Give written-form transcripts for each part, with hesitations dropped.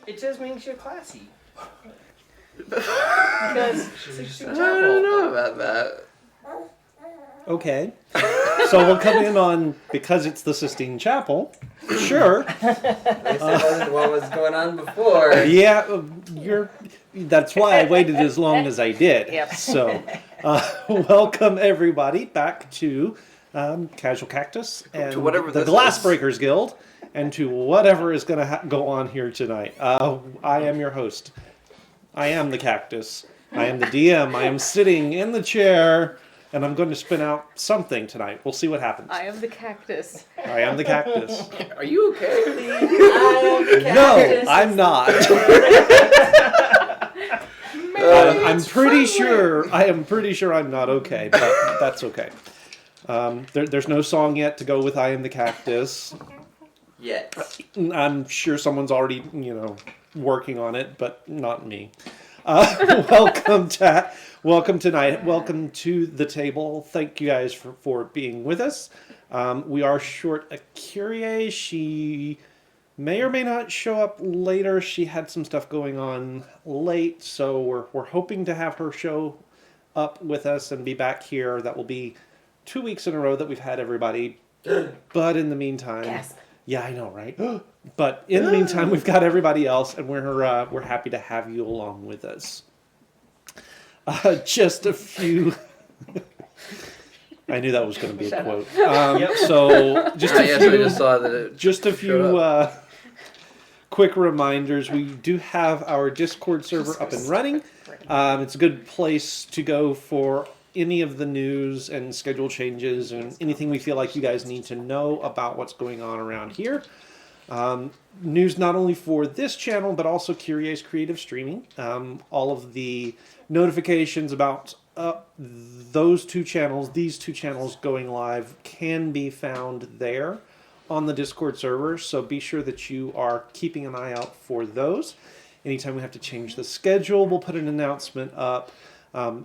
It just means you're classy. Because I don't know about that. Okay. So we'll come in on, because it's the Sistine Chapel. Sure. This wasn't what was going on before. Yeah, that's why I waited as long as I did. Yep. So, welcome everybody back to Casual Cactus and To whatever the this Glass is. Breakers Guild, and to whatever is going to go on here tonight. I am your host. I am the Cactus. I am the DM. I am sitting in the chair, and I'm going to spin out something tonight. We'll see what happens. I am the cactus. I am the Cactus. Are you okay? No, I'm not. I'm pretty sure. I am pretty sure I'm not okay, but that's okay. There's no song yet to go with "I Am the Cactus." Yes. I'm sure someone's already, working on it, but not me. Welcome tonight. Welcome to the table. Thank you guys for being with us. We are short a Kyrie. She may or may not show up later. She had some stuff going on late, so we're hoping to have her show up with us and be back here. That will be 2 weeks in a row that we've had everybody. But in the meantime, Gasp. yeah, I know, right? But in the meantime, we've got everybody else, and we're happy to have you along with us. Just a few. I knew that was going to be a quote. So just a Yes, few. I just saw that it Just a showed few up. quick reminders. We do have our Discord server up and running. It's a good place to go for any of the news and schedule changes and anything we feel like you guys need to know about what's going on around here. News not only for this channel, but also Curie's Creative Streaming. All of the notifications about these two channels going live can be found there on the Discord server, so be sure that you are keeping an eye out for those. Anytime we have to change the schedule, we'll put an announcement up.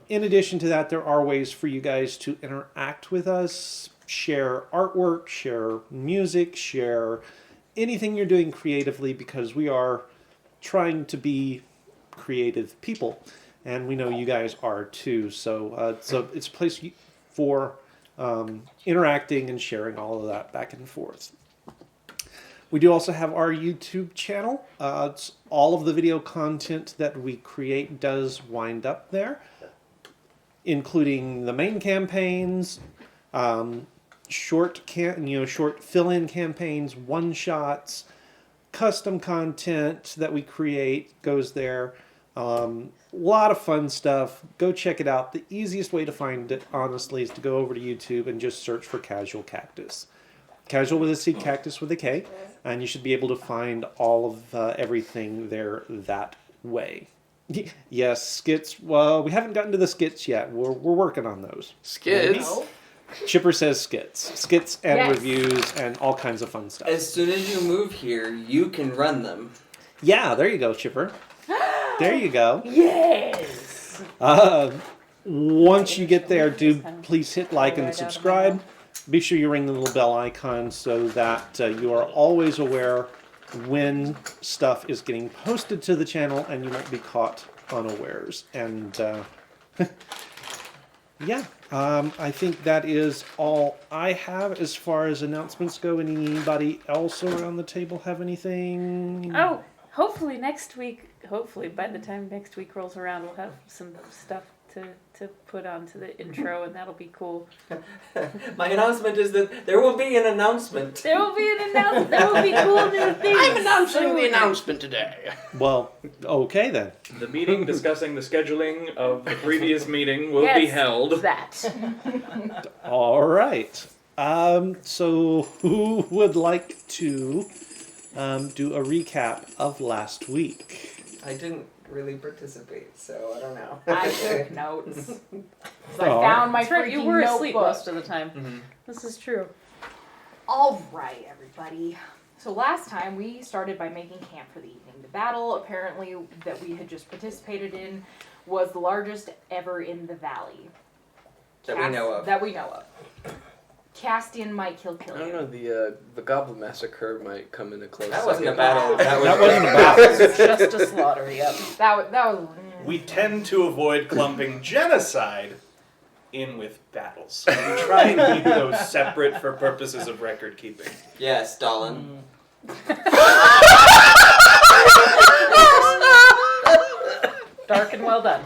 In addition to that, there are ways for you guys to interact with us, share artwork, share music, share anything you're doing creatively, because we are trying to be creative people, and we know you guys are too. So it's a place for interacting and sharing all of that back and forth. We do also have our YouTube channel. It's all of the video content that we create does wind up there, including the main campaigns, short fill-in campaigns, one-shots, custom content that we create goes there. A lot of fun stuff. Go check it out. The easiest way to find it, honestly, is to go over to YouTube and just search for Casual Cactus. Casual with a C, Cactus with a K, and you should be able to find all of everything there that way. Yes, skits. Well, we haven't gotten to the skits yet. We're working on those. Skids. No. Chipper says skits and Yes. reviews and all kinds of fun stuff. As soon as you move here, you can run them. Yeah, there you go, Chipper. There you go. Yes. Once you get there, please hit like and subscribe. Be sure you ring the little bell icon so that you are always aware when stuff is getting posted to the channel and you won't be caught unawares. And yeah, I think that is all I have as far as announcements go. Anybody else around the table have anything? Oh, hopefully next week. Hopefully by the time next week rolls around, we'll have some stuff to put onto the intro, and that'll be cool. My announcement is that there will be an announcement. There will be an announcement. There will be cool new things. I'm announcing the announcement today. Well, okay then. The meeting discussing the scheduling of the previous meeting will be held. That. All right. So who would like to do a recap of last week? I didn't really participate, so I don't know. I took notes. I Oh. found my That's right, freaking you were asleep notebook. most of the time. Mm-hmm. This is true. All right, everybody. So last time we started by making camp for the evening. The battle, apparently, that we had just participated in was the largest ever in the valley. That we know of. That we know of. Castian might kill I don't Killian. know. The Goblin Massacre might come in a close. That wasn't a second. battle. That wasn't a battle. Just a slaughter, yep. That was. We tend to avoid clumping genocide in with battles. We try and keep those separate for purposes of record keeping. Yeah, Stalin. Dark and well done.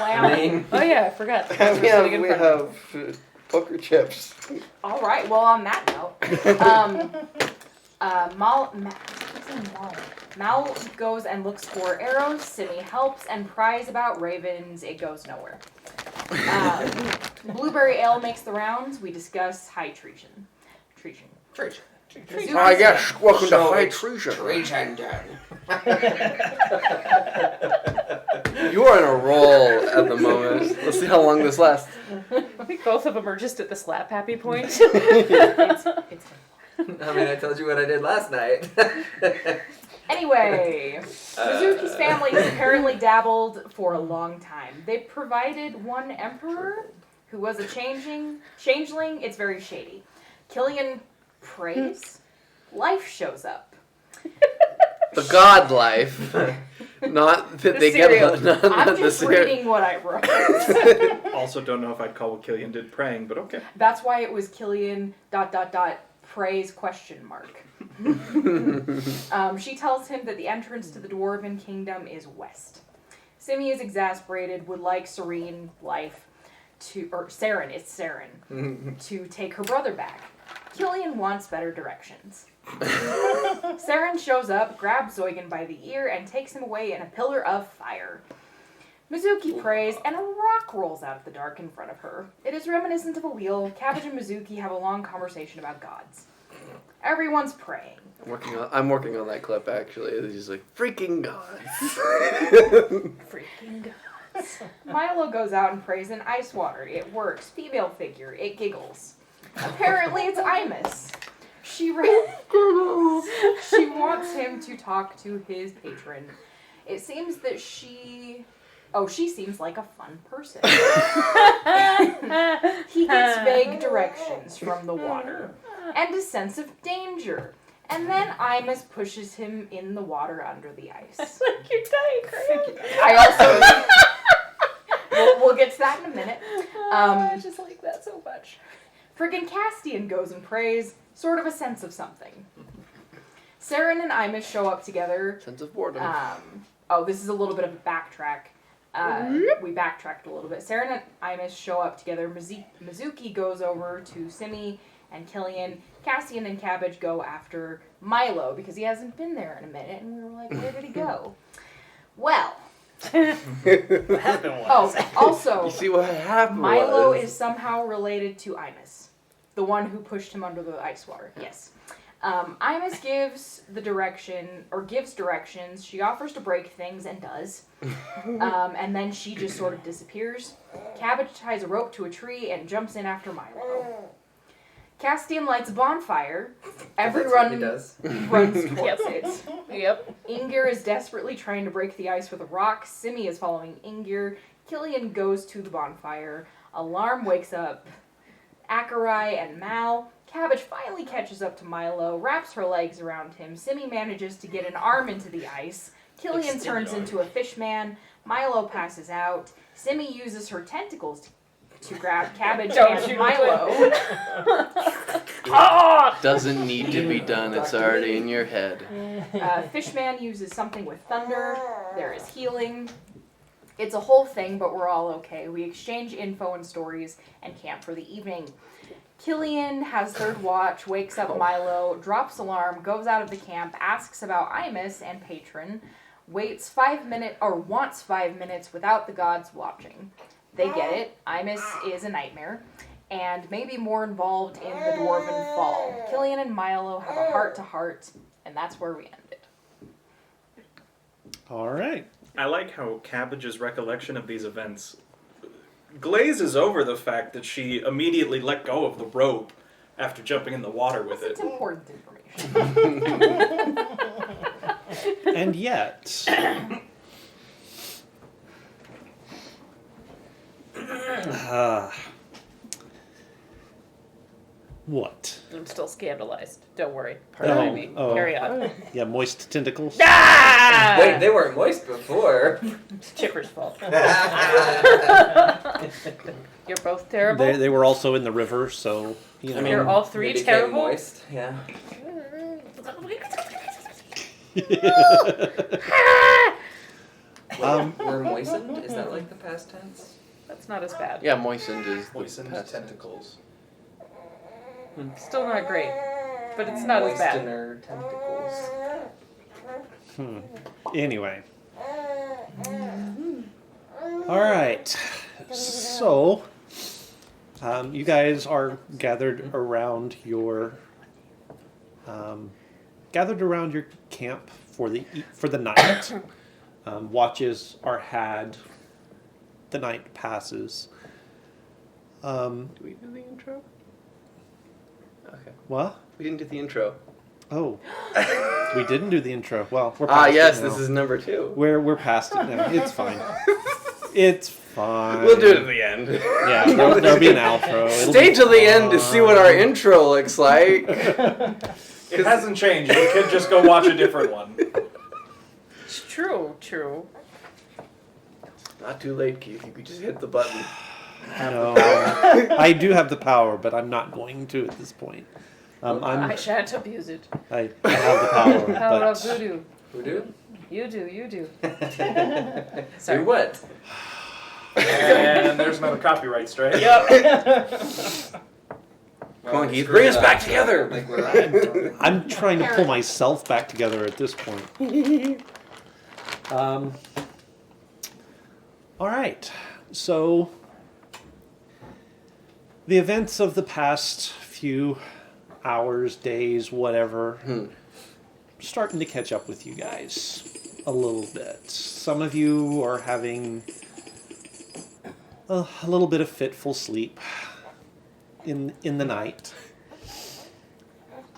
I mean, Oh yeah, I forgot. we Sitting have, in we front of me. have poker chips. All right. Well, on that note, Mal goes and looks for arrows. Simi helps and pries about ravens. It goes nowhere. Blueberry ale makes the rounds. We discuss high treason. Mizuki's I guess. Welcome So to High it's Treason. You are on a roll at the moment. Let's see how long this lasts. I think both of them are just at the slap happy point. it's I mean, I told you what I did last night. Anyway, Mizuki's family has apparently dabbled for a long time. They provided one emperor who was a changeling. It's very shady. Killian prays. Life shows up. The God life. Not that The they cereal. get not I'm the just cereal. reading what I wrote. Also, don't know if I'd call what Killian did praying, but okay. That's why it was Killian ... prays ? She tells him that the entrance to the Dwarven Kingdom is west. Simi is exasperated, would like Saren to take her brother back. Killian wants better directions. Saren shows up, grabs Zoigan by the ear, and takes him away in a pillar of fire. Mizuki prays, and a rock rolls out of the dark in front of her. It is reminiscent of a wheel. Cabbage and Mizuki have a long conversation about gods. Everyone's praying. I'm working on that clip actually. It's just like freaking gods. Freaking gods. Milo goes out and prays in ice water. It works. Female figure. It giggles. Apparently it's Imus. She wants him to talk to his patron. It seems that she seems like a fun person. He gets vague directions from the water and a sense of danger. And then Imus pushes him in the water under the ice. Like you're dying, Craig. I also... we'll get to that in a minute. I just like that so much. Friggin' Castian goes and prays, sort of a sense of something. Saren and Imus show up together. Sense of boredom. This is a little bit of a backtrack. We backtracked a little bit. Saren and Imus show up together. Mizuki goes over to Simi and Killian. Castian and Cabbage go after Milo because he hasn't been there in a minute, and we were like, where did he go? Well. What happened was. Also, You see what happened Milo was... is somehow related to Imus, the one who pushed him under the ice water. Yes. Imus gives directions. She offers to break things and does. And then she just sort of disappears. Cabbage ties a rope to a tree and jumps in after Milo. Castian lights a bonfire. Everyone does. runs towards it. Yep. Ingir is desperately trying to break the ice with a rock. Simi is following Ingir. Killian goes to the bonfire. Alarm wakes up Akarai and Mal. Cabbage finally catches up to Milo, wraps her legs around him. Simi manages to get an arm into the ice. Killian turns into a fish man. Milo passes out. Simi uses her tentacles to grab Cabbage and Milo. Doesn't need to be done. It's already in your head. Fishman uses something with thunder. There is healing. It's a whole thing, but we're all okay. We exchange info and stories and camp for the evening. Killian has third watch, wakes up Milo, drops alarm, goes out of the camp, asks about Imus and patron, wants 5 minutes without the gods watching. They get it. Imus is a nightmare, and maybe more involved in the Dwarven Fall. Killian and Milo have a heart-to-heart, and that's where we end it. All right. I like how Cabbage's recollection of these events glazes over the fact that she immediately let go of the rope after jumping in the water with It's it. important information. And yet, I'm still scandalized. Don't worry. Pardon me. Carry on. Yeah, moist tentacles. Ah! Wait, they weren't moist before. It's Chipper's fault. You're both terrible. They were also in the river, so you know. You're all three They became terrible. moist. Yeah. We're moistened? Is that like the past tense? That's not as bad. Yeah, moistened is the Moistened past tense. tentacles. Still not great, but it's not as bad. Moistener tentacles. Anyway. All right. So, you guys are gathered around your camp for the night. Watches are had. The night passes. Do we do the intro? Okay. What? We didn't do the intro. Oh, we didn't do the intro. Well, we're past Yes, it now. this is number 2. We're past it now. It's fine. It's fine. We'll do it at the end. Yeah, there'll be an outro. It'll Stay be till the end to see what our fine. intro looks like. It hasn't changed. You could just go watch a different one. True. Not too late, Keith. You could just hit the button. No, I do have the power, but I'm not going to at this point. I shan't abuse it. I have the power, Power of but voodoo. Voodoo? You do. Do Sorry. what? And there's another copyright strike. Come on, Keith, bring us back together. Like we're I'm trying to pull myself back together at this point. All right, so the events of the past few hours, days, whatever, starting to catch up with you guys a little bit. Some of you are having a little bit of fitful sleep in the night.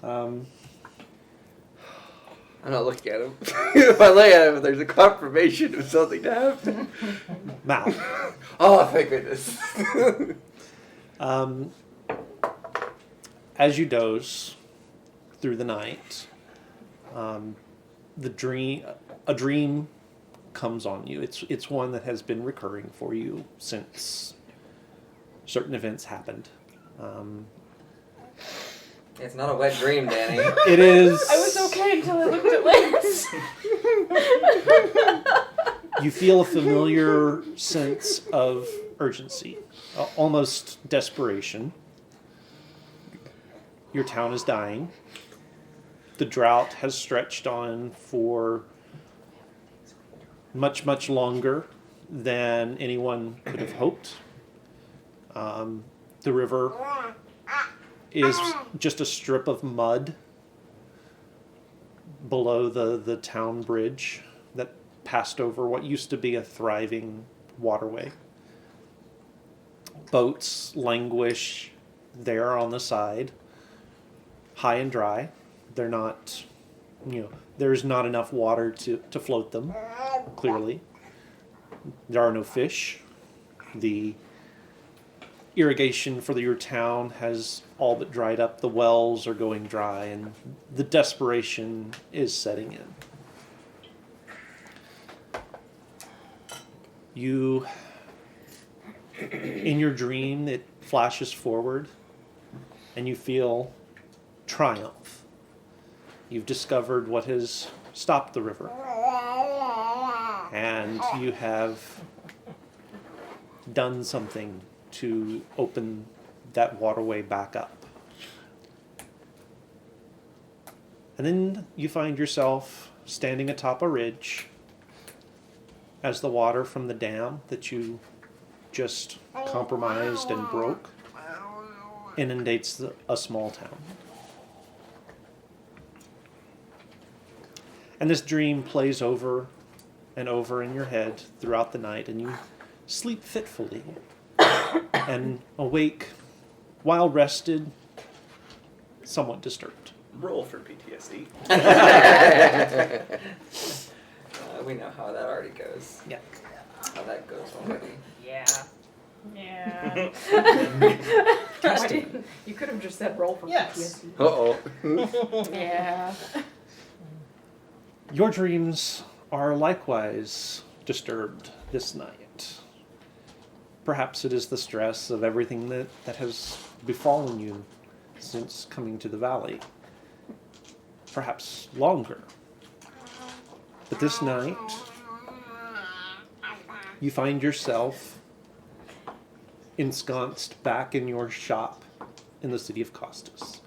I'm not looking at him. If I look at him, there's a confirmation of something to happen. Mal. Oh, thank goodness. As you doze through the night, a dream comes on you. It's one that has been recurring for you since certain events happened. It's not a wet dream, Danny. It is. I was okay until I looked at Lance. You feel a familiar sense of urgency, almost desperation. Your town is dying. The drought has stretched on for much, much longer than anyone could have hoped. The river is just a strip of mud below the town bridge that passed over what used to be a thriving waterway. Boats languish there on the side, high and dry. They're not, there's not enough water to float them, clearly. There are no fish. The irrigation for your town has all but dried up. The wells are going dry, and the desperation is setting in. You, in your dream, it flashes forward, and you feel triumph. You've discovered what has stopped the river, and you have done something to open that waterway back up. And then you find yourself standing atop a ridge as the water from the dam that you just compromised and broke inundates a small town. And this dream plays over and over in your head throughout the night, and you sleep fitfully and awake while rested, somewhat disturbed. Roll for PTSD. We know how that already goes. Yeah. How that goes already. Yeah. Yeah. Why didn't- you could have just said roll for Yes. PTSD. Uh-oh. Yeah. Your dreams are likewise disturbed this night. Perhaps it is the stress of everything that has befallen you since coming to the valley. Perhaps longer. But this night, you find yourself ensconced back in your shop in the city of Costas.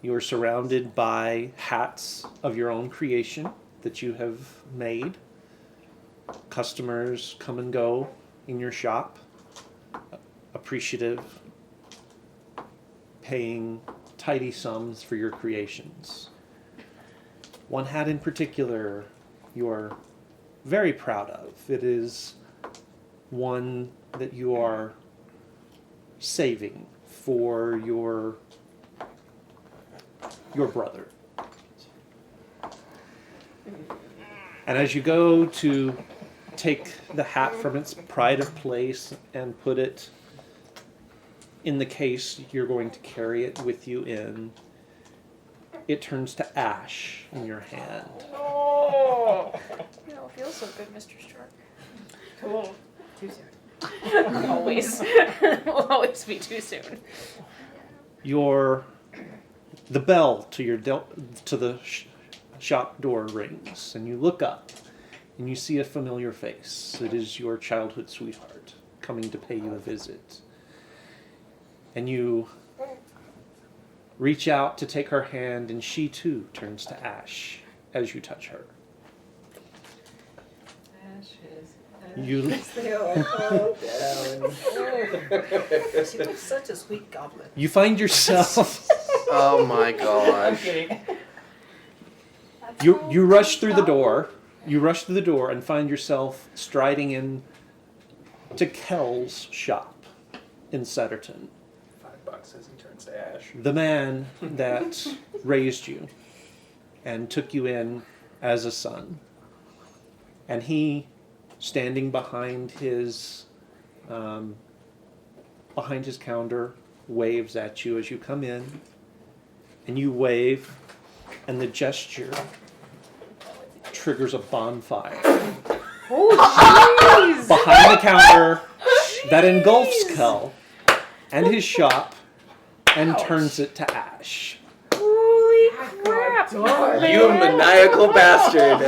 You are surrounded by hats of your own creation that you have made. Customers come and go in your shop, appreciative, paying tidy sums for your creations. One hat in particular you are very proud of. It is one that you are saving for your brother. And as you go to take the hat from its pride of place and put it in the case you're going to carry it with you in, it turns to ash in your hand. Oh. You don't feel so good, Mr. Stark. Cool. Too soon. Always. Will always be too soon. The bell to the shop door rings, and you look up, and you see a familiar face. It is your childhood sweetheart coming to pay you a visit. And you reach out to take her hand, and she too turns to ash as you touch her. Ashes. You They all fall down. She was such a sweet goblin. you find yourself Oh my I'm gosh. kidding. you rush through the door. You rush through the door and find yourself striding in to Kell's shop in Setterton. $5 as he turns to ash. The man that raised you and took you in as a son. And he, standing behind his counter, waves at you as you come in. And you wave, and the gesture triggers a bonfire Oh, jeez! behind the counter that engulfs Kell and his shop and turns it to ash. Holy crap! You maniacal bastard.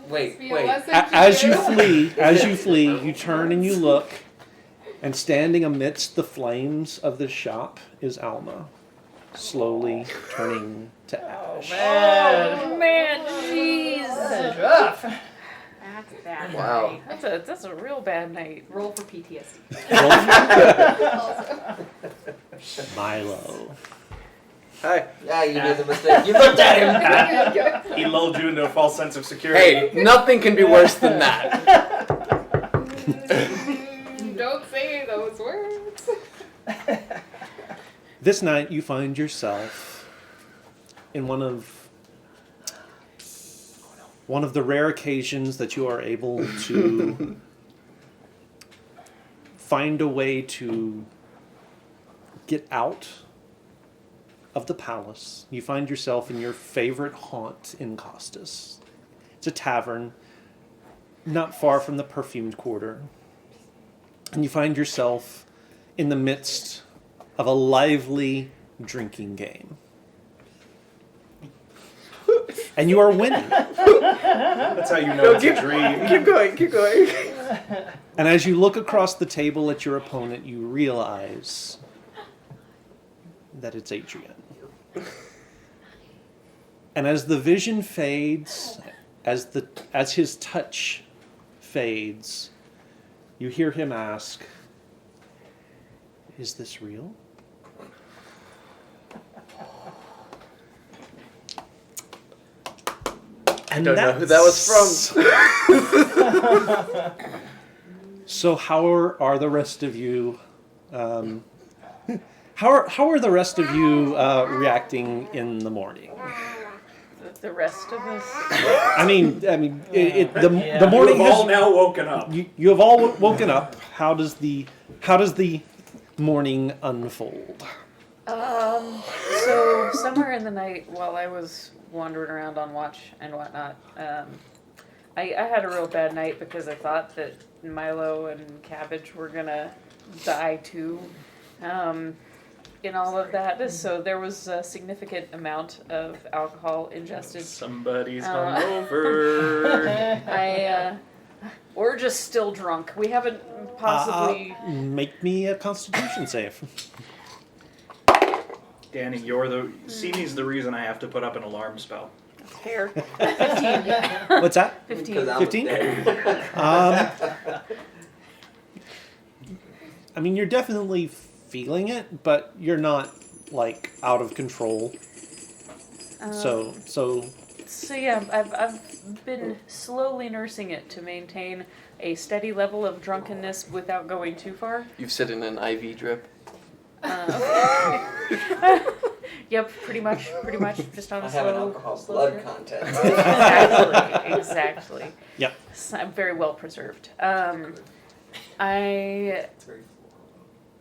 Wait. As you flee, you turn and you look, and standing amidst the flames of the shop is Alma, slowly turning to ash. Oh man, jeez. That's rough. That's bad. Wow. That's a real bad night. Roll for PTSD. Milo. Hi. Yeah, you made the mistake. You looked at him. He lulled you into a false sense of security. Hey, nothing can be worse than that. Don't say those words. This night you find yourself in one of the rare occasions that you are able to find a way to get out of the palace. You find yourself in your favorite haunt in Costas. It's a tavern not far from the perfumed quarter. And you find yourself in the midst of a lively drinking game. And you are winning. That's how you know it's a dream. Keep going. And as you look across the table at your opponent, you realize that it's Adrian. And as the vision fades, as his touch fades, you hear him ask, "Is this real?" I don't know who that was from. So how are the rest of you? How are the rest of you reacting in the morning? the rest of us. I mean, the Yeah. the morning You've all has now woken up. you have all woken up. How does the morning unfold? So somewhere in the night, while I was wandering around on watch and whatnot, I had a real bad night because I thought that Milo and Cabbage were gonna die too, in all of that. So there was a significant amount of alcohol ingested. Somebody's Uh, hungover. Or just still drunk. We haven't possibly. Make me a Constitution save. Danny, Simi's the reason I have to put up an alarm spell. Fair. 15. What's that? 15. 15? I mean, you're definitely feeling it, but you're not like out of control. So Yeah, I've been slowly nursing it to maintain a steady level of drunkenness without going too far. You've sit in an IV drip. Yep, pretty much, just on a I have an slow. alcohol slow blood drip. content. Exactly. Yep. So I'm very well preserved. I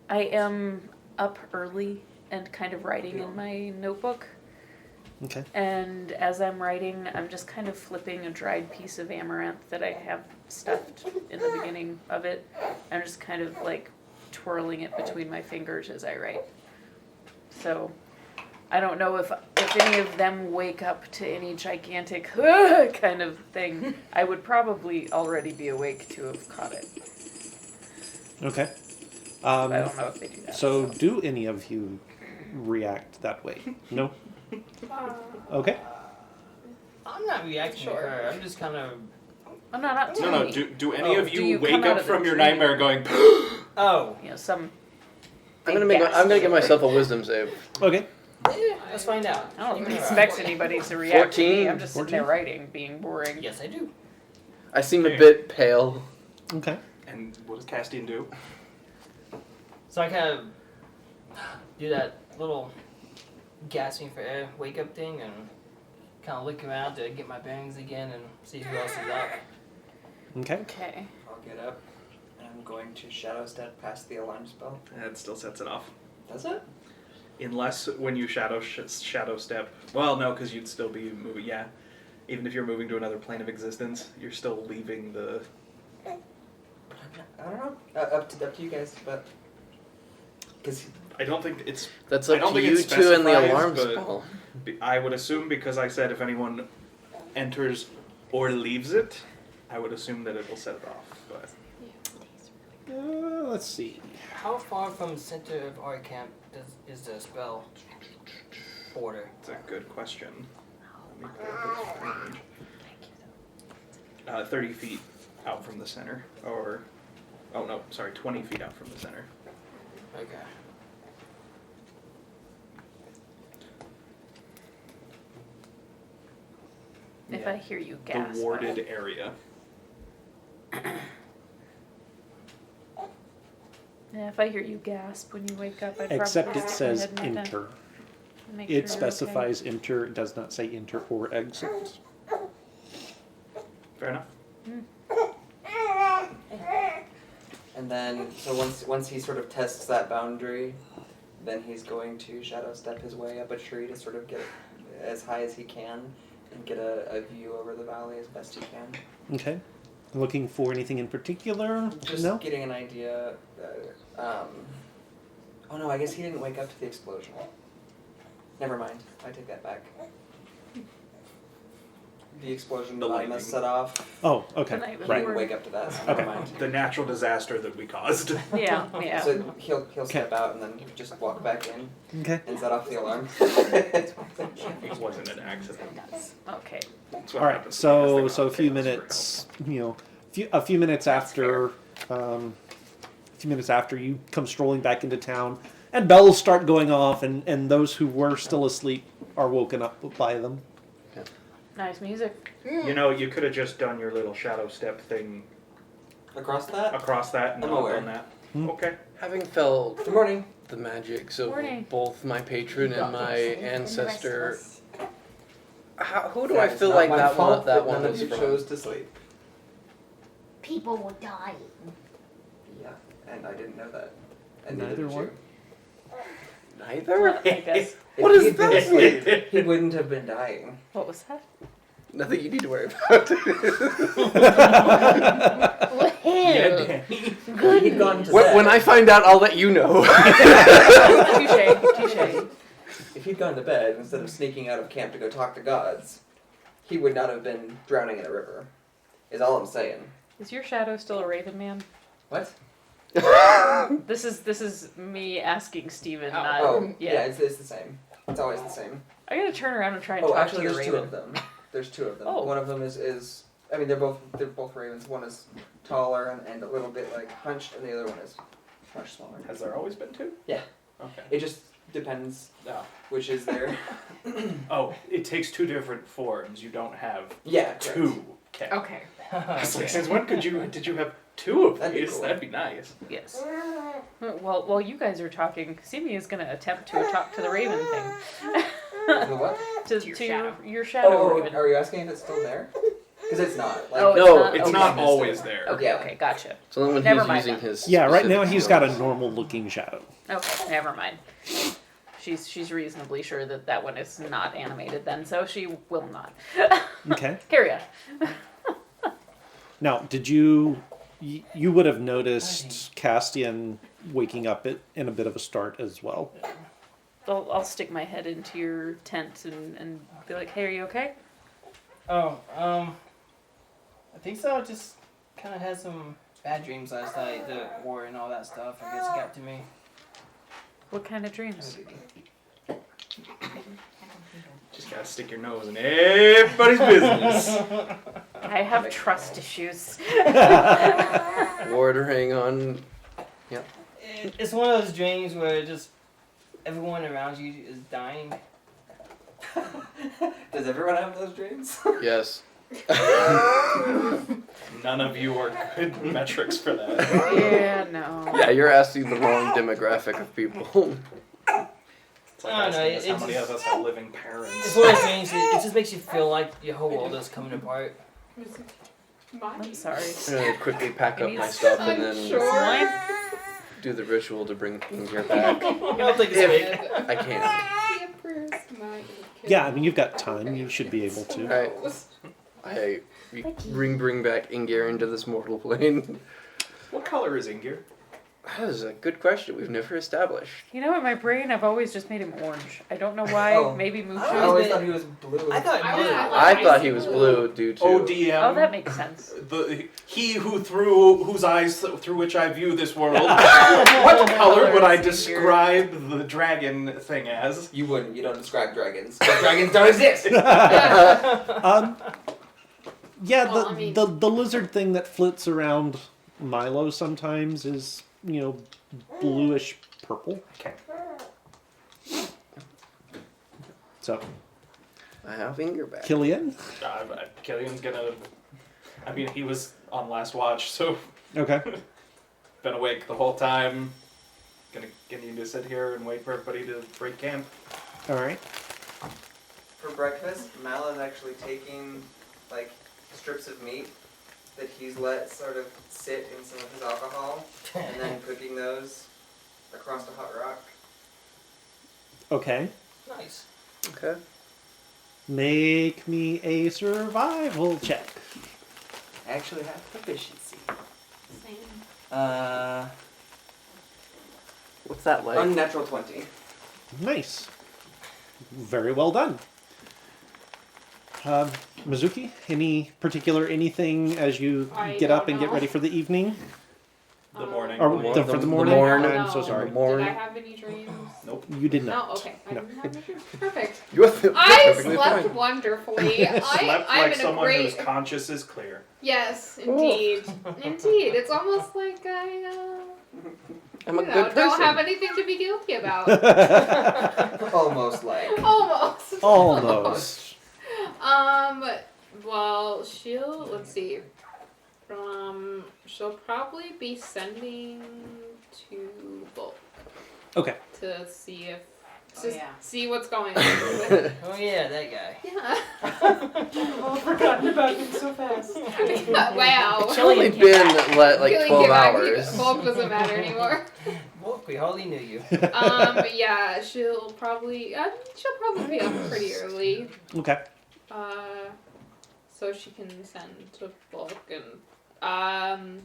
am up early and kind of writing in my notebook. okay. And as I'm writing, I'm just kind of flipping a dried piece of amaranth that I have stuffed in the beginning of it. I'm just kind of like twirling it between my fingers as I write. So I don't know if any of them wake up to any gigantic kind of thing. I would probably already be awake to have caught it. Okay. I don't know if they do that. So, do any of you react that way? No? Okay. I'm not reacting to her. I'm just kind of. I'm not up to No, me. do any of Do you you wake come out up of the from your dream? nightmare going, Oh. You know, some. I'm gonna give myself a wisdom save. Okay. Let's find out. I don't expect anybody to react to me. 14. I'm just sitting there writing, being boring. Yes, I do. I seem a bit pale. Okay. and what does Castian do? So I kind of do that little gasping for air wake up thing and kind of look around to get my bearings again and see who else is up. Okay. Okay. I'll get up and I'm going to shadow step past the alarm spell. That still sets it off. Does it? Unless when you shadow step. Well, no, because you'd still be moving. Yeah, even if you're moving to another plane of existence, you're still leaving the. I don't know. Up to you guys, but because I don't think it's. That's I up don't to think you it two and the specifies, alarm but spell. I would assume because I said if anyone enters or leaves it, I would assume that it will set it off. But Let's see. How far from the center of our camp is the spell border? it's a good question. Let me pull up its range. 30 feet out from the center, or 20 feet out from the center. Okay. If Yeah. I hear you gasp. The warded area. Yeah, if I hear you gasp when you wake up, I'd Except probably it stick my says head in my tent. enter. Make It sure you're specifies enter. It does not say enter or exit. Fair enough. and then so once he sort of tests that boundary, then he's going to shadow step his way up a tree to sort of get as high as he can and get a view over the valley as best he can. Okay. Looking for anything in particular? Just No? getting an idea. Oh no, I guess he didn't wake up to the explosion. Never mind, I take that back. The explosion The that lightning. Lima set off. Oh, okay. The night He before. didn't wake up to that, so Okay. never mind. The natural disaster that we caused. Yeah, yeah. So he'll step out and then just walk back in Okay. and set off the alarm. It wasn't an accident. Okay. That's what All right. happens So because a they're few not chaos minutes. A few minutes after. A few minutes after you come strolling back into town, and bells start going off, and those who were still asleep are woken up by them. Nice music. You know, you could have just done your little shadow step thing Across that? across that and I'm not aware. done that. Hmm. Okay. Having felt Good morning. the magic, so Morning. both my patron and my ancestor Who do I feel like that one none of was you from? chose to sleep. People will die. Yeah, and I didn't know that. And Neither did one? you. Neither? I guess. What If is he'd been that? asleep, he wouldn't have been dying. What was that? Nothing you need to worry about. Well, Yeah, Danny. If he'd gone to bed, When I find out, I'll let you know. Touche. if he'd gone to bed instead of sneaking out of camp to go talk to gods, he would not have been drowning in a river. Is all I'm saying. Is your shadow still a raven man? What? This is me asking Steven, Oh. not Oh, yeah, yeah. it's the same. It's always the same. I gotta turn around and try and Oh, talk actually, to your there's two raven. of them. There's two of them. Oh. One of them is I mean, they're both ravens. One is taller and a little bit like hunched, and the other one is much smaller. Has there always been two? Yeah. Okay. It just depends Oh. which is there. Oh, it takes two different forms. You don't have Yeah, correct. two cats. Okay. It's like, since when did you have two of That'd be these? cool. That'd be nice. Yes. Well, while you guys are talking, Simi is gonna attempt to talk to the raven thing. The what? to your to shadow. your shadow Oh, raven. are you asking if it's still there? Because it's not. Like, Oh, No, it's It's not. not always there. Okay, Yeah. okay, gotcha. So then when Never he's mind using then. his Yeah, right now specific he's got a skills. normal looking shadow. Okay, never mind. She's reasonably sure that one is not animated then, so she will not. Okay. Carry on. Now, did you would have noticed Castian waking up in a bit of a start as well? I'll stick my head into your tent and be like, hey, are you okay? Oh, I think so. Just kind of had some bad dreams last night. The war and all that stuff. I guess it got to me. What kind of dreams? Just gotta stick your nose in everybody's business. I have trust issues. Bordering on. It's one of those dreams where just everyone around you is dying. Does everyone have those dreams? Yes. None of you are good metrics for that. Yeah, no. Yeah, you're asking the wrong demographic of people. It's like I don't know, asking us how it's many just- of us have living It's parents. one of those dreams. It just makes you feel like your whole world is coming apart. I'm sorry. I'm gonna quickly pack up It my needs- stuff and I'm then sure. Slime? do the ritual to bring Ingir back. I don't think it's If fake. I can. The Empress might kill Yeah, I mean you've got time. You should be able to. Alright. I bring back Ingir into this mortal plane. What color is Ingir? That is a good question. We've never established. You know, in my brain, I've always just made him orange. I don't know why. Oh. Maybe I Mushu. always thought he was blue. I thought I was blue. not I thought he was blue due to. ODM. Oh, that makes sense. He whose eyes through which I view this world. What color would I is Ingir? describe the dragon thing as? You wouldn't. You don't describe dragons. Dragons don't exist. Yeah, the, Well, I mean- the lizard thing that flits around Milo sometimes is, bluish purple. Okay. So, I have Ingir back. Killian? Killian's gonna. I mean, he was on last watch, so Okay. been awake the whole time. Gonna continue to sit here and wait for everybody to break camp. All right. For breakfast, Mal is actually taking like strips of meat that he's let sort of sit in some of his alcohol, and then cooking those across a hot rock. Okay. Nice. Okay. Make me a survival check. I actually have proficiency. Same. What's that like? Unnatural 20. Nice. Very well done. Mizuki, any particular anything as you I get up don't and get know. ready for the evening? The morning. Or morning. for the The morning? morning. I'm so No. sorry. The morning. Did I have any dreams? Nope. You did No, not. okay. I No. didn't have any dreams. Perfect. You're I perfectly slept fine. wonderfully. Slept I'm like in a someone great. whose conscience is clear. Yes, indeed. Indeed. It's almost like I I'm a you know, good don't person. have anything to be guilty about. Almost like. Almost. Almost. Well, let's see. She'll probably be sending to Bulk Okay. to see if Just yeah. see what's going on. Oh yeah, that guy. Yeah. I've forgotten about him so fast. Wow. It's only been like Feeling 12 good, hours. Bulk doesn't matter anymore. Well, we hardly knew you. But yeah, she'll probably be up pretty early. Okay. So she can send to Bulk and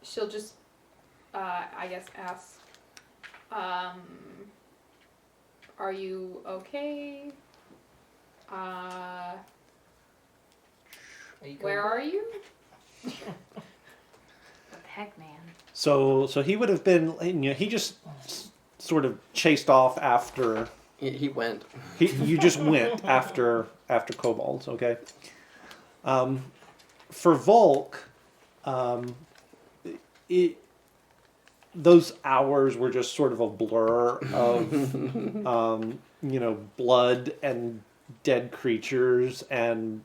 she'll just I guess ask are you okay? Where are you? What the heck, man? So he would have been. He just sort of chased off after. He went. You just went after Kobolds. Okay. For Volk, those hours were just sort of a blur of blood and dead creatures and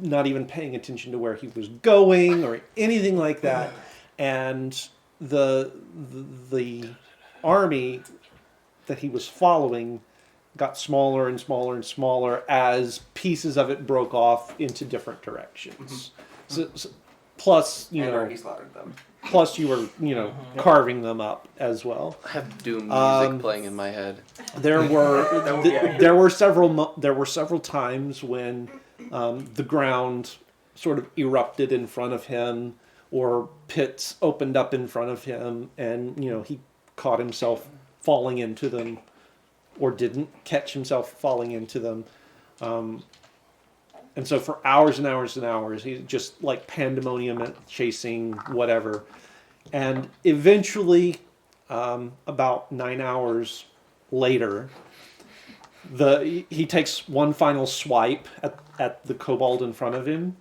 not even paying attention to where he was going or anything like that. And the army that he was following got smaller and smaller and smaller as pieces of it broke off into different directions. So, plus, And Arky slaughtered them. plus you were, carving them up as well. I have Doom music playing in my head. There were several times when the ground sort of erupted in front of him, or pits opened up in front of him, and he caught himself falling into them, or didn't catch himself falling into them. And so for hours and hours and hours, he's just like pandemonium chasing whatever. And eventually, about 9 hours later, he takes one final swipe at the kobold in front of him,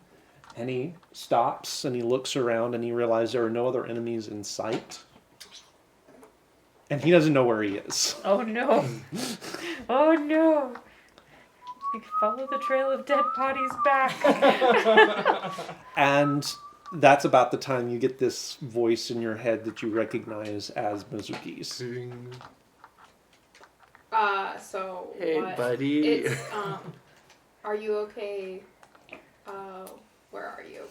and he stops and he looks around and he realizes there are no other enemies in sight. And he doesn't know where he is. Oh no. Oh no. You can follow the trail of dead bodies back. And that's about the time you get this voice in your head that you recognize as Mizuki's. So Hey, what? buddy. It's are you okay? Where are you?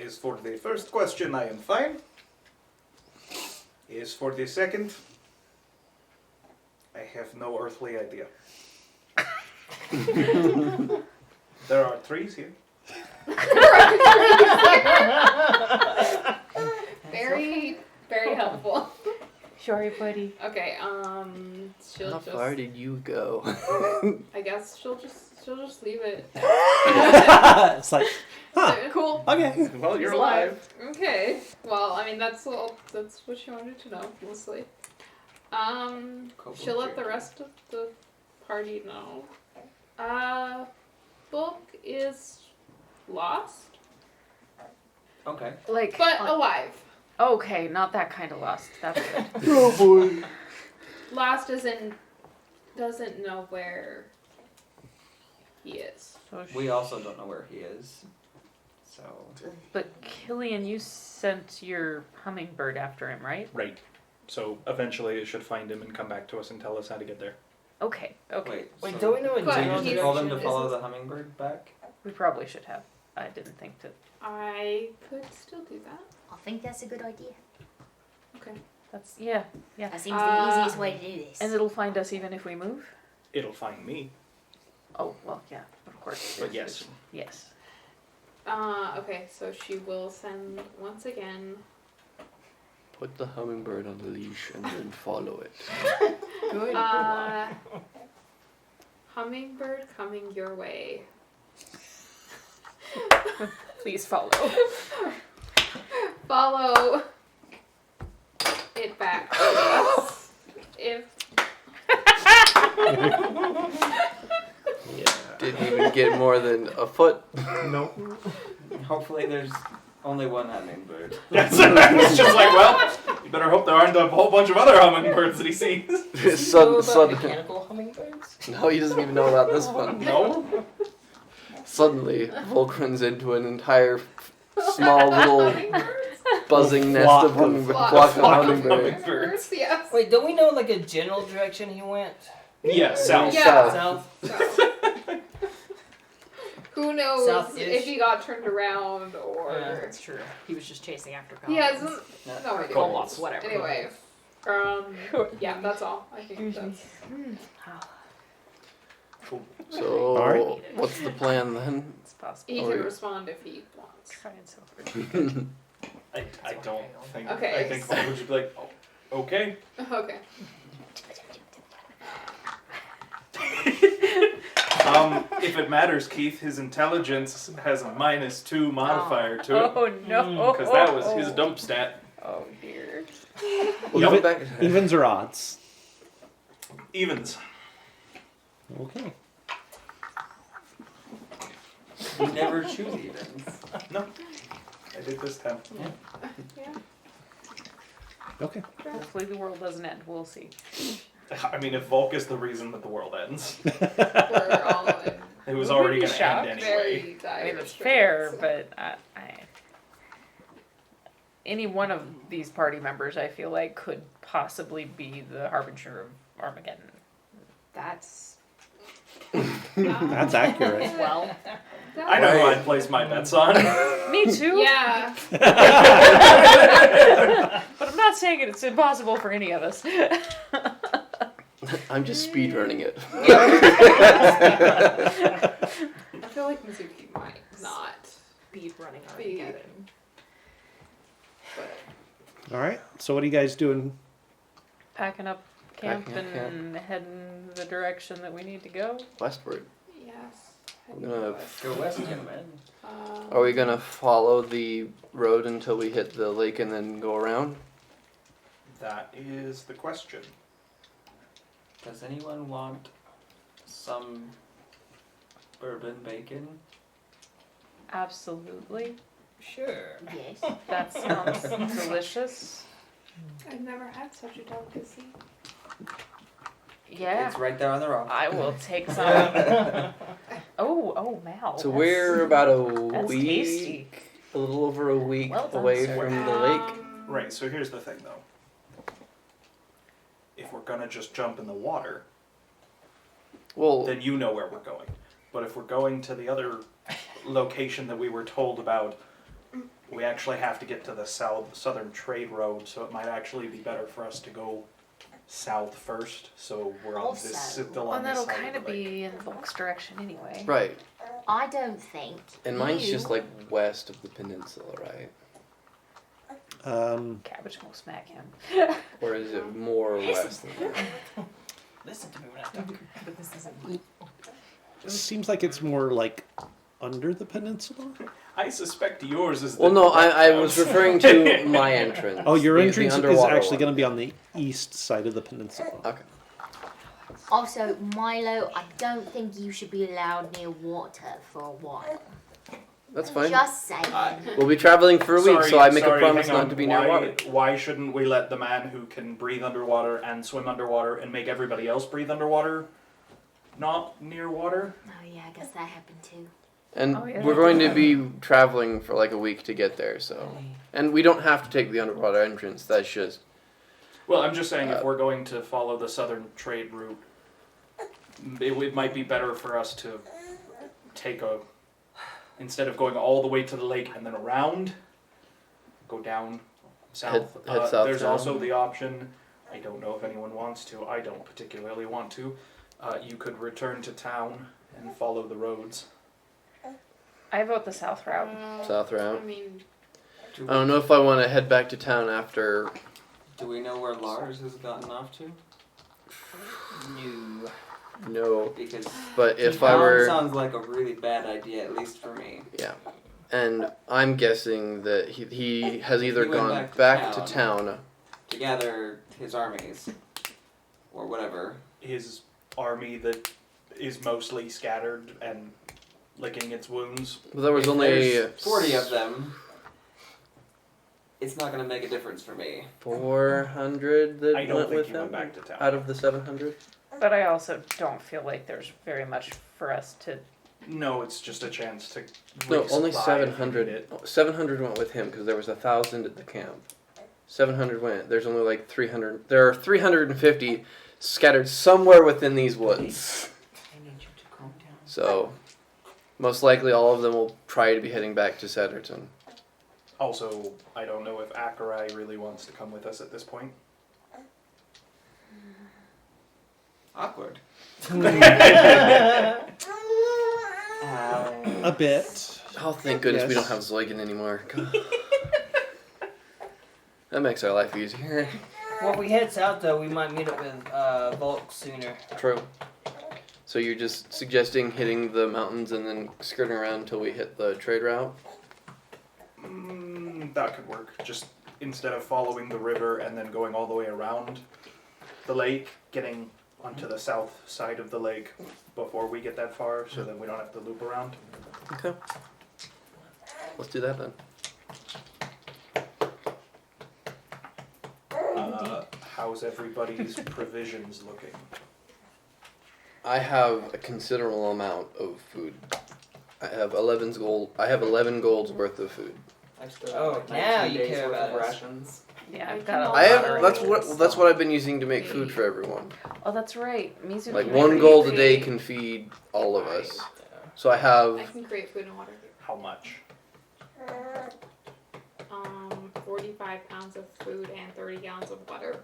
As for the first question, I am fine. As for the second, I have no earthly idea. There are trees here. Very, very helpful. Sorry, buddy. Okay, she'll How just. far did you go? I guess she'll just leave it. It's like, Cool. okay. Well, you're He's alive. Okay. Well, I mean that's what she wanted to know mostly. She'll let the rest of the party know. Book is lost, Okay. Like, but alive. okay, not that kind of lost. That's good. Oh boy. Lost as in doesn't know where he is. So We also don't know where he is. So But Killian, you sent your hummingbird after him, right? Right. So eventually it should find him and come back to us and tell us how to get there. Okay. Okay. So Wait, you don't we know a But general he's- you told him to direction? follow the hummingbird back. We probably should have. I didn't think to. I could still do that. I think that's a good idea. Okay. That's yeah. That seems the easiest way to do this. And it'll find us even if we move. It'll find me, Oh well, yeah, of course. but yes. Yes. Okay, so she will send once again. Put the hummingbird on the leash and then follow it. Good. Hummingbird coming your way. Please follow. Follow it back. If Didn't even get more than a foot. Nope. Hopefully, there's only one hummingbird. Yes, it's just like, well, you better hope there aren't a whole bunch of other hummingbirds that he sees. Know about mechanical hummingbirds? No, he doesn't even know about this one. No? Suddenly, Volk runs into an entire small little hummingbirds? buzzing nest Flock of of- flock of hummingbirds. Birds. Yes. Wait, don't we know like a general direction he went? Yeah, south. Yeah. South. Who knows South-ish. if he got turned around or That's true. He was just chasing after he goblins. hasn't. No. No idea. Kobolds, whatever. Anyway, yeah, that's all. I think that's. So, Alright. what's the plan then? It's possible. He Oh, can yeah. respond if he wants. Trying so I don't think. Okay. I think Paul would just be like, oh, okay. Okay. If it matters, Keith, his intelligence has a -2 modifier to it. Oh no! Because that was his dump stat. Oh dear. We'll go back. Evens or odds? Evens. Okay. You never choose evens. No. I did this time. Okay. Hopefully the world doesn't end. We'll see. I mean, if Volk is the reason that the world ends, We're all in it was Would already be going to end shocked. anyway. very I dire mean, it's straits. fair, but any one of these party members, I feel like, could possibly be the harbinger of Armageddon. That's That's accurate. well. I know who I'd place my bets on. Me too. Yeah. But I'm not saying it's impossible for any of us. I'm just speed running it. I feel like Mizuki might not Speed running be. Armageddon. But All right. So what are you guys doing? Packing up camp Packing up and heading the direction that we need to go. Westward. yes. We're gonna. Go west, young man. Are we gonna follow the road until we hit the lake and then go around? That is the question. Does anyone want some bourbon bacon? Absolutely. Sure. Yes. That sounds delicious. I've never had such a delicacy. Yeah. It's right there on the rock. I will take some. oh, Mal. So that's- we're about a That's week, tasty. a little over a week Well done, away sir. from the lake. Right, so here's the thing though. If we're going to just jump in the water, Well, then you know where we're going. But if we're going to the other location that we were told about, we actually have to get to the southern trade road, so it might actually be better for us to go south first, so we're on this Also- still Well, on this that'll side kind of of the lake. be in Volk's direction anyway. right. I don't think. And mine's you- just like west of the peninsula, right? Cabbage will smack him. Or is it more west than that? Listen to me when I talk. But this isn't. Seems like it's more like under the peninsula. I suspect yours is the Well, no, I house. was referring to my entrance. Oh, your the entrance is underwater actually one. going to be on the east side of the peninsula. Okay. Also, Milo, I don't think you should be allowed near water for a while. That's fine. Just saying. We'll be traveling for a week, so I make a promise hang on. not to be near why, water. Why shouldn't we let the man who can breathe underwater and swim underwater and make everybody else breathe underwater not near water? Oh yeah, I guess that happened too. And Oh, yeah. we're going to be traveling for like a week to get there, so. And we don't have to take the underwater entrance, that's just. Well, I'm just saying if Uh, we're going to follow the southern trade route, it might be better for us to take a, instead of going all the way to the lake and then around, go down south. Head south There's down. also the option, I don't know if anyone wants to, I don't particularly want to, you could return to town and follow the roads. I vote the south route. South route. I mean, I don't know if I want to head back to town after. Do we know where Lars has gotten off to? No. No. Because But if I town were. sounds like a really bad idea, at least for me. Yeah. And I'm guessing that he has either He went gone back to back to town. To gather his armies, or whatever. His army that is mostly scattered and licking its wounds. Well, there was If only there's 40 of them. It's not going to make a difference for me. 400 that I don't went think with he went him back to town. out of the 700. But I also don't feel like there's very much for us to No, it's just a chance to. No, only resupply if you 700. need it. 700 went with him because there was 1,000 at the camp. 700 went. There's only like 300. There are 350 scattered somewhere within these woods. I need you to calm down. So, most likely all of them will try to be heading back to Satterton. Also, I don't know if Akarai really wants to come with us at this point. Awkward. A bit. Oh, thank goodness we Yes. don't have Zoigan anymore. God. That makes our life easier. When we head south, though, we might meet up with Volk sooner. True. So you're just suggesting hitting the mountains and then skirting around until we hit the trade route? That could work. Just instead of following the river and then going all the way around the lake, getting onto the south side of the lake before we get that far, so then we don't have to loop around. Okay. Let's do that then. How's everybody's provisions looking? I have a considerable amount of food. I have 11 golds worth of food. I've still Oh, got now 19 you days care worth about of us. rations. Yeah, I I've got a can lot I have of that's what I've been using to make food for everyone. Oh, that's right. Mizu Like can 1 make gold a food. day can feed all of us. So I have I can create food and water. How much? 45 pounds of food and 30 gallons of butter.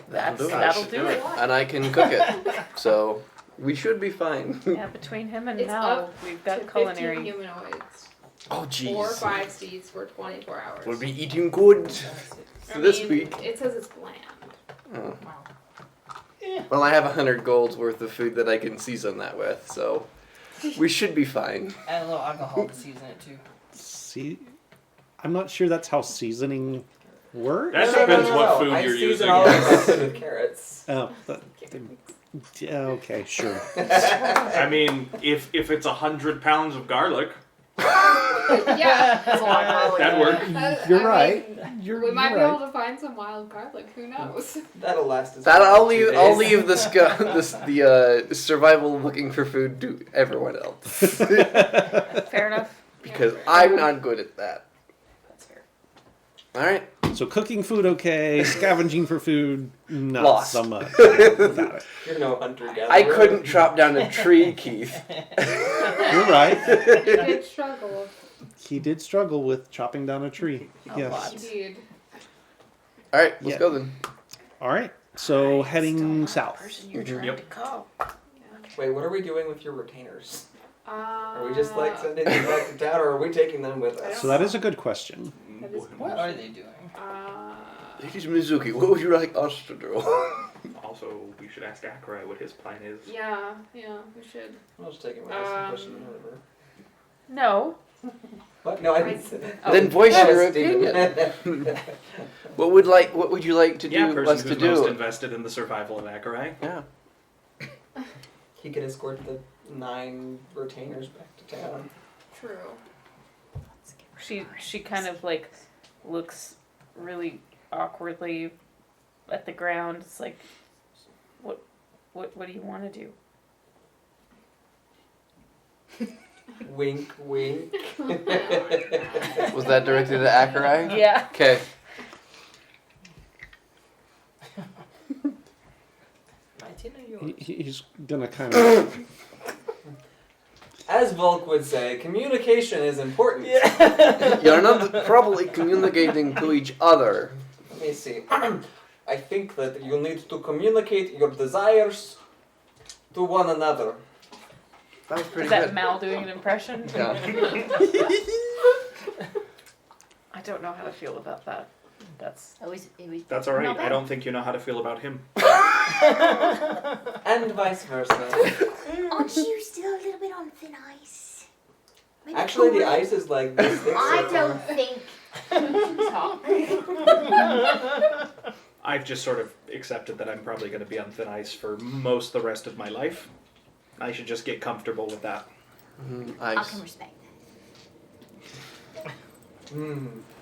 That'll do it. and I can cook it. So we should be fine. Yeah, between him and It's Mel, up we've to got 15 culinary. humanoids. Oh 4 or jeez. 5 seeds for 24 hours. We'll be eating good I this mean, week. It says it's bland. Oh. Well, I have 100 golds worth of food that I can season that with, so we should be fine. Add a little alcohol to season it, too. See, I'm not sure that's how seasoning works. That depends what food I you're season using. all of my food with carrots. Oh, yeah, okay, sure. I mean, if it's 100 pounds of garlic, Yeah, that's a lot of garlic. that works. You're I right. mean, You're we might you're be right. able to find some wild garlic. Who knows? That'll last us. That I'll 2 leave. days. I'll leave the survival looking for food to everyone else Fair enough. because I'm not good at that. That's fair. All right. So cooking food okay, scavenging for food not Lost. so much. Got it. You're no hunter-gatherer. I couldn't chop down a tree, Keith. You're right. You did struggle. He did struggle with chopping down a tree. A Yes. lot. Indeed. All right, let's Yeah. go then. All right. So heading Still not the south. person you're trying Yep. to call. Wait, what are we doing with your retainers? Are we just Uh, like sending them back to town, or are we taking them with us? So that is a good question. That is What are they doing? Ladies Mizuki, what would you like us to do? Also, we should ask Akarai what his plan is. yeah, we should. I'll just take it with us and push them over. No. What? No, I didn't say that. Then voice That your was Steven. opinion. What would you like to do Yeah, person us who's to most do? invested in the survival of Akarai. Yeah. He could escort the 9 retainers back to town. True. She kind of like looks really awkwardly at the ground. It's like, what do you want to do? Wink, wink. Was that directed at Akarai? Yeah. Okay. He's gonna kind of. As Volk would say, communication is important. You're not probably communicating to each other. Let me see. I think that you need to communicate your desires to one another. That was pretty Is that good. Mal doing an impression? Yeah. I don't know how to feel about that. That's It was That's alright. not I bad. don't think you know how to feel about him. And vice versa. Aren't you still a little bit on thin ice? Maybe Actually, the cool it. ice is like this thick. I so don't think. I've just sort of accepted that I'm probably going to be on thin ice for most the rest of my life. I should just get comfortable with that. I Ice. can respect that.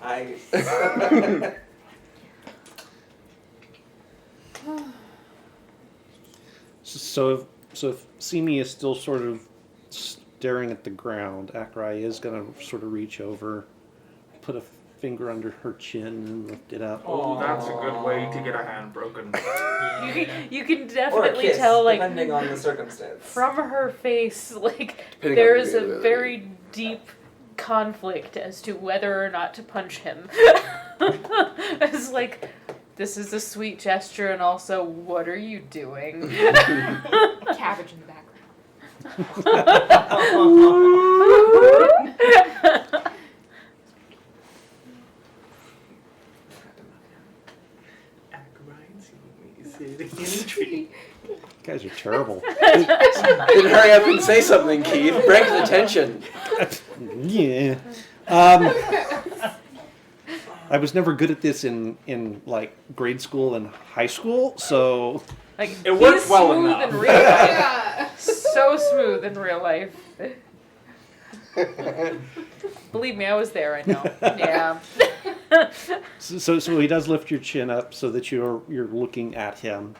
Ice. So if Simi is still sort of staring at the ground, Akrai is going to sort of reach over, put a finger under her chin and lift it up. Oh, that's a good way to get a hand broken. You can Or a definitely kiss, tell, like, depending on the circumstance. from her face, like, Depending there on is the a ability. very deep conflict as to whether or not to punch him. It's like, this is a sweet gesture, and also, what are you doing? Cabbage in the background. Sitting in a tree. You guys are terrible. Then hurry up and say something, Keith. Break the tension. Yeah. I was never good at this in like grade school and high school, so Like, It worked he's well smooth enough. in real life. Yeah. So smooth in real life. Believe me, I was there. I know. Yeah. so he does lift your chin up so that you're looking at him.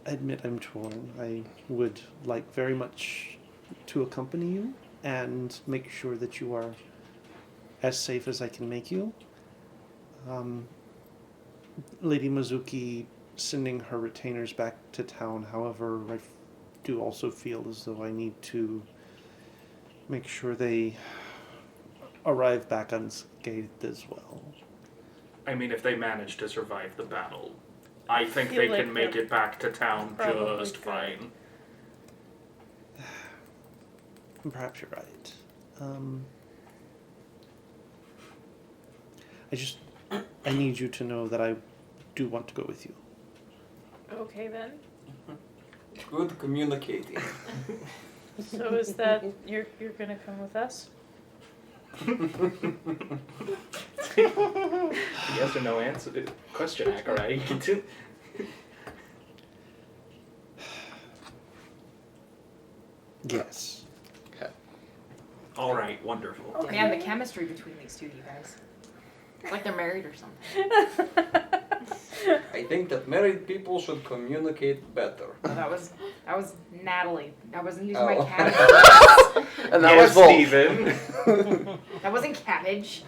I admit I'm torn. I would like very much to accompany you and make sure that you are as safe as I can make you. Lady Mizuki sending her retainers back to town, however, I do also feel as though I need to make sure they arrive back unscathed as well. I mean, if they manage to survive the battle, I think feel they like can make they're it back to town probably just good. fine. Perhaps you're right. I need you to know that I do want to go with you. Okay then. Good communicating. So is that you're gonna come with us? Yes or no answer question, Akira. Yes. All right, wonderful. Man, the chemistry between these two, you guys. Like they're married or something. I think that married people should communicate better. Oh, that was Natalie. I wasn't using my Oh. cabbage. And that Yes, was both. Steven. That wasn't cabbage.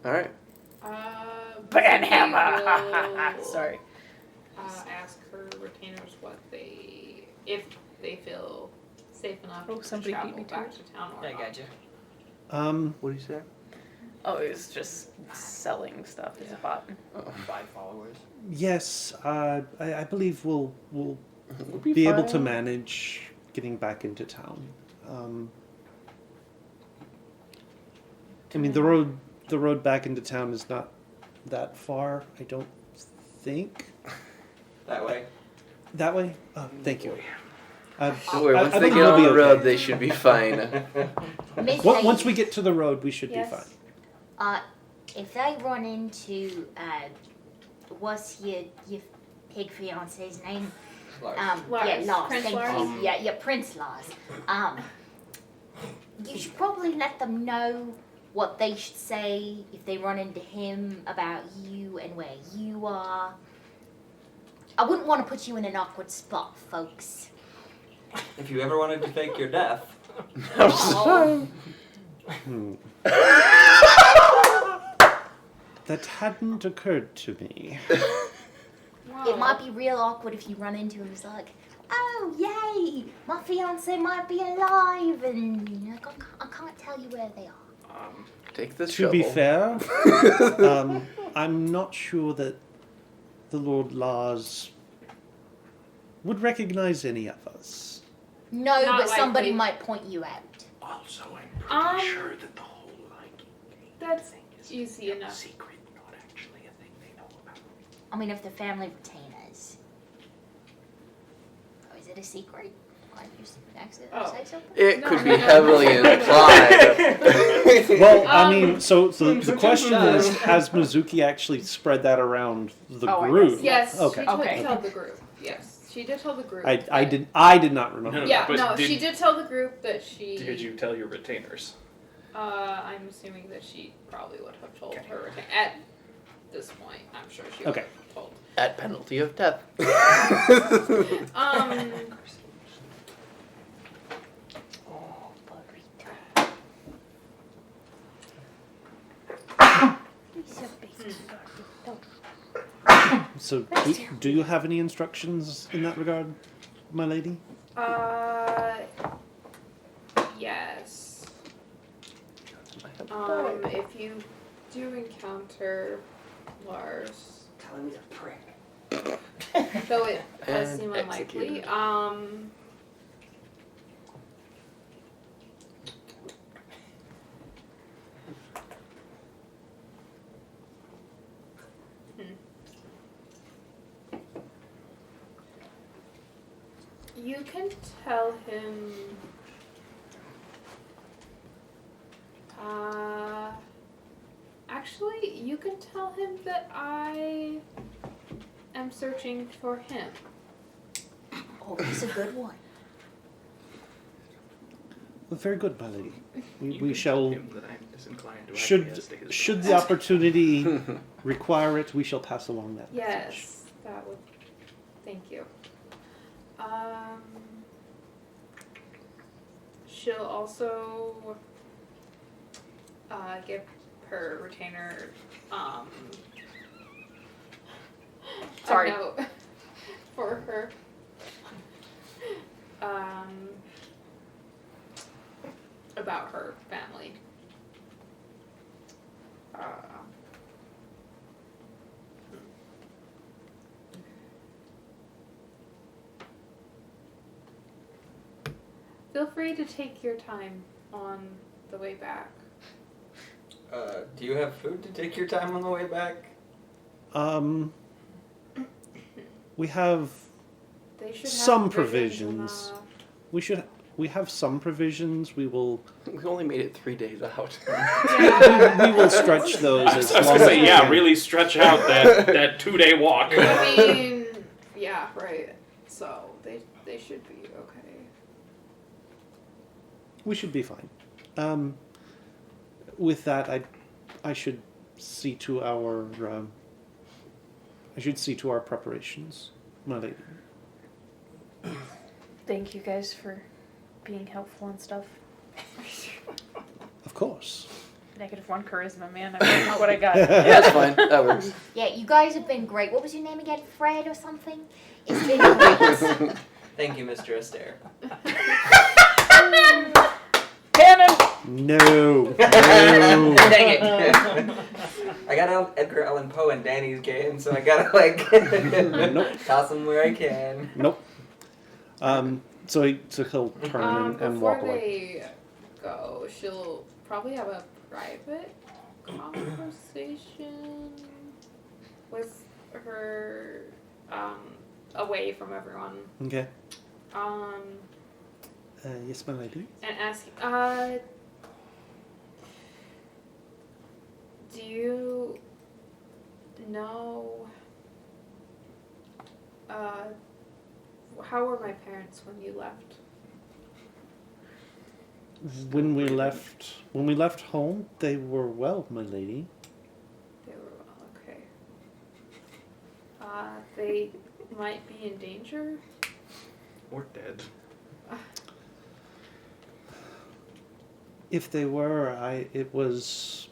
All right. Banhammer. will, Sorry. ask her retainers if they feel safe enough Oh, to somebody travel beat me to back it. to town or I not. got you. What do you say? Oh, it's just selling stuff as a bot. 5 followers. Yes, I believe we'll We'll be able to fine. manage getting back into town. I mean, the road back into town is not that far. I don't think That way. that way. Thank you. Don't worry, once I they think get we'll on be the road, okay. they should be fine. Miss Once Lady, we get to the road, we should Yes. be fine. if they run into what's your pig fiance's name? Lars. Yeah, Lars. Lars. Prince Thank Lars? you. Yeah, Prince Lars. You should probably let them know what they should say if they run into him about you and where you are. I wouldn't want to put you in an awkward spot, folks. If you ever wanted to fake your death, That hadn't occurred to me. It might be real awkward if you run into him. It's like, oh, yay, my fiance might be alive, and you're like, I can't tell you where they are. Take this To shovel. be fair, I'm not sure that the Lord Lars would recognize any of us. No, Not but somebody likely. might point you out. Also, I'm pretty Um, sure that the whole Viking That's thing is easy enough. secret, not actually a thing they know about. I mean, if the family retainers. Or is it a secret? Why did you accidentally Oh. say something? It No, could no, be no. heavily implied. Well, I Um, mean, so the question is, has Mizuki actually spread that around the Oh, I group? guess. Yes, Okay. she did Okay. tell the group. Yes, she did tell the group. I that- did not remember. No, Yeah, but no, did- she did tell the group that she. Did you tell your retainers? I'm assuming that she probably would have told her at this point. I'm sure she would Okay. have told. At penalty of death. So, do you have any instructions in that regard, my lady? Yes. If you do encounter Lars, Tell him he's a prick. though it does And seem executed. unlikely, you can tell him. Actually, you can tell him that I am searching for him. Oh, that's a good one. Well, very good, my lady. You We can shall, tell him that I'm disinclined to acquiesce to his should plans. the opportunity require it, we shall pass along that message. Yes, that would. Thank you. She'll also give her retainer Sorry. a note for her. About her family. Feel free to take your time on the way back. Do you have food to take your time on the way back? We have They should some have provisions. We have some provisions. We will We only made it 3 days out. we will stretch those I as was long gonna as say, we yeah, can. really stretch out that 2-day walk. I mean, yeah, right. So they should be okay. We should be fine. With that, I should see to our preparations, my lady. Thank you guys for being helpful and stuff. Of course. -1 charisma, man. I don't know what I got. Yeah, that's fine. That works. Yeah, you guys have been great. What was your name again? Fred or something? It's been great. Thank you, Mr. Astaire. Cannon! No. No. Dang it! I got Edgar Allan Poe in Danny's game, so I gotta Nope. toss him where I can. Nope. So he'll turn and walk Before away. they go, she'll probably have a private conversation with her, away from everyone. Okay. Yes, my lady. And ask, do you know, how were my parents when you left? When we left home, they were well, my lady. They were well, okay. They might be in danger? Or dead. If they were, it was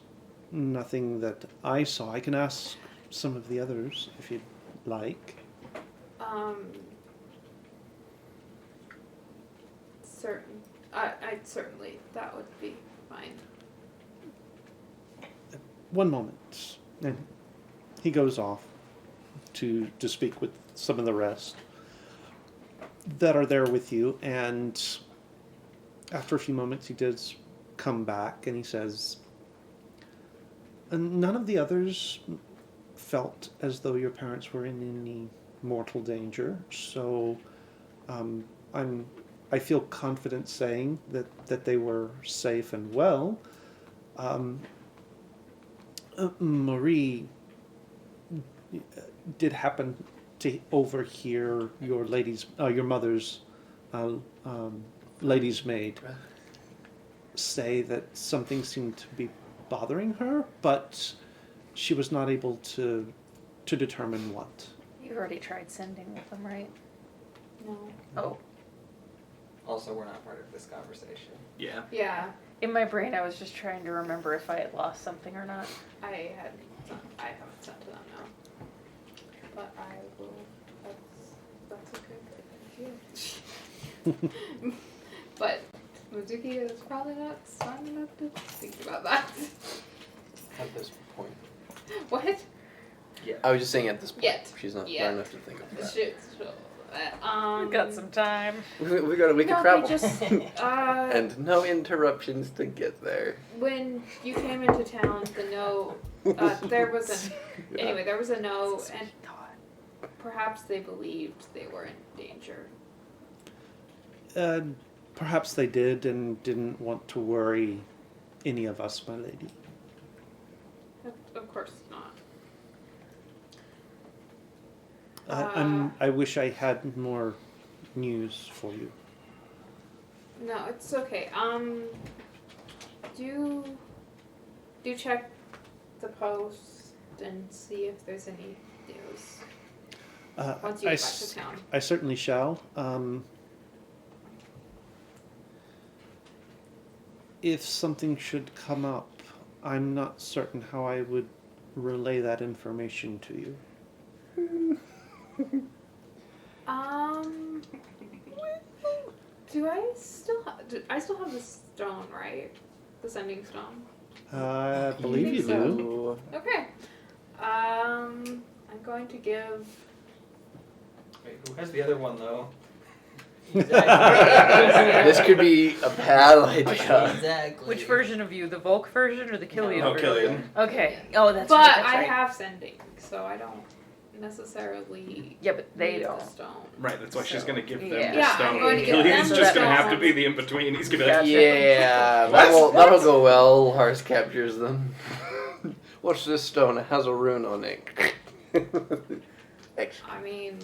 nothing that I saw. I can ask some of the others if you'd like. I'd certainly, that would be fine. One moment. And he goes off to speak with some of the rest that are there with you, and after a few moments he does come back and he says, none of the others felt as though your parents were in any mortal danger, so I feel confident saying that they were safe and well. Marie did happen to overhear your mother's lady's maid say that something seemed to be bothering her, but she was not able to determine what. You already tried sending with them, right? No. Oh. Also, we're not part of this conversation. Yeah. Yeah, In my brain, I was just trying to remember if I had lost something or not. I haven't sent to them now. But I will. That's okay. Thank you. But Mizuki is probably not smart enough to think about that. At this point. What? I was just saying at this point. Yet. She's not Yet. smart enough to think of that. Shit. We've got some time. We can No, travel. they just And no interruptions to get there. when you came into town, the no, there was there was a no, and perhaps they believed they were in danger. Perhaps they did and didn't want to worry any of us, my lady. Of course not. I wish I had more news for you. No, it's okay. Do check the post and see if there's any news once you get back to town. I certainly shall. If something should come up, I'm not certain how I would relay that information to you. I still have the stone, right? The sending stone. I believe you think do. Okay. I'm going to give. Wait, who has the other one though? This could be a bad idea. Exactly. Which version of you? The Volk version or the Killian No, version? Killian. Okay. Oh, that's But right. That's I right. have sending, so I don't necessarily. Yeah, but they need don't. The stone. Right, that's why she's So- going to give them Yeah. the Yeah, I'm stone. going to give Killian's them just the going to have to stone. be the in-between. He's going to be like, Gotcha. Yeah, What? that'll go well. Hars captures them. Watch this stone. It has a rune on it. I mean,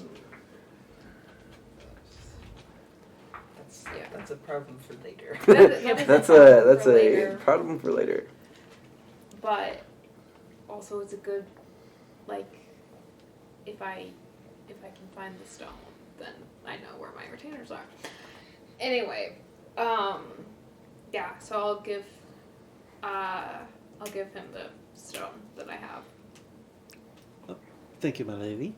That's a problem for later. That's for a later. problem for later. But also, it's a good, like, if I can find the stone, then I know where my retainers are. Anyway, yeah. So I'll give him the stone that I have. Thank you, my lady.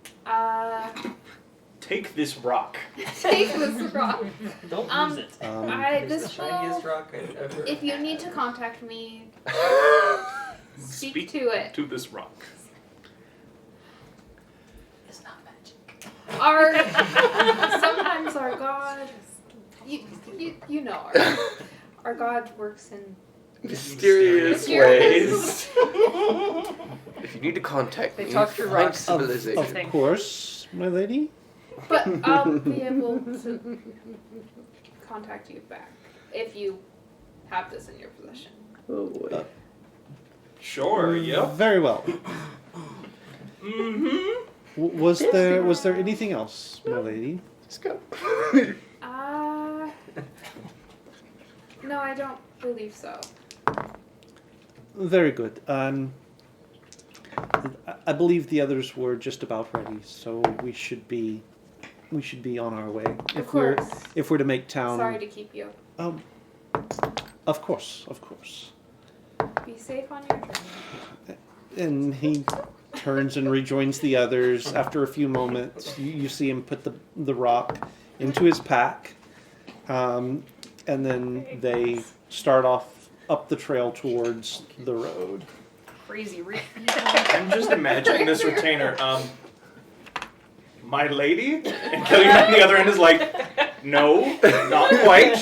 take this rock. Take this rock. Don't use it. It's the This shiniest will. rock I've ever. If you need to contact me, speak to it. To this rock. It's not magic. Sometimes our God, you know our God works in Mysterious Mysterious. ways. If you need to contact They me, talk through find rocks. civilization. Of Thing. course, my lady. But I'll be able to contact you back if you have this in your possession. Oh boy. Sure, yep. Very well. Mm-hmm. Was there anything else, my lady? Let's go. No, I don't believe so. Very good. I believe the others were just about ready, so we should be on our way. Of course. If we're to make town. Sorry to keep you. Of course. Be safe on your journey. And he turns and rejoins the others. After a few moments, you see him put the rock into his pack, and then they start off up the trail towards the road. Crazy rich I'm just imagining this retainer. My lady? And Killian on the other end is like, no, not quite.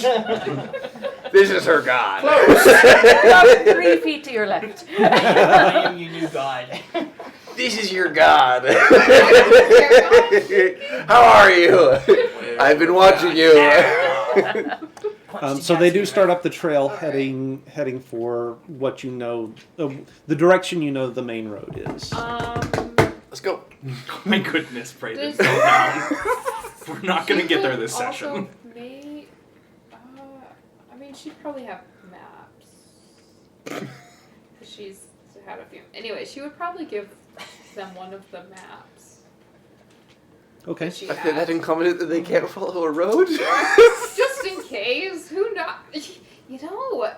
This is her god. About 3 feet to your left. I am your new god. This is your god. How are you? I've been watching you. So they do start up the trail, heading for what you know, the direction you know the main road is. Let's go. Oh my goodness, Brayden, Does- slow down. We're not going to get there this Also session. I mean, she'd probably have maps. 'Cause she's had a few. Anyway, she would probably give them one of the maps. Okay. that she I think that has. incompetent that they can't follow a road. Just in case. Who not? You know,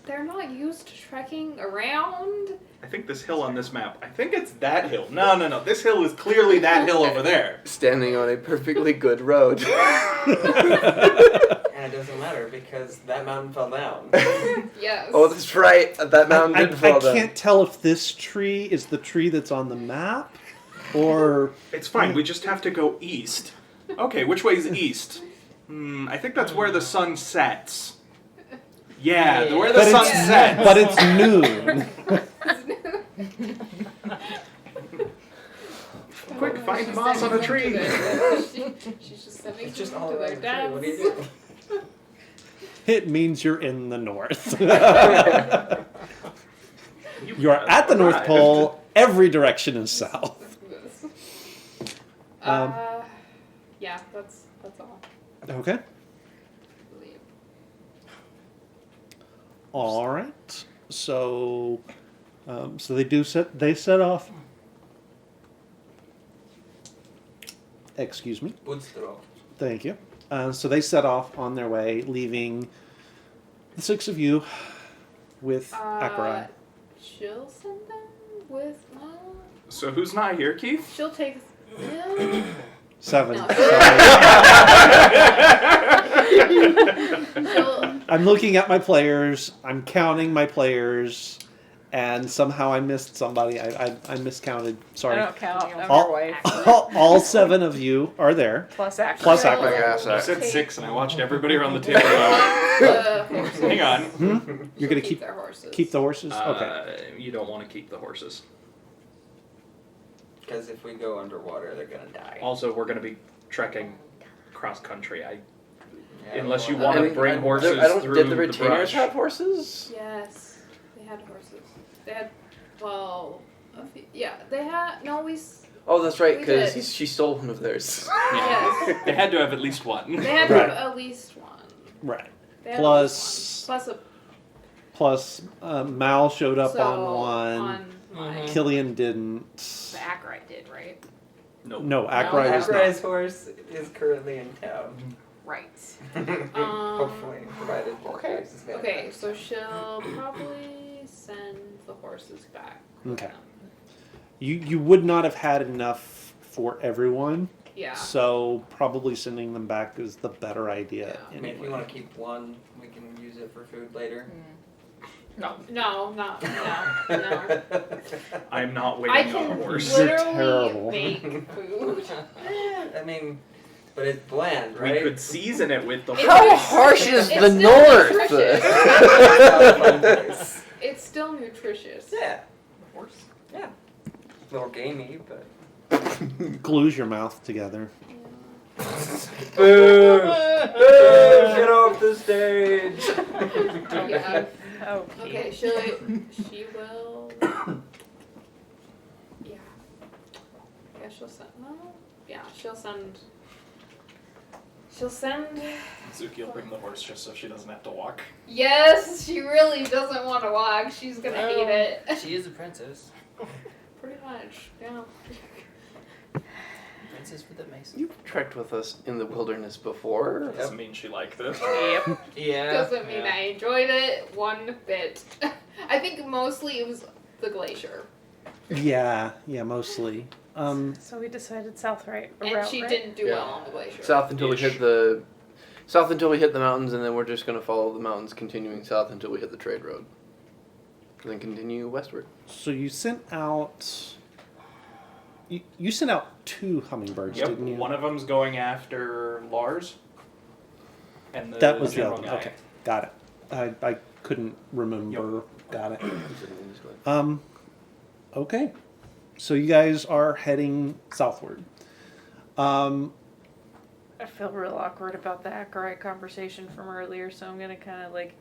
they're not used to trekking around. I think this hill on this map, I think it's that hill. No. This hill is clearly that hill over there. Standing on a perfectly good road. And it doesn't matter because that mountain fell down. Yes. Oh, that's right. That mountain did I fall down. can't tell if this tree is the tree that's on the map, or It's fine, we just have to go east. Okay, which way is east? I think that's where the sun sets. Yeah, where the but sun it's sets. but it's noon. Quick, find moss on a tree. She's just sending It's just them all to around their the tree. dads. What do you do? It means you're in the north. You're at the North Pole. Every direction is south. Yeah, that's all. Okay. I believe. All right. So, so they set off. Excuse me. Woodstraw. Thank you. So they set off on their way, leaving the six of you with Akarai. She'll send them with. So who's not here, Keith? She'll take. 7. No. Sorry. She'll, I'm looking at my players. I'm counting my players, and somehow I missed somebody. I miscounted. Sorry. I don't count. I'm All, your wife. all 7 of you are there. Plus act. Plus She'll- Akarai. You said 6 and I watched everybody around the table go, horses. hang on. You're gonna keep their horses. keep the horses. Okay. You don't want to keep the horses. Because if we go underwater, they're gonna die. Also, we're going to be trekking cross country. Yeah, Unless you well, want to And bring horses through did the the retainers brush. have horses? Yes, they had horses. They had, well, they had. No, Oh, that's right, We because did. she stole one of theirs. Yes, They had to have at least one. they had to Right. have at least one. Right. They had Plus- at least one. Plus, Mal showed up So, on one. on my Killian didn't. The Ackright did, right? Nope. No, Akarai was not. Akrai's horse is currently in town. Right. Hopefully, provided the Okay. horse is gonna Okay, die. so she'll probably send the horses back. with Okay. them. You would not have had enough for everyone, Yeah. so probably sending them back is the better idea. I mean, if you Anyway. want to keep one, we can use it for food later. No, not no. I'm not I waiting on a can horse. You're literally terrible. make food. I mean, but it's bland, We right? could season it with the It's How still- harsh is it's the still north? nutritious. It's still nutritious. Yeah, Horse. yeah. A little gamey, but. Glues your mouth together. Boo! Boo! Get off the stage! Yeah. Oh, Okay, she will. Yeah. Yeah, she'll send. No. Yeah, she'll send. She'll send. Zuki will bring the horse just so she doesn't have to walk. Yes, she really doesn't want to walk. She's gonna hate it. She is a princess. Pretty much. Yeah. Princess with the mace. You've trekked with us in the wilderness before. Doesn't mean she liked it. Yep. Yeah. Doesn't mean Yeah. I enjoyed it one bit. I think mostly it was the glacier, Yeah, mostly. So we decided south, right? and Route, she right? didn't do Yeah. well on the glacier. South until we hit the mountains, and then we're just gonna follow the mountains, continuing south until we hit the trade road. And then continue westward. So you sent out. You sent out 2 hummingbirds, Yep, didn't you? one of them's going after Lars. And That was the general other guy. one. Okay, got it. I couldn't remember. Got it. Okay. So you guys are heading southward. I feel real awkward about the Ackright conversation from earlier, so I'm gonna kind of like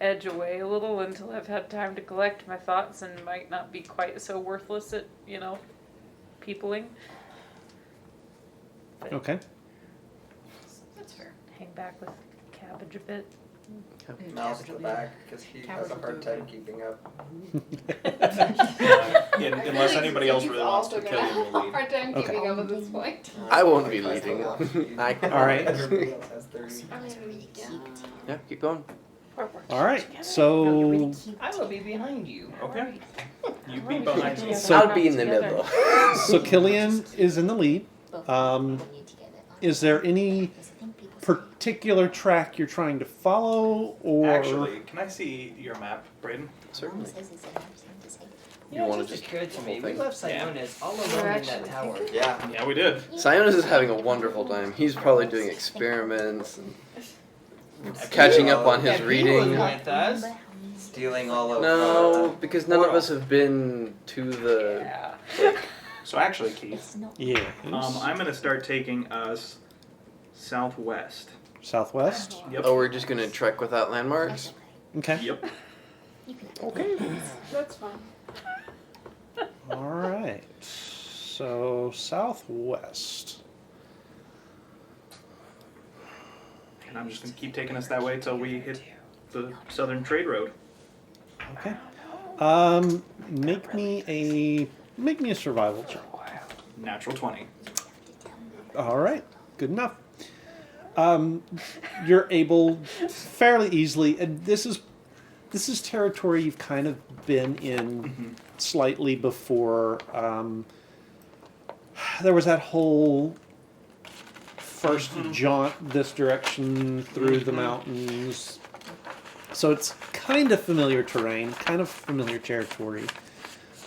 edge away a little until I've had time to collect my thoughts and might not be quite so worthless at, peopling. But Okay. that's fair. Hang back with Cabbage a bit. Mouse at the back because he has a hard time keeping up. unless anybody else really wants to kill you. you, we'll lead. Hard time Okay. keeping up at this point. I won't be leading. I All right. Everybody else has 30. Yeah, keep going. All right. So I will be behind you. Okay. You be behind me. So- I'll be in the middle. Killian is in the lead. Is there any particular track you're trying to follow, or Actually, can I see your map, Braden? Certainly. You You know, wanna it just just occurred to me. We whole thing? left Sionis all alone in that tower. Yeah. Yeah, we did. Sionis is having a wonderful time. He's probably doing experiments and catching up on his If he was reading. with us. Stealing all of No, because none of us have been to the. Yeah. So actually, Keith, yeah, I'm gonna start taking us southwest. southwest? Yep. Oh, we're just gonna trek without landmarks. Okay. Yep. Okay. That's fine. All right. So southwest. And I'm just gonna keep taking us that way till we hit the southern trade road. Okay. Make me a survival check. Natural 20. All right. Good enough. You're able fairly easily, and this is territory you've kind of been in slightly before. There was that whole first jaunt this direction through the mountains. So it's kind of familiar terrain, kind of familiar territory.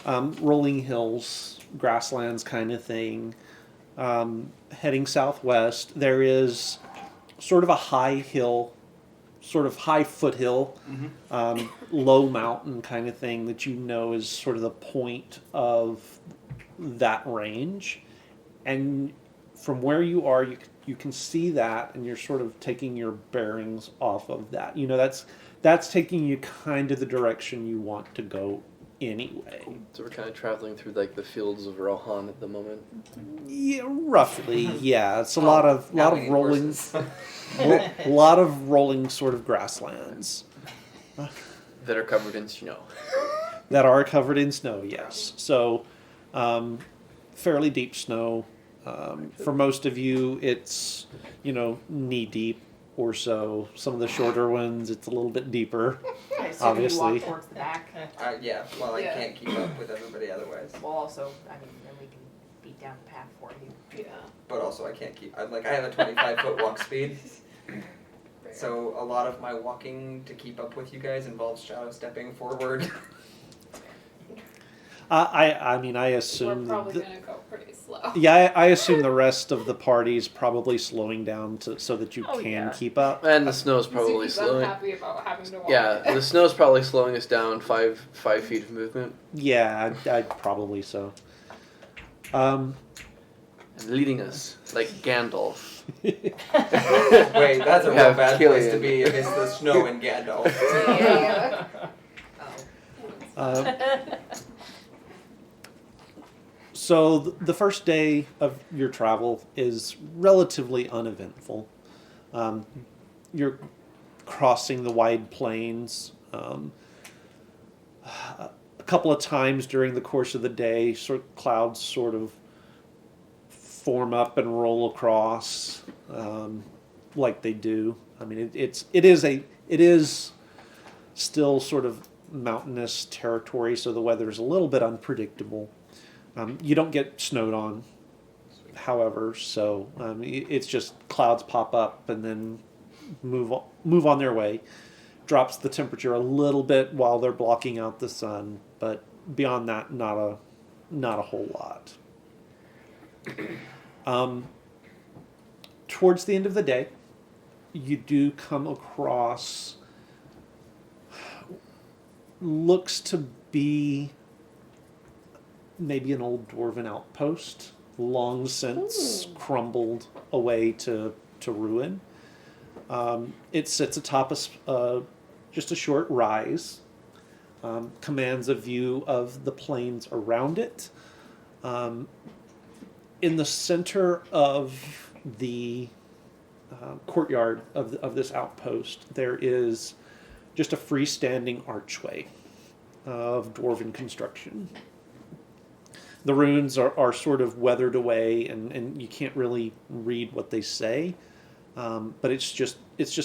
Rolling hills, grasslands kind of thing. Heading southwest, there is sort of a high hill, sort of high foothill, low mountain kind of thing that you know is sort of the point of that range. And from where you are, you can see that, and you're sort of taking your bearings off of that. You know, that's taking you kind of the direction you want to go anyway. So we're kind of traveling through like the fields of Rohan at the moment. Yeah, roughly. Yeah, it's a lot of Now we need rolling, horses. a lot of rolling sort of grasslands That are covered in snow. that are covered in snow. Yes, so fairly deep snow. For most of you, it's knee deep or so. Some of the shorter ones, it's a little bit deeper. I assume Obviously. you walk towards the back. Yeah, well, I Yeah. can't keep up with everybody otherwise. Well, also, I mean, then we can beat down the path for you. Yeah. But also, I can't keep. I have a 25-foot walk speed. So a lot of my walking to keep up with you guys involves shadow stepping forward. I mean, I We're assume. probably gonna go pretty slow. Yeah, I assume the rest of the party's probably slowing down so that you Oh, can yeah. keep up. And the snow's probably Zuki's slowing. unhappy about having to walk. Yeah, the snow's probably slowing us down 5 feet of movement Yeah, I'd probably so. and leading us like Gandalf. Wait, that's a We real have bad place to Killian. be if it's the snow in Gandalf. Yeah. Uh, so the first day of your travel is relatively uneventful. You're crossing the wide plains. A couple of times during the course of the day, clouds sort of form up and roll across, like they do. I mean, it is still sort of mountainous territory, so the weather is a little bit unpredictable. You don't get snowed on, however, so it's just clouds pop up and then move on their way. Drops the temperature a little bit while they're blocking out the sun, but beyond that, not a whole lot. Towards the end of the day, you do come across looks to be maybe an old dwarven outpost, long since crumbled away to ruin. It sits atop just a short rise, commands a view of the plains around it. In the center of the courtyard of this outpost, there is just a freestanding archway of dwarven construction. The runes are sort of weathered away, and you can't really read what they say. But it's just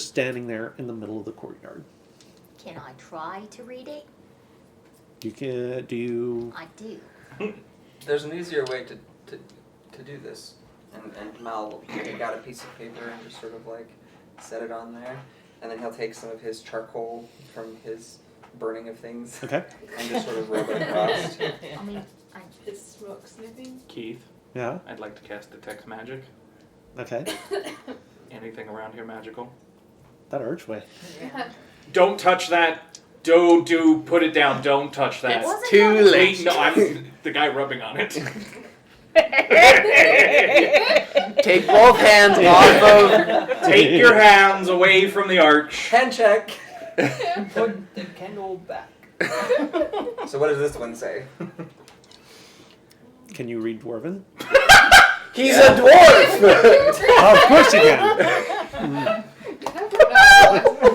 standing there in the middle of the courtyard. Can I try to read it? You can do. I do. There's an easier way to do this. And Mal will take out a piece of paper and just sort of like set it on there. And then he'll take some of his charcoal from his burning of things Okay. and just sort of rub it across. I mean, Is smoke sniffing? Keith, Yeah. I'd like to cast Detect Magic. Okay. Anything around here magical? That archway. Don't touch that. Do put it down. Don't touch that. It's too late. No, I'm the guy rubbing on it. Take both hands off of. Take your hands away from the arch. Hand check. Put the candle back. So what does this one say? Can you read Dwarven? He's a dwarf. Of course you can.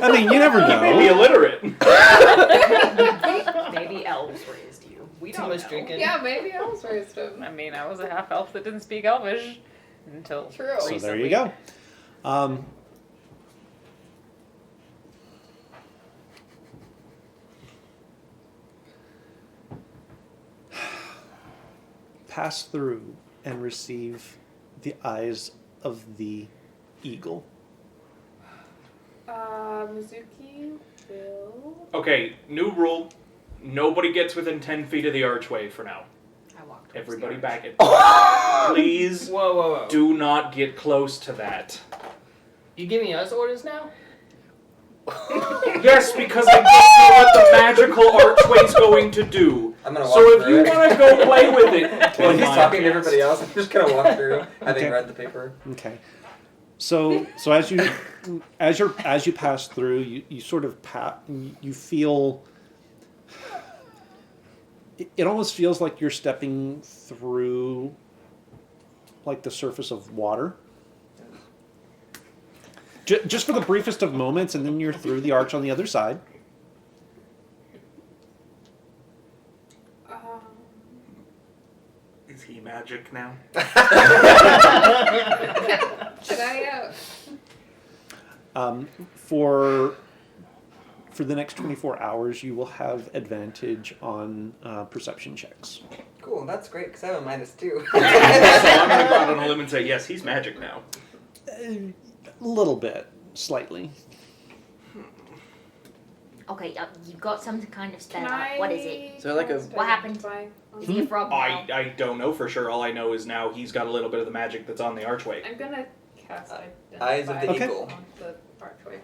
I mean, you never Maybe know. illiterate. Maybe elves raised you. We Too don't much know. drinking. Yeah, maybe I was raised him. I mean, I was a half elf that didn't speak Elvish until True. So there you recently. go. Pass through and receive the eyes of the eagle. Mizuki will. Okay, new rule. Nobody gets within 10 feet of the archway for now. I walked towards Everybody the back it. Please Whoa. do not get close to that. You giving us orders now? Yes, because I don't know what the magical archway's going to do. I'm gonna walk So if through you it. want to go play with it, While be he's my talking to guest. everybody else, I'm just gonna walk through, having Okay. read the paper. Okay. So as you pass through, you sort of you feel. It almost feels like you're stepping through, like the surface of water. Just for the briefest of moments, and then you're through the arch on the other side. Is he magic now? Should I? For the next 24 hours, you will have advantage on perception checks. Cool, that's great because I have a -2. So I'm going to go out on a limb and say, yes, he's magic now. A little bit, slightly. Okay, you got some kind of spell. Can I? What is it? Is there like a- What happened? Is he a frog now? I don't know for sure. All I know is now he's got a little bit of the magic that's on the archway. I'm gonna cast Eyes of the Identify Eagle. on the archway.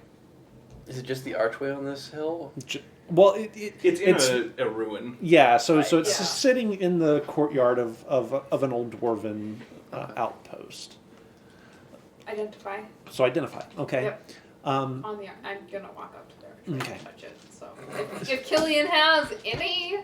Is it just the archway on this hill? Well, It's in a ruin. yeah. So it's Yeah. sitting in the courtyard of an old dwarven outpost. Identify So identify. Okay. Yep. Um, on the. I'm gonna walk up to there. Try Okay. to touch it. So if Killian has any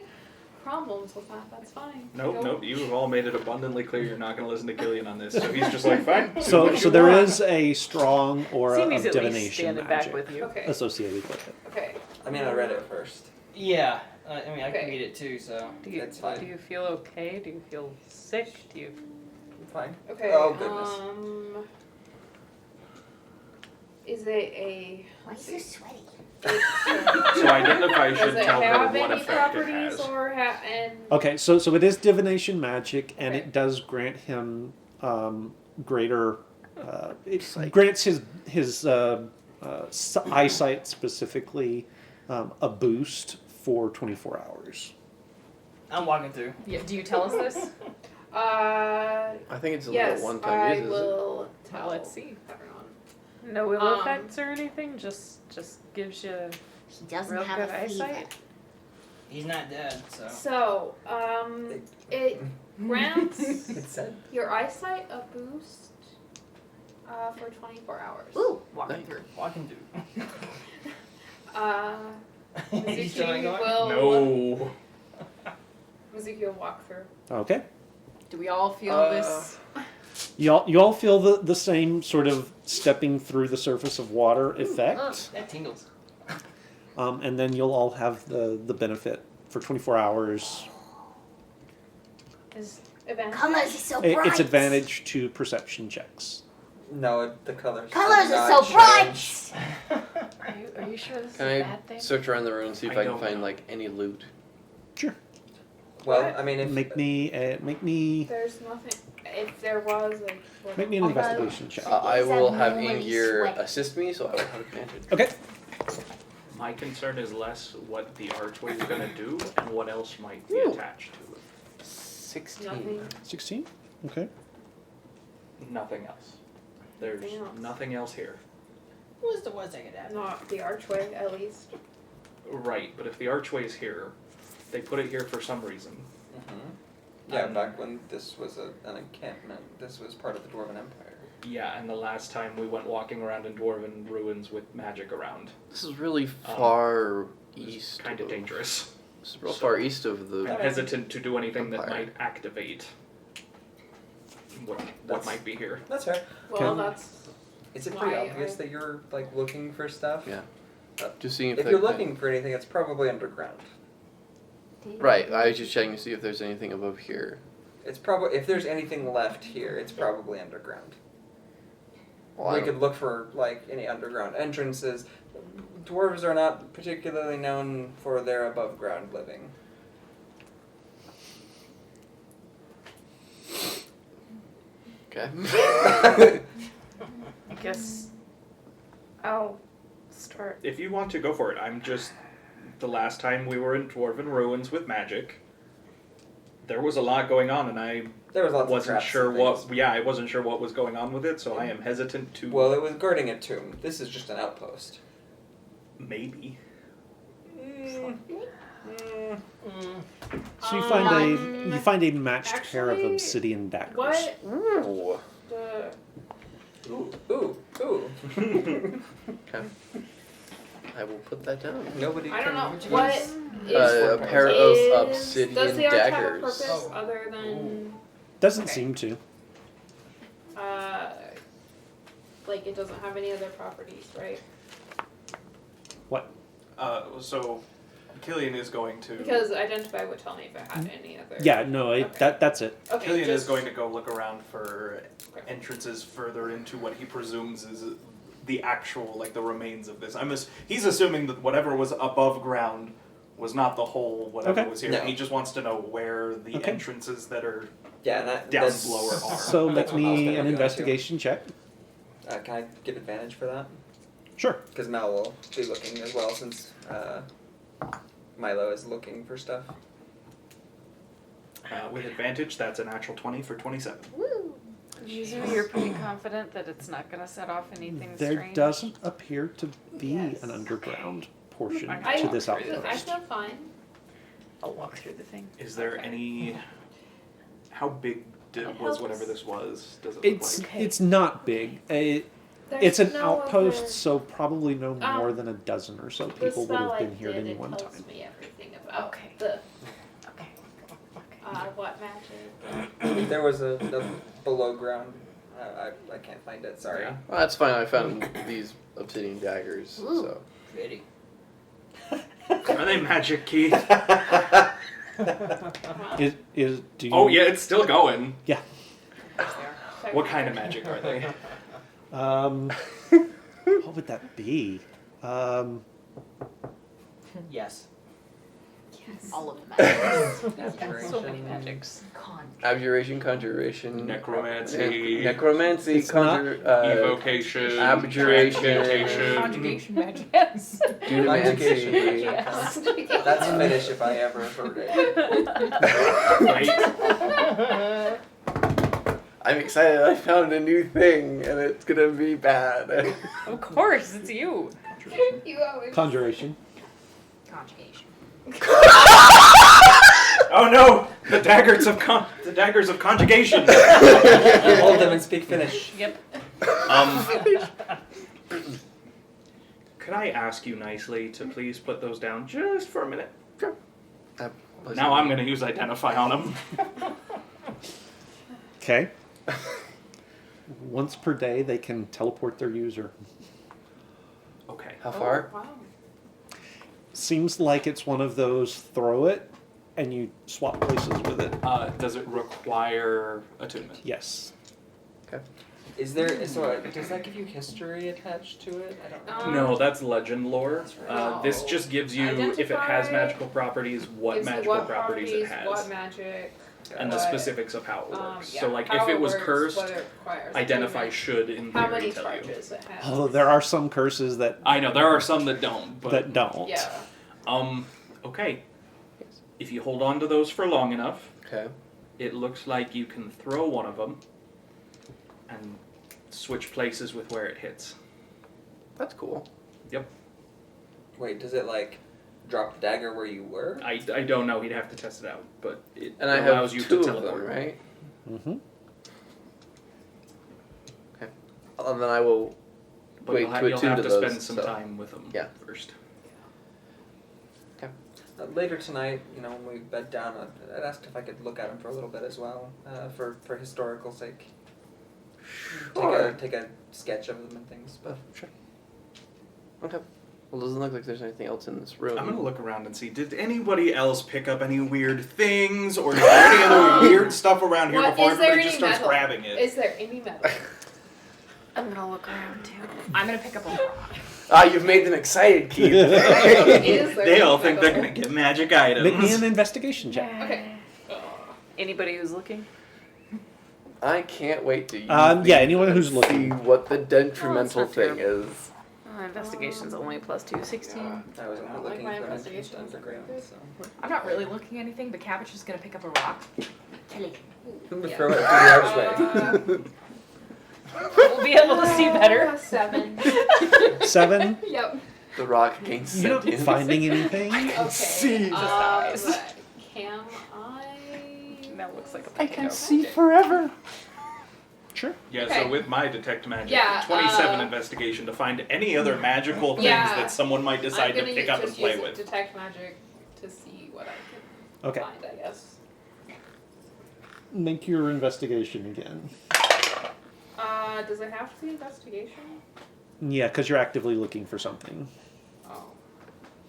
problems with that, that's fine. Nope, Go. nope. You have all made it abundantly clear you're not going to listen to Killian on this. So he's just like, fine. do so what so you there want. is a strong aura Seamy's of at least divination standing magic back with you. Okay. associated with it. Okay. I mean, I read it first. Yeah. I mean, I can Okay. read it too, so. That's fine. Do you feel okay? Do you feel sick? Do you? I'm fine. Okay. Oh, goodness. Is it a? Why are you so sweaty? So identify Does should it tell her have what any effect it properties has. or and? Okay, so it is divination magic, and Okay. it does grant him greater. It Sight. grants his eyesight specifically a boost for 24 hours. I'm walking through. Yeah. Do you tell us this? I think it's a Yes, little one-time I use, is it? will tell. Let's see. Everyone. No ill Um, effects or anything. Just gives you. He doesn't Real have a good fever. eyesight? He's not dead, so. So, it grants It said. your eyesight a boost for 24 hours. Ooh, Walking Nice. through. Walking through. He's still Mizuki not will. No. Mizuki will walk through. Okay, Do we all feel this? you all feel the same sort of stepping through the surface of water effect, That tingles. and then you'll all have the benefit for 24 hours. Is Advantage? Colors are so bright. It's advantage to perception checks. No, the colors. Colors do are not so bright. change. Are you sure this Can is a I bad thing? search around the room and see if I I can don't find know. like any loot? Sure. Well, I mean, if Make me There's nothing. If there was, like. what- make me an Although- investigation check. I It's will have abnormally Ingir sweaty. assist me, so I will have advantage. Okay. My concern is less what the archway is going to do and what else might be Ooh. attached to it. 16. Nothing. 16. Okay. Nothing else. There's Nothing else. nothing else here. What's the worst that could happen? Not the archway, at least. Right, but if the archway is here, they put it here for some reason. yeah, back when this was an encampment, this was part of the Dwarven Empire. Yeah, and the last time we went walking around in dwarven ruins with magic around. This is really far It's east. kind of dangerous. This is real far east of I'm the. hesitant to do anything that Empire. might activate what might be here. That's fair. Well, Okay. that's. Is it pretty Why obvious I- that you're like looking for stuff? Yeah. Just seeing if, If that- you're looking for anything, it's probably underground. Right, I was just checking to see if there's anything above here. It's probably if there's anything left here, it's probably underground. Well, I We don't- could look for like any underground entrances. Dwarves are not particularly known for their above ground living. Okay. I guess I'll start. If you want to go for it, I'm just. The last time we were in dwarven ruins with magic, there was a lot going on, and I There was lots of wasn't traps sure and what. things. Yeah, I wasn't sure what was going on with it, so I am hesitant to. Well, it was guarding a tomb. This is just an outpost. Maybe. So you find a matched pair of actually, obsidian daggers. What? Ooh. The. Ooh. Okay. I will put that down. Nobody I can don't know. use- What A pair of is- obsidian does the arch have a daggers. purpose other than Doesn't Okay. seem to. like it doesn't have any other properties, right? So Killian is going to. Because identify would tell me if it had any other. Yeah, no, Okay. that's it. Okay. Killian is just- going to go look around for entrances further into what he presumes is the actual, like the remains of this. He's assuming that whatever was above ground was not the whole whatever Okay. was here. No. He just wants to know where the Okay. entrances that are Yeah, and that, down that's lower are. So That's make what I was me gonna an go investigation check. Can I get advantage for that? Sure. Because Mel will be looking as well, since Milo is looking for stuff. With advantage, that's a natural 20 for 27. You're pretty confident that it's not going to set off anything There strange? doesn't appear to be Yes. an underground portion I to this walk through outpost. I feel fine. I'll walk through the thing. Is there Okay. any? How big It was helps. whatever this was? Does it It's look like? it's not big. There's It's an no outpost, other- so probably no more Um, than a dozen or so the people would spell have I been here at did, any it one tells time. me everything about Okay. the Okay. what magic. There was a below ground. I can't find it. Sorry. Yeah. Well, that's fine. I found these obsidian daggers. So Pretty. Are they magic key? Is do you? Oh yeah, it's still going. Yeah. What kind of magic are they? What would that be? Yes. All of them. So many magics. abjuration, conjuration, Necromancy. necromancy, It's not Evocation. abjuration. Transmutation. Conjugation magic. Yes. dunamancy. Yes. That's Finnish if I ever heard it. I'm excited. I found a new thing, and it's gonna be bad. Of course, it's you. You always. Conjuration. Conjugation. Oh no! The daggers of conjugation. Hold them and speak Finnish. Yep. Could I ask you nicely to please put those down just for a minute? Listen, Now I'm going to use identify on them. Okay. Once per day, they can teleport their user. Okay. How far? Oh, wow. Seems like it's one of those throw it and you swap places with it. Does it require attunement? Yes. Is there does that give you history attached to it? I don't know. No, that's legend lore. That's right. This just gives you, if it has Identify, magical properties, what Gives you magical what properties it has. what magic, And the what, specifics of how it works. yeah, So, like, how if it was works, cursed, what it requires, identify attunement, should, in how theory, many tell you. charges it has. Although there are some curses that I know, there are some that don't, but... that don't. Yeah. Okay. If you hold on to those for long enough, Okay. it looks like you can throw one of them and switch places with where it hits. That's cool. Wait, does it like drop the dagger where you were? I don't know, he'd have to test it out, but it And I allows have you two to of them, teleport. right? Mm-hmm. And then I will But wait you'll, to you'll attune have to to those. spend some so. time with them Yeah. first. Later tonight, when we bed down, I'd asked if I could look at him for a little bit as well, for historical sake. Sure. Take a sketch of them and things. But Sure. Okay. Well, it doesn't look like there's anything else in this room. I'm gonna look around and see, did anybody else pick up any weird things, or is there any other weird stuff around here What, before is there everybody just any starts metal? grabbing it? Is there any metal? I'm gonna look around too. I'm gonna pick up a rock. You've made them excited, Keith. Is there They all any think they're metal? gonna get magic items. Make me an investigation check. Okay. Anybody who's looking? I can't wait to use Yeah, these anyone who's and looking. see what the Oh, detrimental it's not thing terrible. is. Investigation's only +2, 16. I was only like looking my for an entrance investigation to underground. So. I'm not really looking at anything, but Cabbage is gonna pick up a rock. Kill it. I'm gonna Yeah. throw it through the archway. We'll be able to see better. 7. 7. Yep. The rock gains You're not sentience. finding anything. Okay. see. Can I? That looks like a I can potato. see forever. Sure. Yeah, Okay. so with my detect magic, Yeah, 27 investigation to find any other magical things Yeah. that someone might decide I'm to gonna pick up and just play use with. detect magic to see what I can Okay. find, I guess. Make your investigation again. Does it have to be investigation? Yeah, because you're actively looking for something. Oh.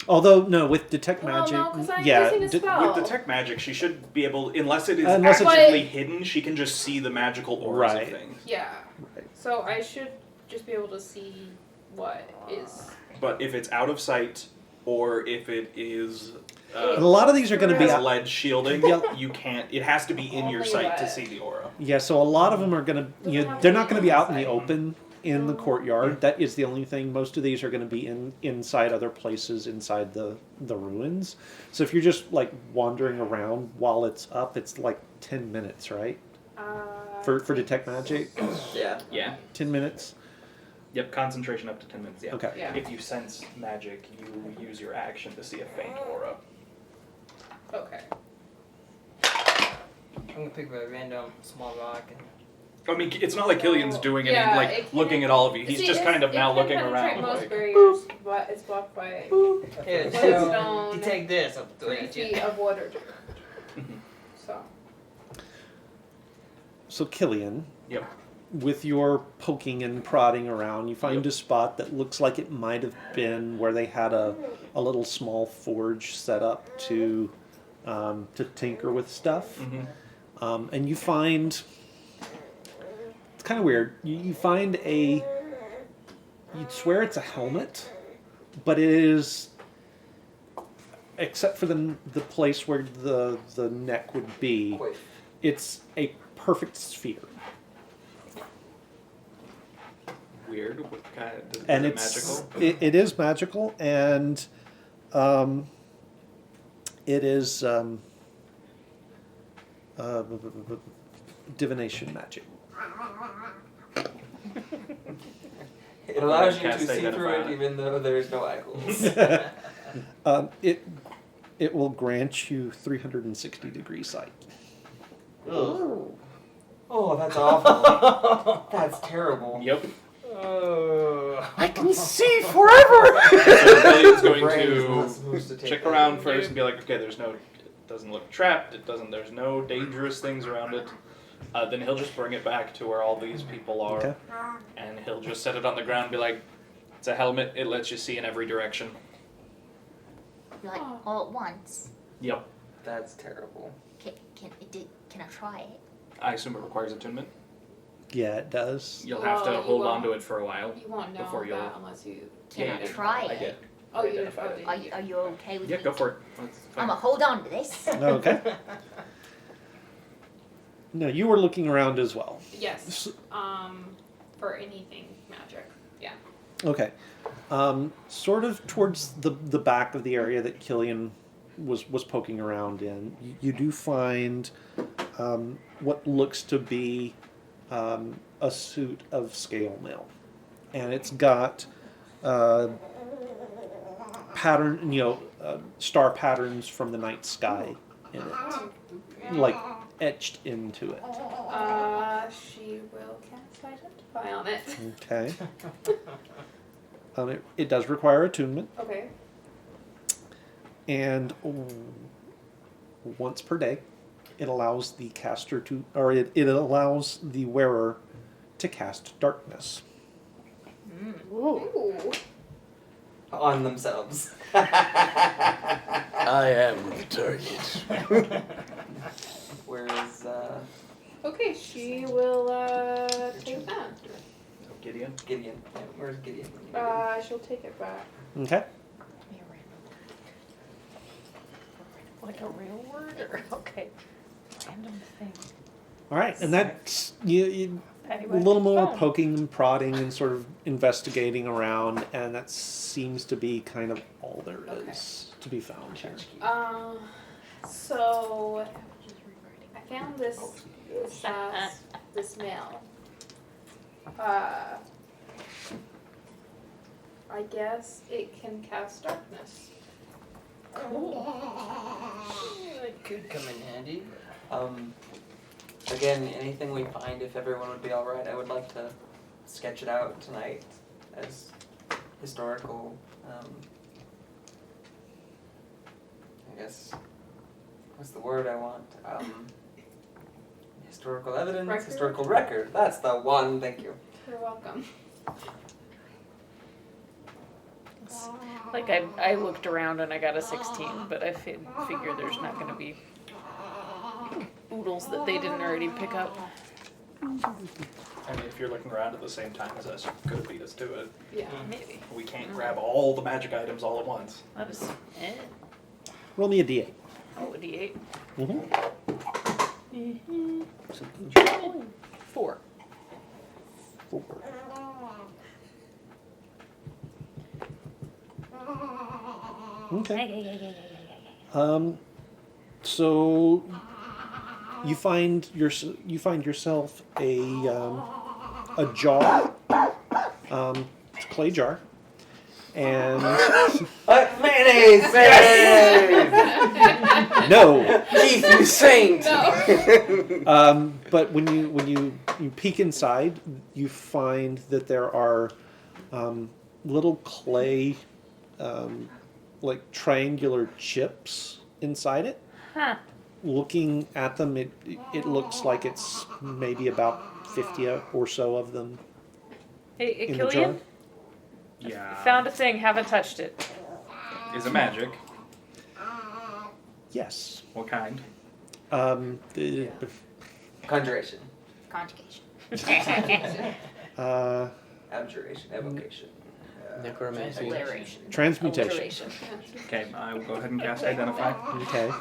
Although no, with detect Well, magic, no, 'cause I'm yeah, using a spell. With detect magic, she should be able, unless it is Unless it's- actively hidden, she can just see the magical auras Right. of things. Yeah. Right. So I should just be able to see what is. But if it's out of sight, or if it is and a lot of these are going to be has out. lead shielding, Yeah. you can't. It has to be in your Only sight to lead. see the aura. Yeah, so a lot of them are going to, they're not going to be out in the open in the courtyard. That is the only thing. Most of these are going to be inside other places inside the ruins. So if you're just like wandering around while it's up, it's like 10 minutes, right? For detect magic, Yeah. Yeah. 10 minutes. Yep. Concentration up to 10 minutes. Yeah. Okay. Yeah. If you sense magic, you use your action to see a faint aura. Okay. I'm gonna pick up a random small rock and I mean, it's not like Killian's doing Yeah, any, it like, can't- looking at all of you. He's just kind of now looking around. Most Like, barriers, but it's blocked by here, One so stone, detect this. I'll throw 3 it at you. feet of water. Mhm. So. So Killian, Yep. with your poking and prodding around, you find Yep. a spot that looks like it might have been where they had a little small forge set up to tinker with stuff. Mm-hmm. And you find, it's kind of weird, you find you'd swear it's a helmet, but it is, except for the place where the neck would be, Wait. it's a perfect sphere. Weird. What kind of, And is it it's magical? it is magical, and it is divination magic. It allows you to Cast see through identify. it even though there's no eye holes. It will grant you 360-degree sight. Oh, that's awful. That's terrible. Yep. I can see forever. So Killian's going Brain is not to supposed to take check that. around first and be like, okay, it doesn't look trapped. There's no dangerous things around it. Then he'll just bring it back to where all these people are, Okay. and he'll just set it on the ground and be like, it's a helmet. It lets you see in every direction. Like all at once. Yep. That's terrible. Can I try it? I assume it requires attunement. Yeah, it does. You'll have Well, to you hold won't- on to it for a while. You won't know Before you'll- that unless you. Can I Yeah, try I it? did. Oh, you identified it. Are you okay with Yeah, me? go for it. That's fine. I'm gonna hold on to this. Okay. No, you were looking around as well. Yes. For anything magic. Yeah. Okay. Sort of towards the back of the area that Killian was poking around in, you do find what looks to be a suit of scale mail, and it's got pattern, star patterns from the night sky in it, like etched into it. She will cast identify on it. Okay. It does require attunement, Okay. and once per day, it allows the caster to, or it allows the wearer to cast darkness. Ooh. On themselves. I am the target. Whereas, Okay, she will take that. Gideon. Gideon. Yeah, where's Gideon? She'll take it back. Okay. Like a real word, or okay, random thing. All right, and that's you a Anyway, little more phone. poking and prodding and sort of investigating around, and that seems to be kind of all there is to be found here. So I found this mail. I guess it can cast darkness. It could come in handy. Again, anything we find, if everyone would be alright, I would like to sketch it out tonight as historical, I guess, what's the word I want? Historical evidence, Record? historical record. That's the one, thank you. You're welcome. Like I looked around and I got a 16, but I figure there's not going to be oodles that they didn't already pick up. I mean, if you're looking around at the same time as us, you could beat us to it. Yeah. Maybe. We can't grab all the magic items all at once. That is Roll me a d8. oh, a D8. Mm-hmm. 4. 4. Okay. So you find yourself a jar, it's a clay jar, and Mayonnaise! Mayonnaise! no. Keith, you saint! But when you peek inside, you find that there are little clay, like triangular chips inside it. Huh. Looking at them, it looks like it's maybe about 50 or so of them Hey, in the jar. Killian, Yeah. found a thing, haven't touched it. Is it magic? Yes. What kind? Conjuration. Conjugation. Abjuration. Evocation. Necromancy. Obliteration. Transmutation. Alliteration. Okay, I will go ahead and cast Identify. Okay.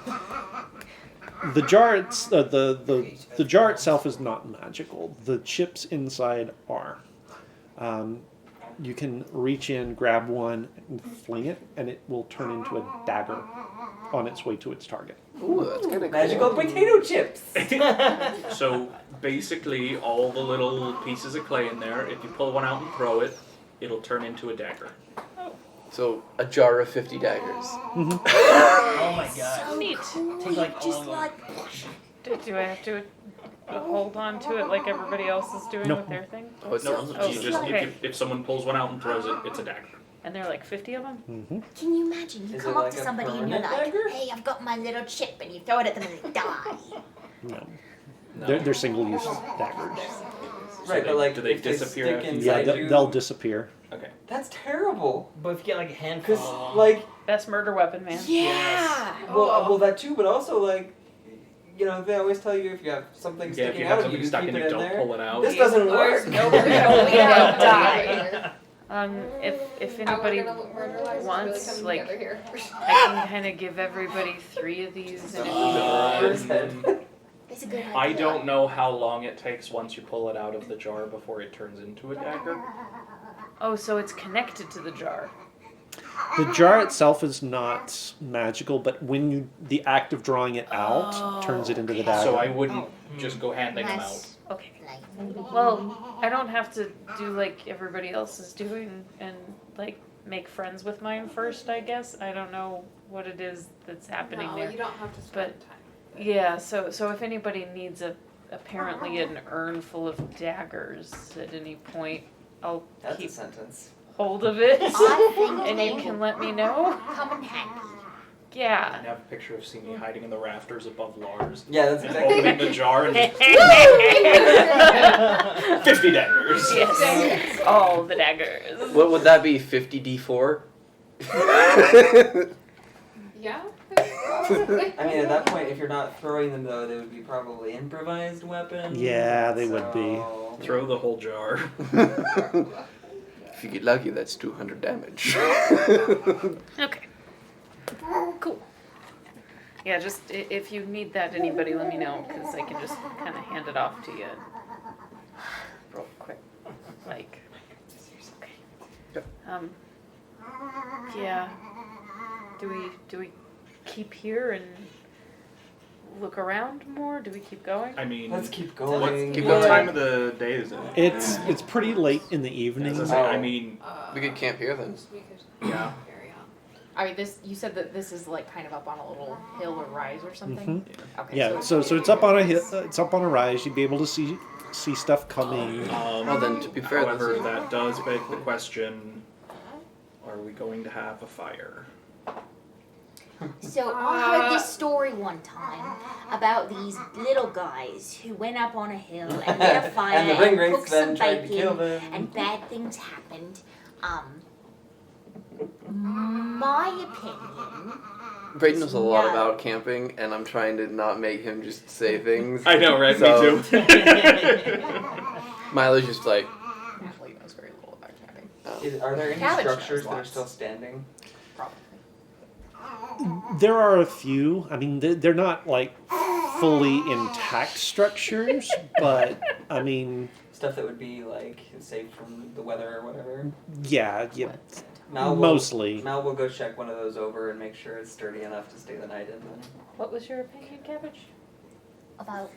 The jar, the jar itself is not magical. The chips inside are. You can reach in, grab one, and fling it, and it will turn into a dagger on its way to its target. Ooh, that's kind of Magical potato chips! So basically, all the little pieces of clay in there, if you pull one out and throw it, it'll turn into a dagger. So, a jar of 50 daggers. Oh my god. So Neat. cool. Take, like, Just all of like Do I have to hold on to it like everybody else is doing No. with their thing? Oh, it No, sounds you amazing. just Okay. if someone pulls one out and throws it, it's a dagger. And there are like 50 of them? Mm-hmm. Can you imagine? You Is come it up like to a somebody and you're permanent like, dagger? "Hey, I've got my little chip," and you throw it at them and they die. No. No. They're single-use daggers. Right, they- but like, do they if disappear They after stick you- Yeah, inside you, they'll disappear. Okay. that's terrible. But if you get like a handful, Because like, Best murder weapon, man. Yeah. well, that too, but also like, you know, they always tell you if you have something Yeah, if sticking you out have of something you, stuck keep in it you, in don't there. pull it out. This doesn't work. No, we're gonna die. If How we're anybody gonna look murder wants, really like, coming together here. I can kind of give everybody 3 of these, and if you That's a good idea. I don't know how long it takes once you pull it out of the jar before it turns into a dagger. Oh, so it's connected to the jar. The jar itself is not magical, but when the act of drawing it out turns it into the dagger. So I wouldn't just go handing them out. Nice. Okay. Like, Well, I don't have to do like everybody else is doing and like make friends with mine first, I guess. I don't know what it is that's happening No, there. you don't have to spend time. Yeah, so if anybody needs apparently an urn full of daggers at any point, I'll That's keep a sentence. hold of it. I think And you can let me know. come in handy. I Yeah. have a picture of Simi hiding in the rafters above Lars. Yeah, that's And exactly. opening the jar and just 50 daggers. Yes. All the daggers. What would that be? 50d4? Yeah? I mean, at that point, if you're not throwing them though, they would be probably improvised weapons. Yeah, they would be. so- Throw the whole jar. If you get lucky, that's 200 damage. Okay. Cool. Yeah, just if you need that, anybody, let me know, because I can just kind of hand it off to you real quick. Like, okay. Yep. Yeah. Do we keep here and look around more? Do we keep going? I mean, Let's keep what, going. Keep what going. time of the day is it? It's pretty late in the As evening. I say, I Oh. mean, We could camp here then. We could yeah. carry on. I mean, you said that this is like kind of up on a little hill or rise or something. Okay. Yeah, so it's up on a hill. It's up on a rise. You'd be able to see stuff coming. Well, then, to be fair, however, this is- that does beg the question: are we going to have a fire? So I heard this story one time about these little guys who went up on a hill and lit a fire And the ring and wraiths cooked some then tried to kill bacon, them. and bad things happened. My opinion. Brayden knows a lot No. about camping, and I'm trying to not make him just say things. I know, right? So- Me too. Milo's just like, Natalie knows very little about camping. Are there any Cabbage structures knows that are lots. still standing? Probably. There are a few. I mean, they're not like fully intact structures, but I mean, Stuff that would be like safe from the weather or whatever. yeah. Mal will, Mostly. Mal will go check one of those over and make sure it's sturdy enough to stay the night in. Then. What was your opinion, Cabbage? About.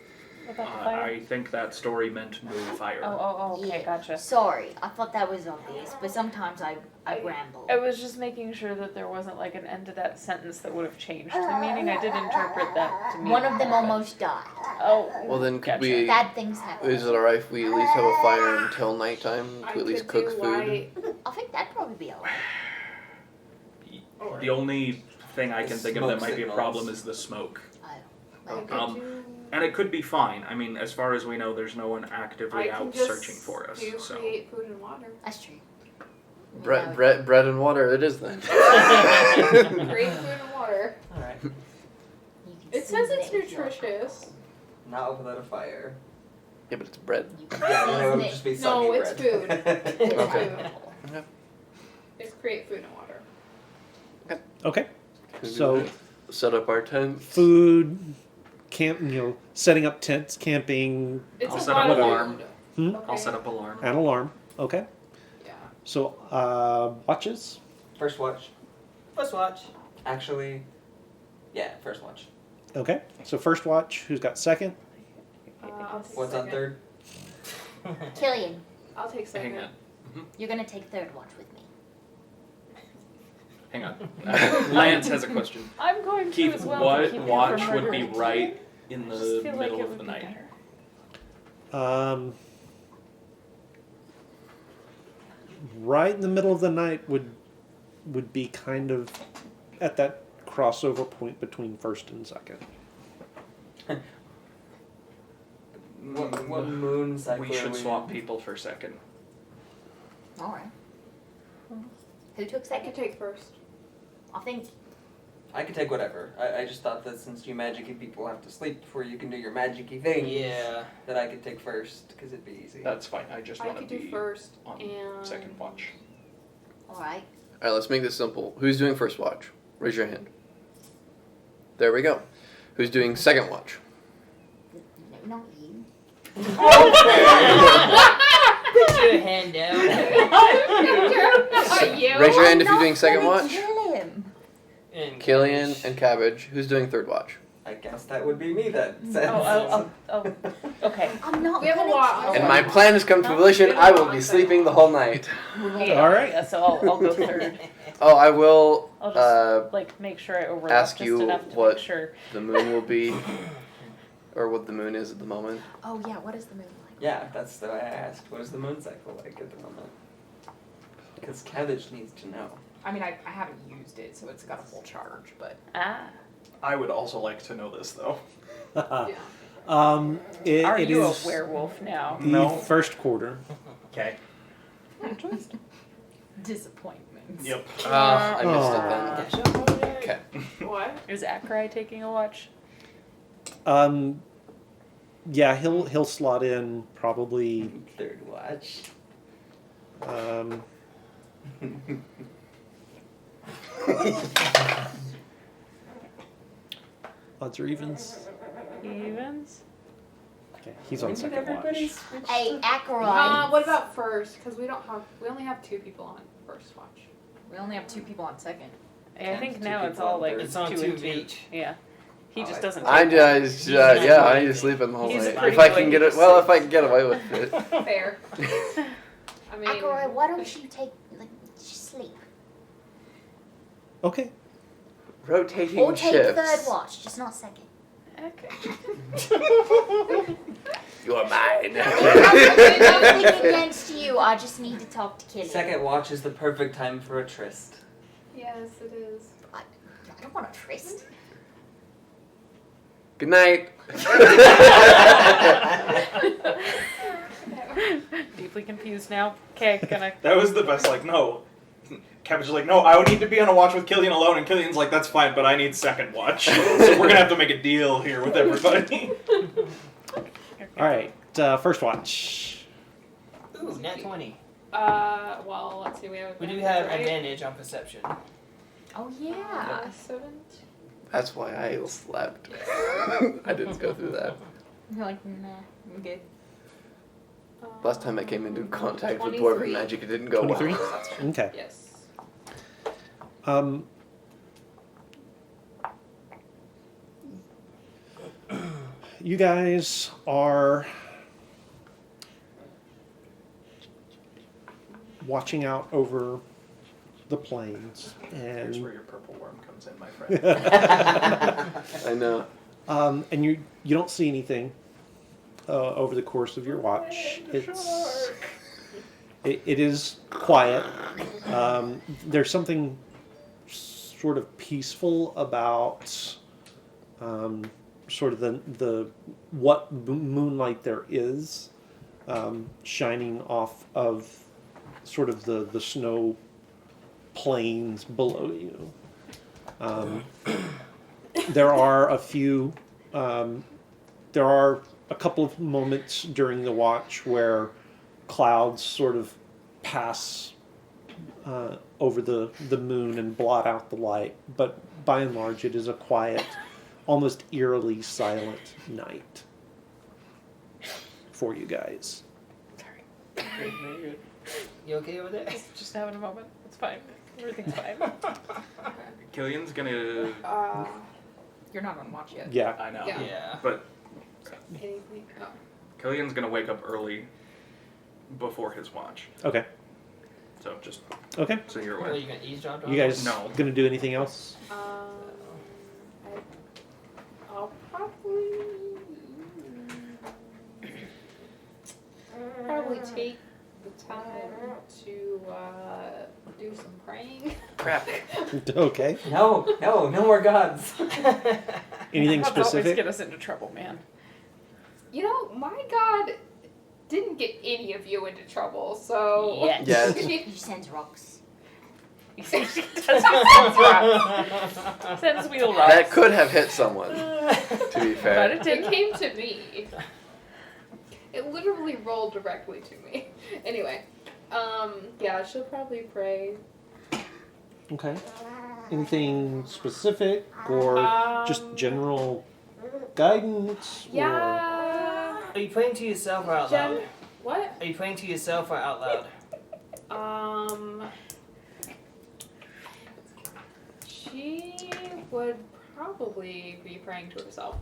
About the fire? I think that story meant no fire. Oh, okay, Yeah. gotcha. Sorry, I thought that was obvious, but sometimes I ramble. I was just making sure that there wasn't like an end to that sentence that would have changed the meaning. I did interpret that to mean One of them that. almost died. Oh. well, then could Gotcha. we? Bad things happen. Is it alright if we at least have a fire until nighttime I to at least could cook do food? light. I think that'd probably be alright. The only thing I can think of that Smoke might be a signals. problem is the smoke. I could Um, do. And it could be fine. I mean, as far as we know, there's no one actively I can out just searching for us. do So create food and water. That's true. Bread and water it is then. Create food and water. All right. You can It says it's season if you want. nutritious. Not without a fire. Yeah, but it's bread. You can Yeah, then it season would it. just be No, soggy it's bread. It's Okay. food. It's create food and water. Okay. Maybe So- we'll set up our tents. Food, setting up tents, camping, It's I'll a set lot up of alarm. food. Hmm? I'll set up alarm. and alarm. Okay. Yeah. So watches. First watch. Let's watch. Actually, yeah, first watch. Okay. So first watch. Who's got second? I'll take What's on second. third? Killian, I'll take second. Hang on. you're gonna take third watch with me. Hang on. Lance has a question. I'm going to Keith, as well. to what keep you watch from would be murdering. right in I just the feel like middle it of would the be night? better. Right in the middle of the night would be kind of at that crossover point between first and second. What moon cycle We are should we swap in? people for second. All right. Who took I could second? take first. I think. I could take whatever. I just thought that since you magic-y people have to sleep before you can do your magic-y thing, Yeah. that I could take first, because it'd be easy. That's fine. I just I want to could do be first on and second watch. All right. All right, let's make this simple. Who's doing first watch? Raise your hand. There we go. Who's doing second watch? No, not you. Put your hand down. Raise your hand if I'm you're doing not second gonna watch. Kill him. And Killian and Cabbage. Who's doing third watch? I guess that would be me then. Oh, okay. I'm not We have a gonna lot. kill And him. my plan has come to fruition. I will be sleeping the whole night. Yeah, All right. Yeah, so I'll go third. Oh, I will. I'll just like make sure I overlap ask just you enough to what- make sure. The moon will be, or what the moon is at the moment. Oh yeah, what is the moon like? Yeah, that's why I asked. What is the moon cycle like at the moment? Because Cabbage needs to know. I mean, I haven't used it, so it's got a full charge, but Ah, I would also like to know this though. Yeah. are It you is a werewolf now? the No. first quarter. Okay. disappointments. Yep. I missed it then. Okay. What? Is Akrai taking a watch? Yeah, he'll slot in probably. Third watch. Odds or evens? Evens? Okay, he's on second watch. Hey, Ackroyd. What about first? Because we only have 2 people on first watch. We only have 2 people on second. I think Two now it's people all on like third. It's on 2 two and of 2. each. Yeah. He just doesn't. I take just, He's not yeah, I doing just sleep in the whole He's night. pretty If I good, can he get it, just well, if sleeps. I can get away with it. Fair. I mean, Ackroyd, why don't you take just sleep? Okay. Rotating Or take shifts. third watch, just not second. Okay. You are mine. Nothing against you. I just need to talk to Killian. Second watch is the perfect time for a tryst. yes, it is. I don't want to tryst. Good night. Deeply confused now. Okay, gonna. That was the best. Like, no. Cabbage is like, no, I would need to be on a watch with Killian alone, and Killian's like, that's fine, but I need second watch. So we're gonna have to make a deal here with everybody. All right. First watch. Ooh, nat 20. Well, let's see. We have. We do have right? advantage on perception. Oh yeah. 7. That's why I slept. I didn't go through that. You're like, nah, I'm good. Last time I came into contact with 23. dwarven magic, it didn't go 23? well. Okay. Yes. You guys are watching out over the plains, Here's and where your purple worm comes in, my friend. I know. and you don't see anything over the course of your watch. It is quiet. There's something sort of peaceful about sort of the what moonlight there is shining off of sort of the snow plains below you. There are a few. There are a couple of moments during the watch where clouds sort of pass over the moon and blot out the light, but by and large it is a quiet, almost eerily silent night for you guys. You okay with it? Just having a moment. It's fine. Everything's fine. Killian's gonna. You're not on watch yet. Yeah. I know. Yeah. Yeah. But Anything? Oh. Killian's gonna wake up early before his watch. Okay. So just Okay. so you're What, aware. are you gonna eavesdrop on You guys No. gonna do anything else? I'll probably take the time to do some praying. Crap. Okay. No more gods. Anything Gods always specific? get us into trouble, man. You know, my god didn't get any of you into trouble, so. Yes. Yes. He sends rocks. Sends wheel rocks. That could have hit someone, to be But fair. it It didn't. came to me. It literally rolled directly to me. Anyway, yeah, she'll probably pray. Okay. Anything specific or just general guidance? Yeah. Are you praying to yourself or out loud? What? Are you praying to yourself or out loud? She would probably be praying to herself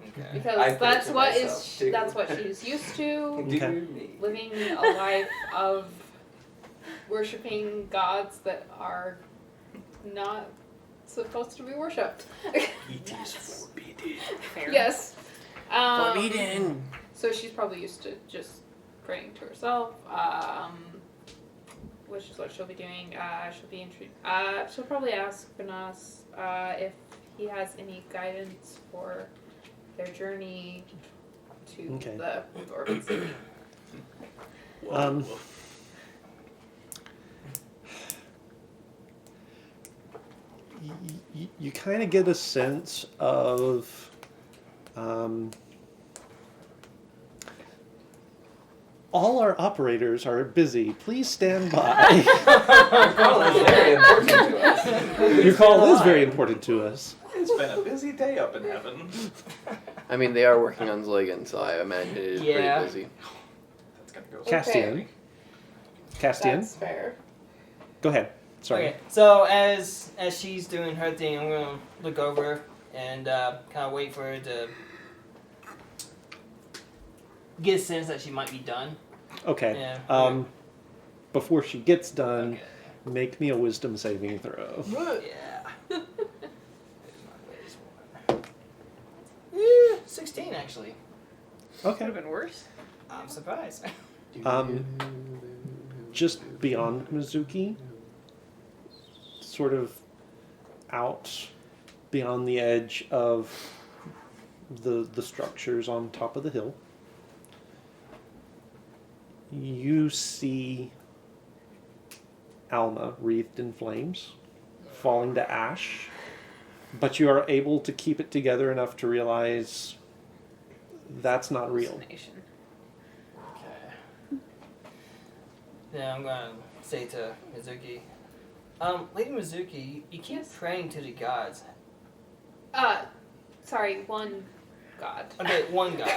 Okay. because I pray that's to what myself, is too. that's what she's used to. Do Okay. me. Living a life of worshiping gods that are not supposed to be worshipped. It is forbidden. Fair. Yes. Forbidden. So she's probably used to just praying to herself, which is what she'll be doing. She'll be she'll probably ask Benas if he has any guidance for their journey to Okay. the Orbit City. You kind of get a sense of all our operators are busy. Please stand by. Your call is very important to us. Your call is very important to us. It's been a busy day up in heaven. I mean, they are working on Zlagan, so I imagine it is Yeah. pretty busy. That's gonna go. Castian. Castian, That's fair. go ahead. Sorry. Okay, so as she's doing her thing, I'm gonna look over and kind of wait for her to get a sense that she might be done. Okay. Yeah. Before she gets done, Okay. make me a wisdom saving throw. Yeah. 16 actually. Would Okay. have been worse. I'm surprised. Just beyond Mizuki, sort of out beyond the edge of the structures on top of the hill, you see Alma wreathed in flames, falling to ash, but you are able to keep it together enough to realize that's not real. Hallucination. Okay. Yeah, I'm gonna say to Mizuki, Lady Mizuki, you keep praying to the gods. Sorry, one god. Okay, one god.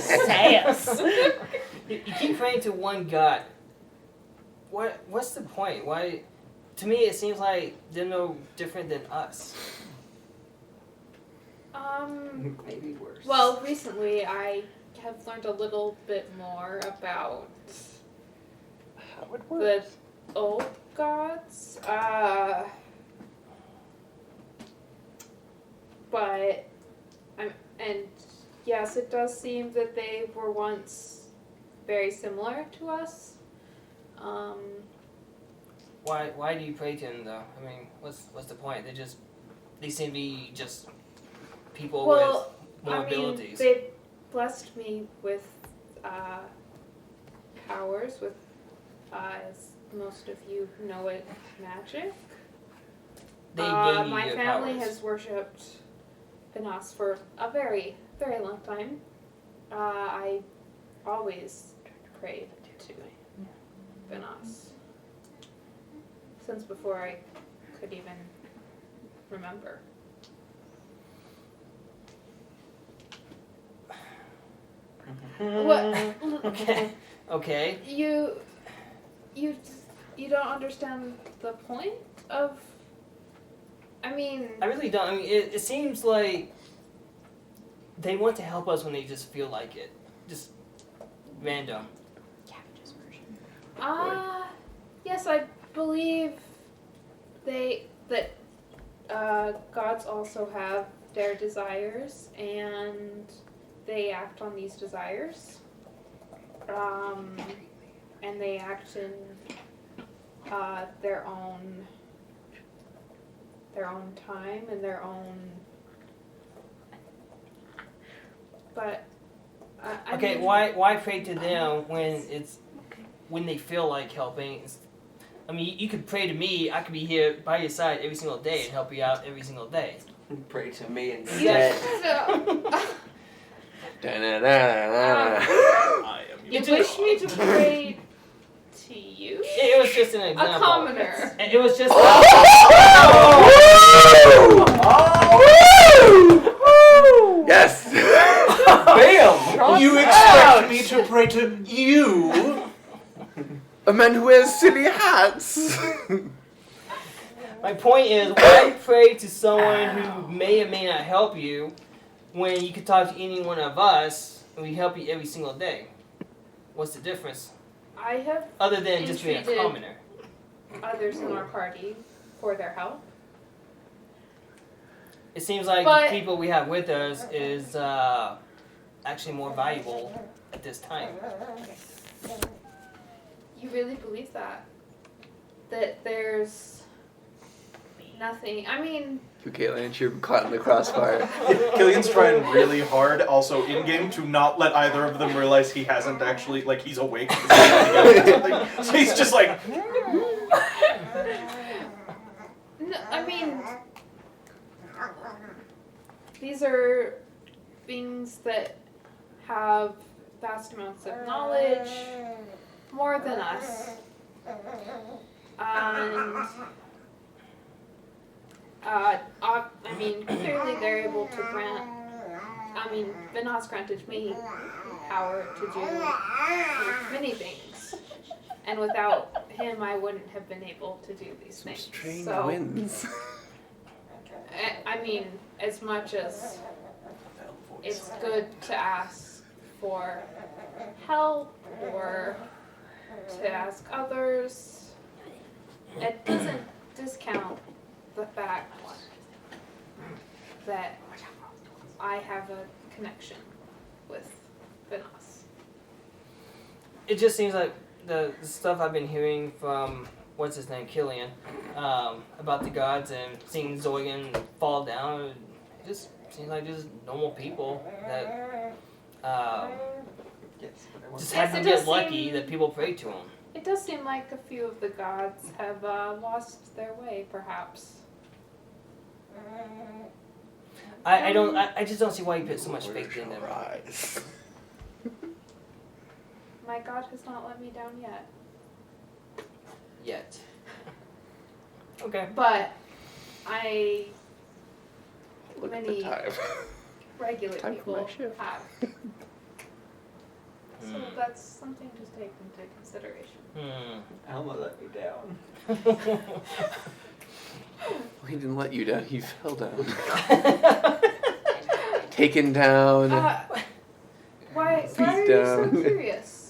Sass. You keep praying to one god. What's the point? Why? To me, it seems like they're no different than us. Maybe worse. Well, recently I have learned a little bit more about How it the old gods. But and yes, it does seem that they were once very similar to us. Why do you pray to them though? I mean, what's the point? They seem to be just people Well, with more abilities. they blessed me with powers, with as most of you know it, magic. They gave you My your family powers. has worshipped Benas for a very, very long time. I always prayed to Benas since before I could even remember. What? Okay. Okay. You don't understand the point of. I mean, I really don't. I mean, it seems like they want to help us when they just feel like it. Just random. yes, I believe that gods also have their desires and they act on these desires. And they act in their own time and their own but I Okay, mean, why pray to them when they feel like helping? I mean, you could pray to me. I could be here by your side every single day and help you out every single day. Pray to me You instead. Da-na-na-na-na. I am You wish me to pray to you? It was just an A example. commoner. It was just. Yes. Bam! You expect me to pray to you? A man who wears silly hats. My point is, why pray to someone who may or may not help you when you could talk to any one of us and we help you every single day? What's the difference? I have Other than just being a Entreated. commoner. others in our party for their help. It seems like But- the people we have with us is actually more valuable at this time. You really believe that? That there's nothing. I mean, Okay, Lance, you're caught in the crossfire. Killian's trying really hard, also in game, to not let either of them realize he hasn't actually, like, he's awake. He's trying to get something. So he's just like, no, I mean, these are things that have vast amounts of knowledge, more than us. And I mean, clearly they're able to grant. I mean, Vinod's granted me power to do many things, and without him, I wouldn't have been able to do these Some things. strange So, winds. I mean, as much as it's good to ask for help or to ask others, it doesn't discount the fact that I have a connection with Vinos. It just seems like the stuff I've been hearing from what's his name, Killian, about the gods and seeing Zoigan fall down. It just seems like just normal people that Yes, but I just wasn't. happen Yes, to it does get lucky seem- that people pray to them. It does seem like a few of the gods have lost their way, perhaps. I just don't see why you put so much faith in them. Rise. My god has not let me down yet. Yet. Okay. But I Look at Many- the time. regular Time for my people shift. have. So Hmm. that's something to take into consideration. Alma let me down. He didn't let you down. He fell down. Taken down. Why are Beat you so down. curious?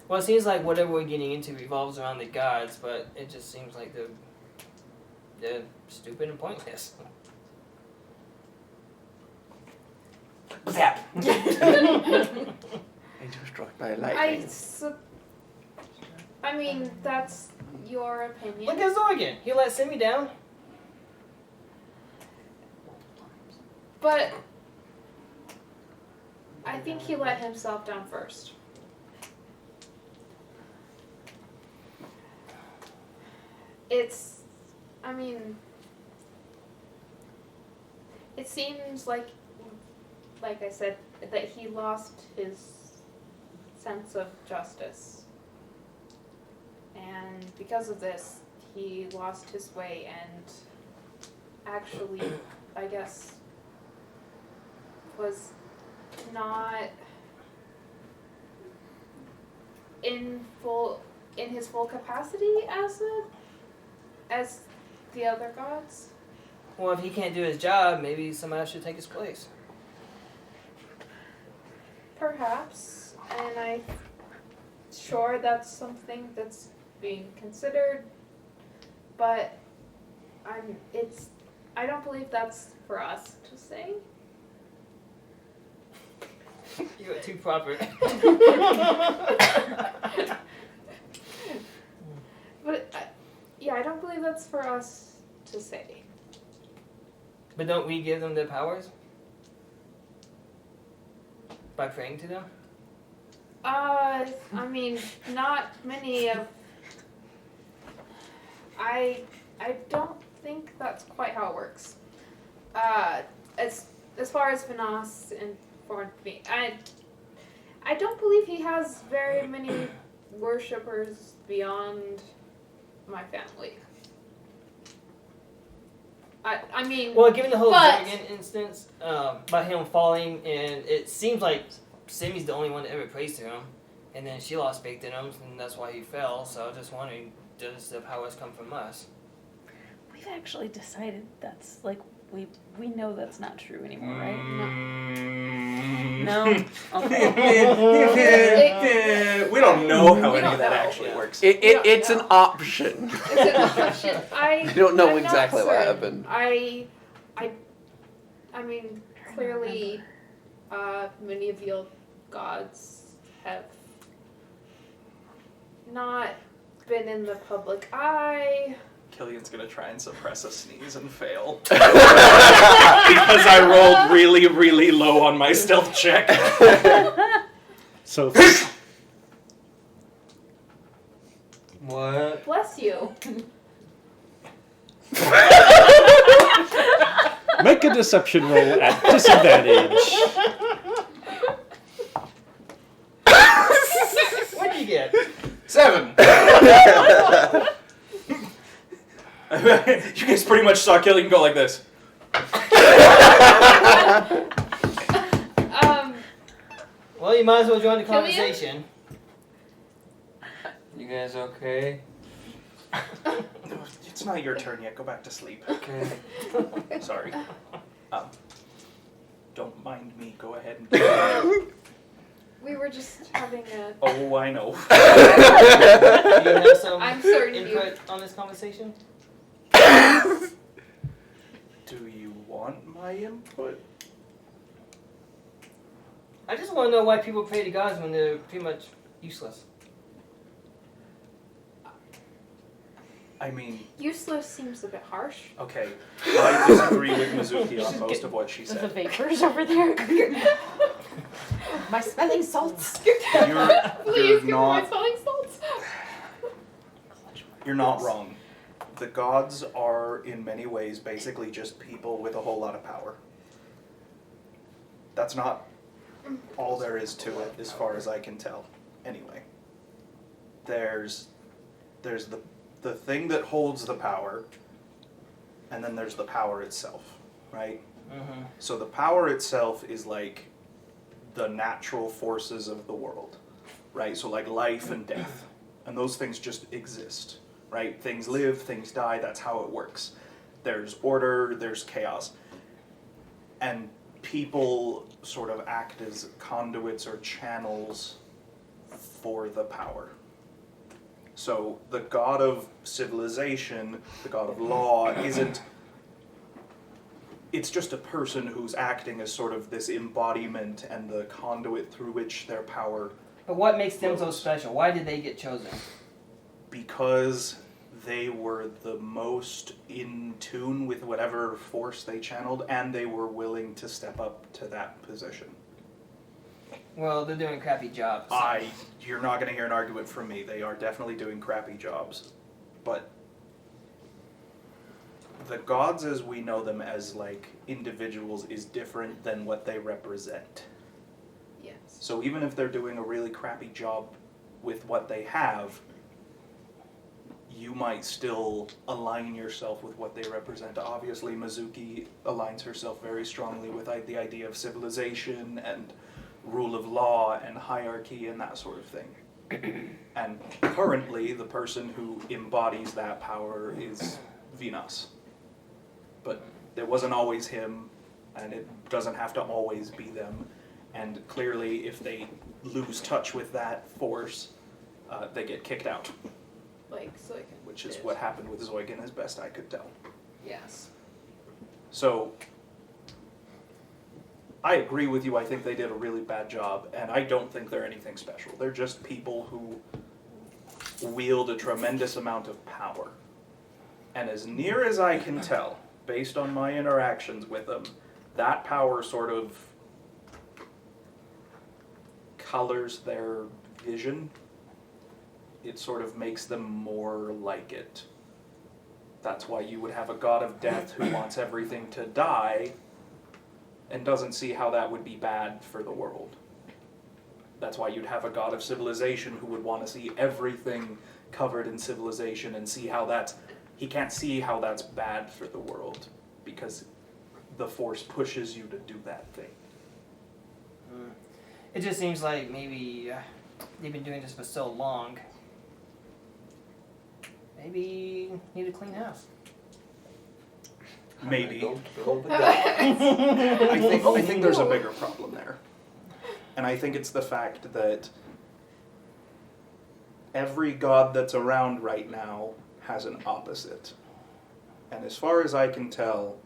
Well, it seems like whatever we're getting into revolves around the gods, but it just seems like they're stupid and pointless. Zap. I was struck by lightning. I mean, that's your opinion. Look at Zorgan. He let Simi down. But I think he let himself down first. I mean, it seems like I said, that he lost his sense of justice. And because of this, he lost his way and actually, I guess, was not in his full capacity as the other gods. Well, if he can't do his job, maybe somebody else should take his place. Perhaps, and I'm sure that's something that's being considered, but I don't believe that's for us to say. You were too proper. But I don't believe that's for us to say. But don't we give them the powers? By praying to them? I mean, not many of. I don't think that's quite how it works. As far as Vinas informed me, I don't believe he has very many worshippers beyond my family. I mean. Well, given the whole but- dragon instance, by him falling, and it seems like Simi's the only one that ever prays to him, and then she lost faith in him, and that's why he fell. So I was just wondering, does the powers come from us? We've actually decided that's like we know that's not true anymore, right? No. Okay. We don't know how We any don't of that know. actually Yeah. works. It's an option. It's an option. We don't know I'm not exactly what certain. happened. I mean, clearly, many of the old gods have not been in the public eye. Killian's gonna try and suppress a sneeze and fail. Because I rolled really, really low on my stealth check. So What? Bless you. make a deception roll at disadvantage. What do you get? 7. You guys pretty much saw Killian go like this. Well, you might as well join the Killian? conversation. You guys okay? It's not your turn yet. Go back to sleep. Okay. Sorry. Don't mind me. Go ahead and. We were just having a. Oh, I know. Do you have some I'm certain you. input on this conversation? Do you want my input? I just want to know why people pray to gods when they're pretty much useless. I mean, Useless seems a bit harsh. okay. I disagree with Mizuki on most of what she The said. vapors over there. My smelling salts. Please You're give me my not. smelling salts. You're not wrong. The gods are, in many ways, basically just people with a whole lot of power. That's not all there is to it, as far as I can tell. Anyway, there's the thing that holds the power, and then there's the power itself, right? Mm-hmm. So the power itself is like the natural forces of the world, right? So like life and death, and those things just exist, right? Things live, things die, that's how it works. There's order, there's chaos. And people sort of act as conduits or channels for the power. So the god of civilization, the god of law, it's just a person who's acting as sort of this embodiment and the conduit through which their power, But what makes them so special? Why did they get chosen? because they were the most in tune with whatever force they channeled, and they were willing to step up to that position. Well, they're doing crappy jobs. You're not going to hear an argument from me. They are definitely doing crappy jobs. But the gods as we know them as like individuals is different than what they represent. Yes. So even if they're doing a really crappy job with what they have, you might still align yourself with what they represent. Obviously, Mizuki aligns herself very strongly with the idea of civilization and rule of law and hierarchy and that sort of thing. And currently, the person who embodies that power is Venus. But it wasn't always him, and it doesn't have to always be them. And clearly, if they lose touch with that force, they get kicked out. Like Zoikin. Which is what happened with Zoikin, as best I could tell. Yes. So, I agree with you. I think they did a really bad job, and I don't think they're anything special. They're just people who wield a tremendous amount of power. And as near as I can tell, based on my interactions with them, that power sort of colors their vision, it sort of makes them more like it. That's why you would have a god of death who wants everything to die and doesn't see how that would be bad for the world. That's why you'd have a god of civilization who would want to see everything covered in civilization and see how he can't see how that's bad for the world because the Force pushes you to do that thing. It just seems like maybe they've been doing this for so long. Maybe need a clean house. Maybe. I I think there's a bigger problem there. And I think it's the fact that every god that's around right now has an opposite. And as far as I can tell,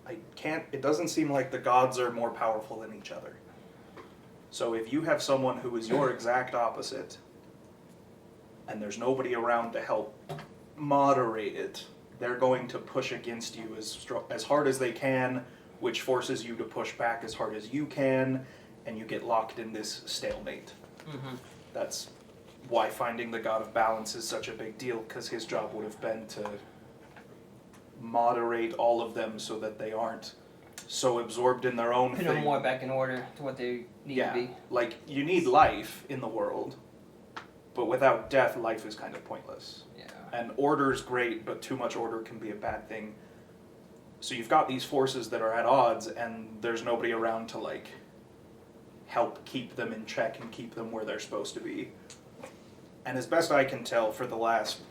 it doesn't seem like the gods are more powerful than each other. So if you have someone who is your exact opposite, and there's nobody around to help moderate it, they're going to push against you as hard as they can, which forces you to push back as hard as you can, and you get locked in this stalemate. Mm-hmm. That's why finding the god of balance is such a big deal, because his job would have been to moderate all of them so that they aren't so absorbed in their own Put thing. them more back in order to what they need to be. Like, you need life in the world, but without death, life is kind of pointless. Yeah. And order's great, but too much order can be a bad thing. So you've got these forces that are at odds, and there's nobody around to, like, help keep them in check and keep them where they're supposed to be. And as best I can tell, for the last...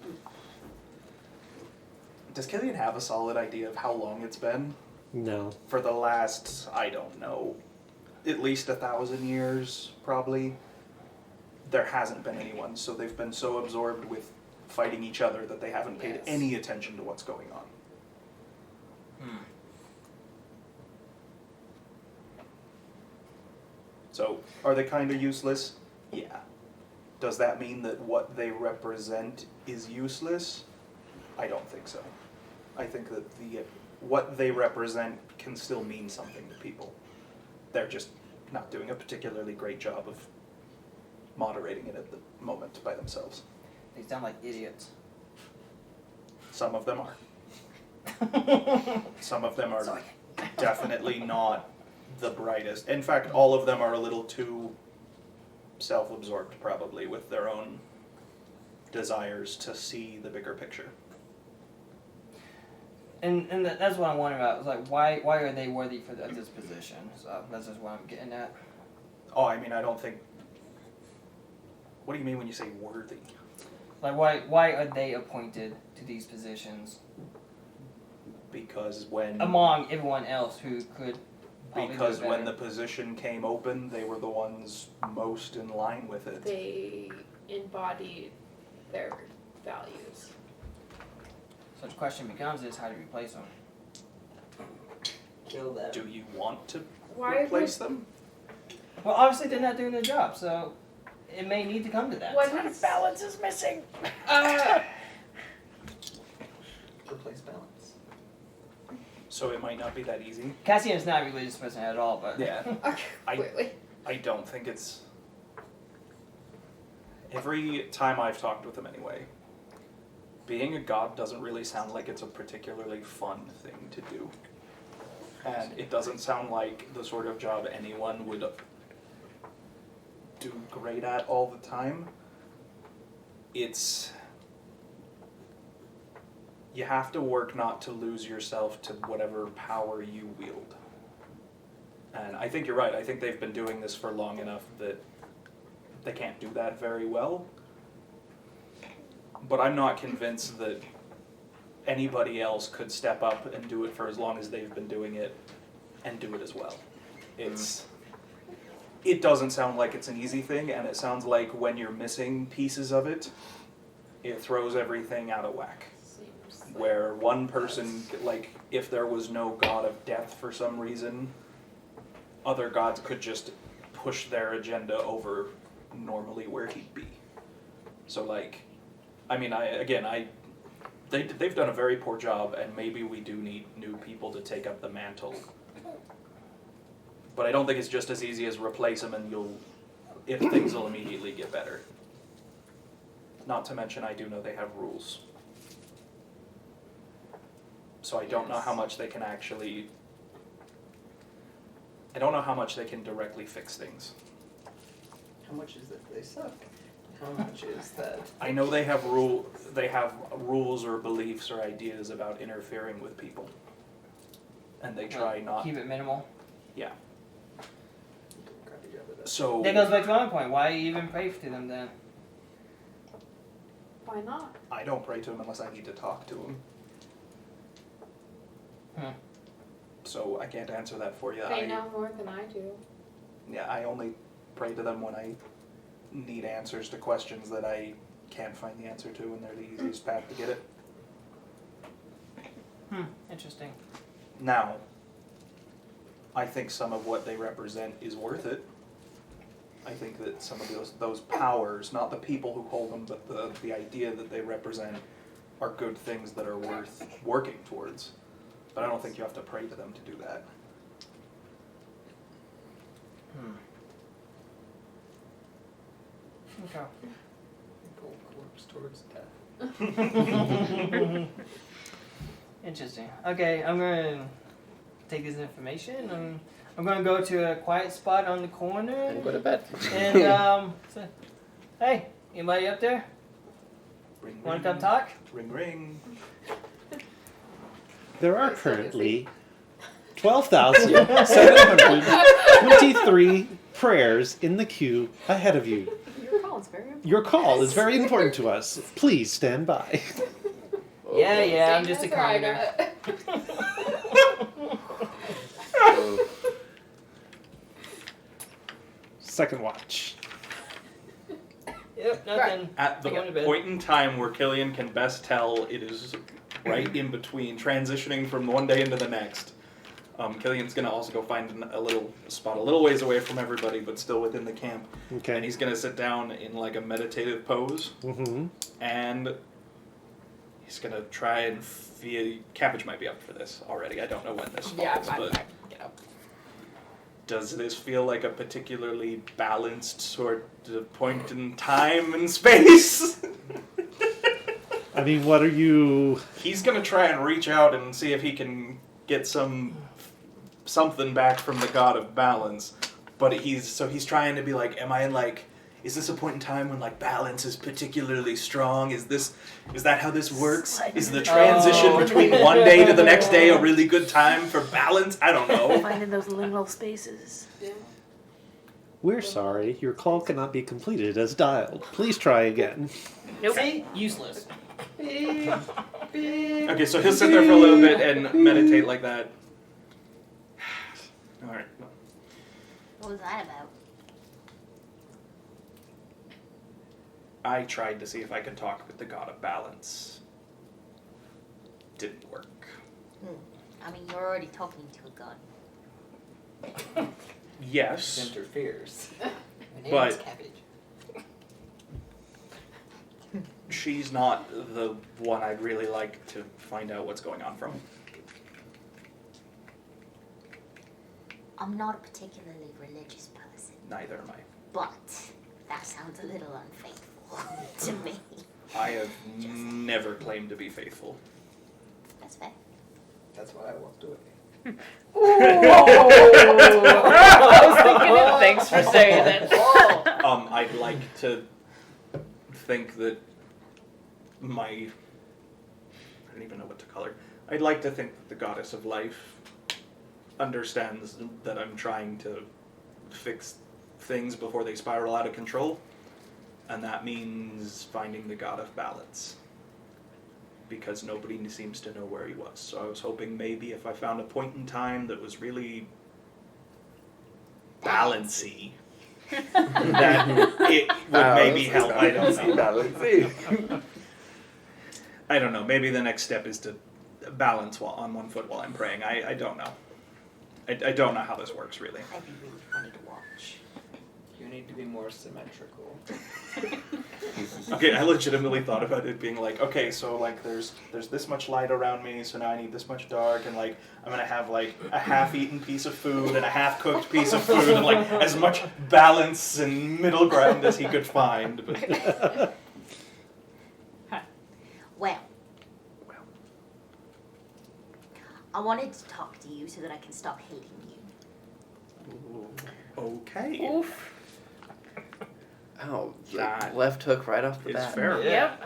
Does Killian have a solid idea of how long it's been? No. For the last, I don't know, at least 1,000 years, probably. There hasn't been anyone, so they've been so absorbed with fighting each other that they haven't paid any attention to what's going on. So, are they kind of useless? Yeah. Does that mean that what they represent is useless? I don't think so. I think that what they represent can still mean something to people. They're just not doing a particularly great job of moderating it at the moment by themselves. They sound like idiots. Some of them are. Some of them are definitely not the brightest. In fact, all of them are a little too self-absorbed, probably, with their own desires to see the bigger picture. And that's what I'm wondering about. It's like, why are they worthy for this position? So that's just what I'm getting at. Oh, I mean, I don't think... What do you mean when you say worthy? Like, why are they appointed to these positions Because when... among everyone else who could probably Because do it when the better? position came open, they were the ones most in line with it. They embodied their values. So the question becomes is how do you replace them? Kill them. Do you want to Why replace them? Well, obviously they're not doing their job, so it may need to come to that. What Kind of balance is missing. Replace balance. So it might not be that easy. Cassian is not a religious person at all, but Yeah. I- Clearly. I don't think it's... Every time I've talked with them anyway, being a god doesn't really sound like it's a particularly fun thing to do. And it doesn't sound like the sort of job anyone would do great at all the time. It's... You have to work not to lose yourself to whatever power you wield. And I think you're right. I think they've been doing this for long enough that they can't do that very well. But I'm not convinced that anybody else could step up and do it for as long as they've been doing it and do it as well. It doesn't sound like it's an easy thing, and it sounds like when you're missing pieces of it, it throws everything out of whack. Seems like Where one person, like, if there was no god of death for some reason, other gods could just push their agenda over normally where he'd be. So, like, I mean, they've done a very poor job, and maybe we do need new people to take up the mantle. But I don't think it's just as easy as replace them and you'll if things will immediately get better. Not to mention, I do know they have rules. So I don't know how much they can actually... I don't know how much they can directly fix things. How much is that they suck? How much is that? I know they have rules or beliefs or ideas about interfering with people. And they try not... Keep it minimal. Yeah. Crappy job of that. So... That goes back to my point. Why even pray to them then? Why not? I don't pray to him unless I need to talk to him. So I can't answer that for you. They know more than I do. Yeah, I only pray to them when I need answers to questions that I can't find the answer to, and they're the easiest path to get it. Interesting. Now, I think some of what they represent is worth it. I think that some of those powers, not the people who hold them, but the idea that they represent are good things that are worth working towards. But I don't think you have to pray to them to do that. Okay. Gold corpse towards death. Interesting. Okay, I'm gonna take this information and I'm gonna go to a quiet spot on the corner And go to bed. and say, hey, anybody up there? Ring, Wanna ring. come talk? Ring, ring. There are currently 12,723 prayers in the queue ahead of you. Your call is very important. Your call is very important to us. Please stand by. Yeah, I'm just a commoner. Second watch. Yep, nothing. At the Going to bed. point in time where Killian can best tell it is right in between, transitioning from one day into the next. Killian's gonna also go find a little spot a little ways away from everybody, but still within the camp. Okay. And he's gonna sit down in like a meditative pose, Mm-hmm. and he's gonna try and feel. Cabbage might be up for this already. I don't know when this falls, but does this feel like a particularly balanced sort of point in time and space? I mean, what are you... He's gonna try and reach out and see if he can get something back from the god of balance. But he's trying to be like, is this a point in time when like balance is particularly strong? Is that how this works? Is the transition between one day to the next day a really good time for balance? I don't know. Finding those liminal spaces. Yeah. We're sorry. Your call cannot be completed as dialed. Please try again. Nope. See? Useless. Okay, so he'll sit there for a little bit and meditate like that. Alright. What was that about? I tried to see if I could talk with the god of balance. Didn't work. I mean, you're already talking to a god. Yes. Interferes. My name But- is Cabbage. She's not the one I'd really like to find out what's going on from. I'm not a particularly religious person, Neither am I. but that sounds a little unfaithful to me. I have never claimed to be faithful. That's fair. That's why I walked away. I was thinking it. Thanks for saying it. I'd like to think that I don't even know what to call her. I'd like to think that the goddess of life understands that I'm trying to fix things before they spiral out of control. And that means finding the god of balance. Because nobody seems to know where he was. So I was hoping maybe if I found a point in time that was really balancy, that it would maybe help. I don't know. I don't know. Maybe the next step is to balance on one foot while I'm praying. I don't know. I don't know how this works really. That'd be really funny to watch. You need to be more symmetrical. Okay, I legitimately thought about it being like, okay, so like there's this much light around me, so now I need this much dark, and like I'm gonna have like a half-eaten piece of food and a half-cooked piece of food, and like as much balance and middle ground as he could find. But Well, I wanted to talk to you so that I can stop hating you. okay, Oof. Ow, That left hook right off the is bat. fair. Yeah.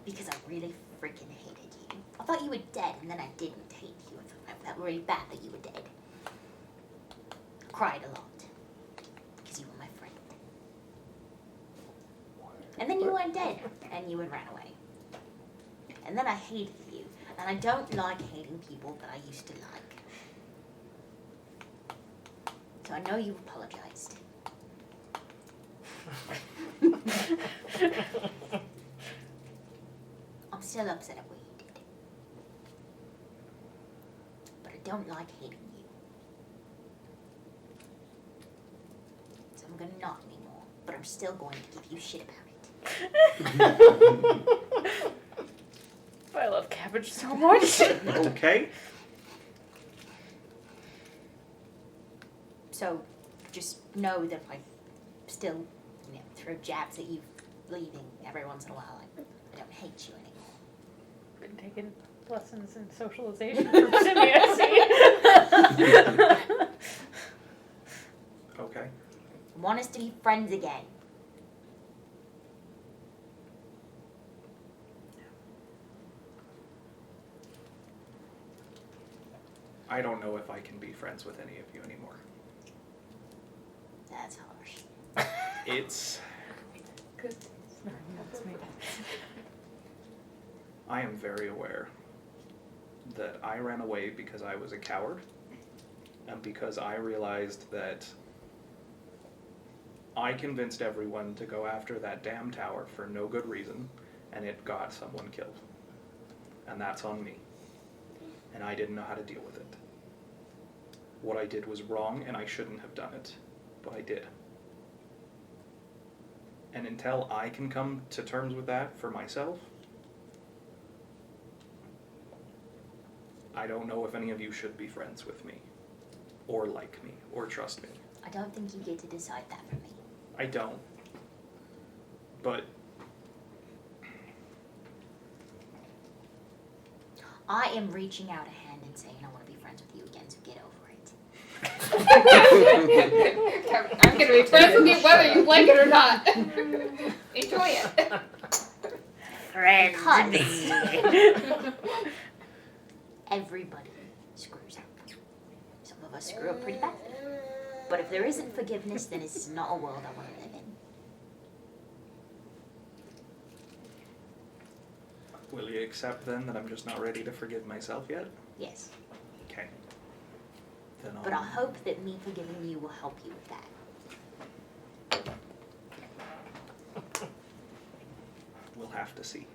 Because I really freaking hated you. I thought you were dead, and then I didn't hate you. I felt really bad that you were dead. I cried a lot. Because you were my friend. And then you weren't dead, and you had ran away. And then I hated you. And I don't like hating people that I used to like. So I know you apologized. I'm still upset at what you did. But I don't like hating you. So I'm gonna not anymore. But I'm still going to give you shit about it. I love cabbage so much. Okay. So just know that I still, throw jabs at you leaving every once in a while. I don't hate you anymore. Been taking lessons in socialization from Simi, I see. Okay. I want us to be friends again. I don't know if I can be friends with any of you anymore. That's harsh. It's. I am very aware that I ran away because I was a coward, and because I realized that I convinced everyone to go after that damn tower for no good reason, and it got someone killed. And that's on me. And I didn't know how to deal with it. What I did was wrong, and I shouldn't have done it, but I did. And until I can come to terms with that for myself, I don't know if any of you should be friends with me, or like me, or trust me. I don't think you get to decide that for me. I don't. But I am reaching out a hand and saying I want to be friends with you again, so get over it. I'm gonna be friends with you whether you like it or not. Enjoy it. Friends. Everybody screws up. Some of us screw up pretty bad. But if there isn't forgiveness, then it's not a world I want to live in. will you accept then that I'm just not ready to forgive myself yet? Yes. Okay. Then But I hope that me forgiving you will help you with that. We'll have to see.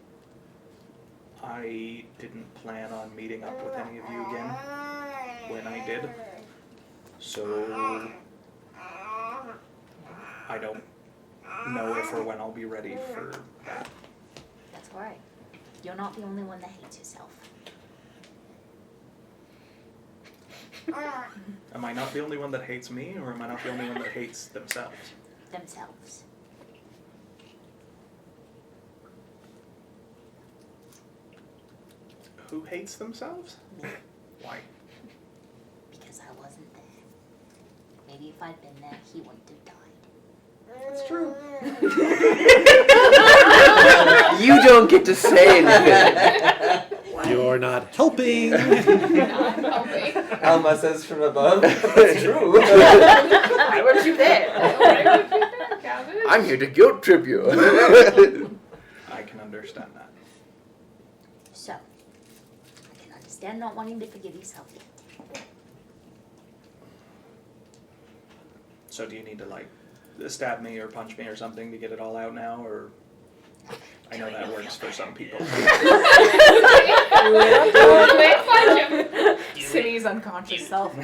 I didn't plan on meeting up with any of you again when I did. So I don't know if or when I'll be ready for that. That's alright. You're not the only one that hates yourself. Am I not the only one that hates me, or am I not the only one that hates themselves? Themselves. Who hates themselves? Me. Why? Because I wasn't there. Maybe if I'd been there, he wouldn't have died. That's true. You don't get to say anything. You're not helping. Not helping. Alma says from above. It's true. Why weren't you there? Why would you there, Calvin? I'm here to guilt trip you. I can understand that. So, I can understand not wanting to forgive yourself yet. So do you need to like stab me or punch me or something to get it all out now, or I know that works for some people. Wait, punch him. Simi's unconscious self.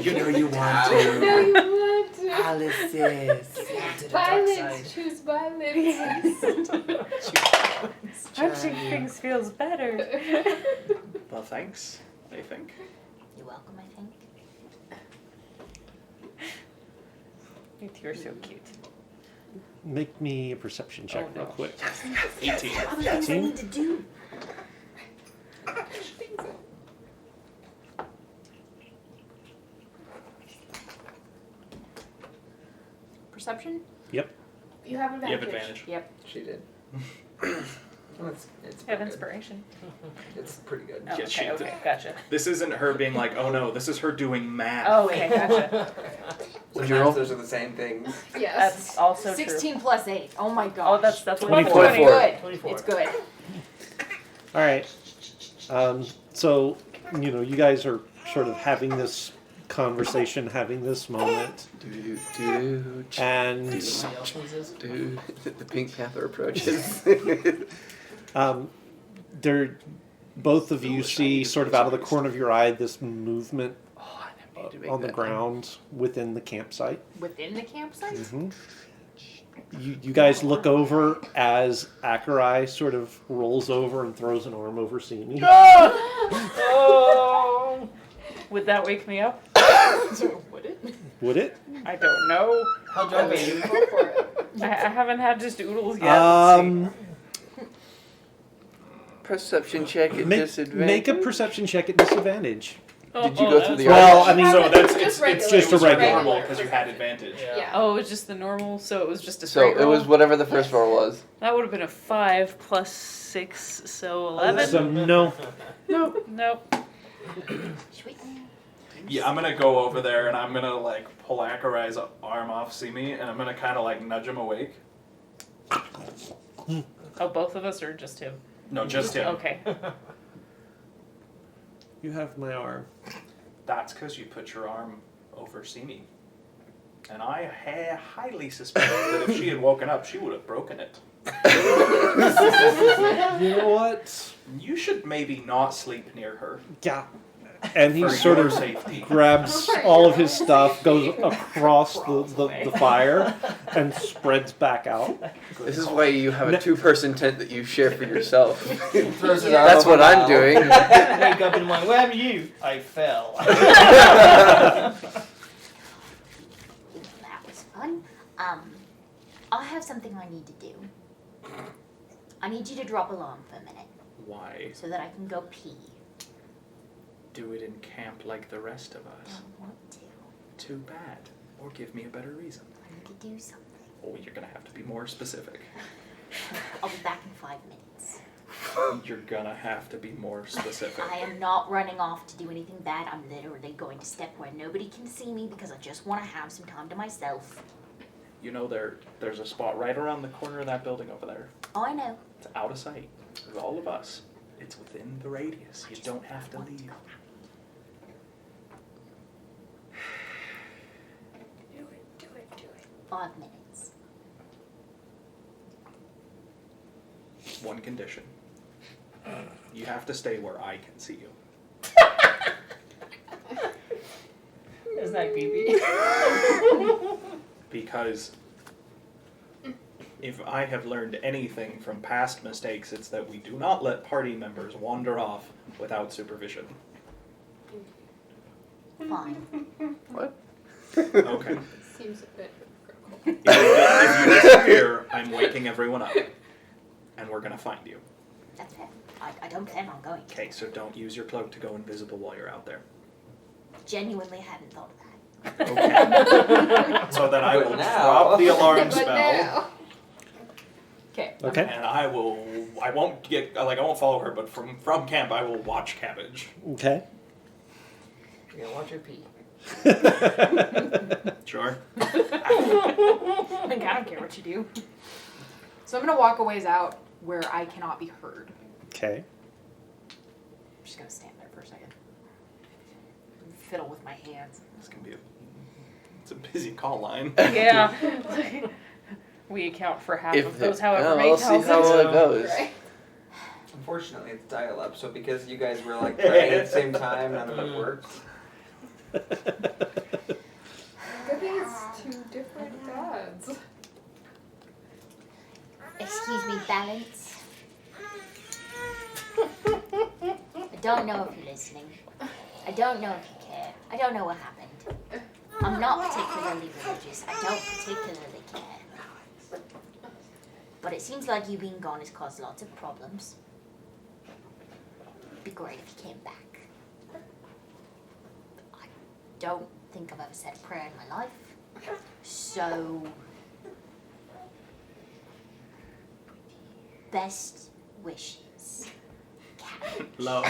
You know you want No, to. you want to. Chalices. To the dark Violence. side. Choose violence. Punching things feels better. Well, thanks, I think. You're welcome, I think. You two are so cute. Make me a perception check real quick. 18. How many things I need to do? Perception? Yep. You have You advantage. have advantage. Yep. She did. Well, it's I have pretty good. inspiration. It's pretty good. Oh, Yeah, okay, okay, gotcha. This isn't her being like, oh no, this is her doing math. Oh, okay, gotcha. What'd you roll? Sometimes those are the same things. Yes. That's also 16 plus 8. Oh my gosh. Oh, that's 24. It's good. 24. It's good. All right. So, you guys are sort of having this conversation, having this moment, and Somebody else needs this? Dude, the Pink Panther approaches. both of you see sort of out of the corner of your eye this movement Oh, I need to make on the that. ground within the campsite. Within the campsite? Hmm. You guys look over as Akai sort of rolls over and throws an arm over Simi. Oh! Would that wake me up? Would it? Would it? I don't know. How drunk are you? Go for it. I haven't had just oodles yet. Let's see. Perception check at Make disadvantage. a perception check at disadvantage. Did you go through the Well, arch? I mean, So that's Just it's just a regular. normal because you had advantage. Yeah. Oh, it was just the normal, so it was just a So straight it roll? was whatever the first roll was. That would have been a 5 plus 6, so 11. So no. Nope. Sweet. Yeah, I'm gonna go over there and I'm gonna like pull Akarai's arm off Simi and I'm gonna kind of like nudge him awake. Oh, both of us or just him? No, just him. Okay. You have my arm. That's because you put your arm over Simi. And I highly suspect that if she had woken up, she would have broken it. You know what? You should maybe not sleep near her. Yeah. And he For sort your of safety. grabs all of his stuff, goes across the fire, and spreads back out. This is why you have a two-person tent that you share for yourself. Throws it That's out what over I'm now. doing. Wake up in one. Where are you? I fell. That was fun. I have something I need to do. I need you to drop alarm for a minute Why so that I can go pee. do it in camp like the rest of I us? don't want to. Too bad. Or give me a better reason. I need to do something. Oh, you're gonna have to be more specific. I'll be back in 5 minutes. You're gonna have to be more specific. I am not running off to do anything bad. I'm literally going to step where nobody can see me because I just want to have some time to myself. You know there's a spot right around the corner of that building over there. Oh, I know. It's out of sight. With all of us. It's within the radius. You don't have to leave. Do it. 5 minutes. One condition. You have to stay where I can see you. Isn't that creepy? Because if I have learned anything from past mistakes, it's that we do not let party members wander off without supervision. Fine. What? Okay. Seems a bit critical. If you disappear, I'm waking everyone up. And we're gonna find you. That's it. I don't plan on going. Okay, so don't use your cloak to go invisible while you're out there. Genuinely hadn't thought of that. Okay. So then I But will now- drop the alarm But spell. now. Okay. Okay. And I won't follow her, but from camp I will watch Cabbage. Okay. You're gonna watch her pee. Sure. I don't care what you do. So I'm gonna walk a ways out where I cannot be heard. Okay. I'm just gonna stand there for a second. Fiddle with my hands. It's gonna be it's a busy call line. Yeah. We account for half of those, however many I'll see tells how it. it goes. Right? Unfortunately, it's dial-up, so because you guys were like praying at the same time, none of it worked. Good thing it's two different gods. Excuse me, Balance. I don't know if you're listening. I don't know if you care. I don't know what happened. I'm not particularly religious. I don't particularly care. But it seems like you being gone has caused lots of problems. It'd be great if you came back. I don't think I've ever said a prayer in my life. So, best wishes. Love.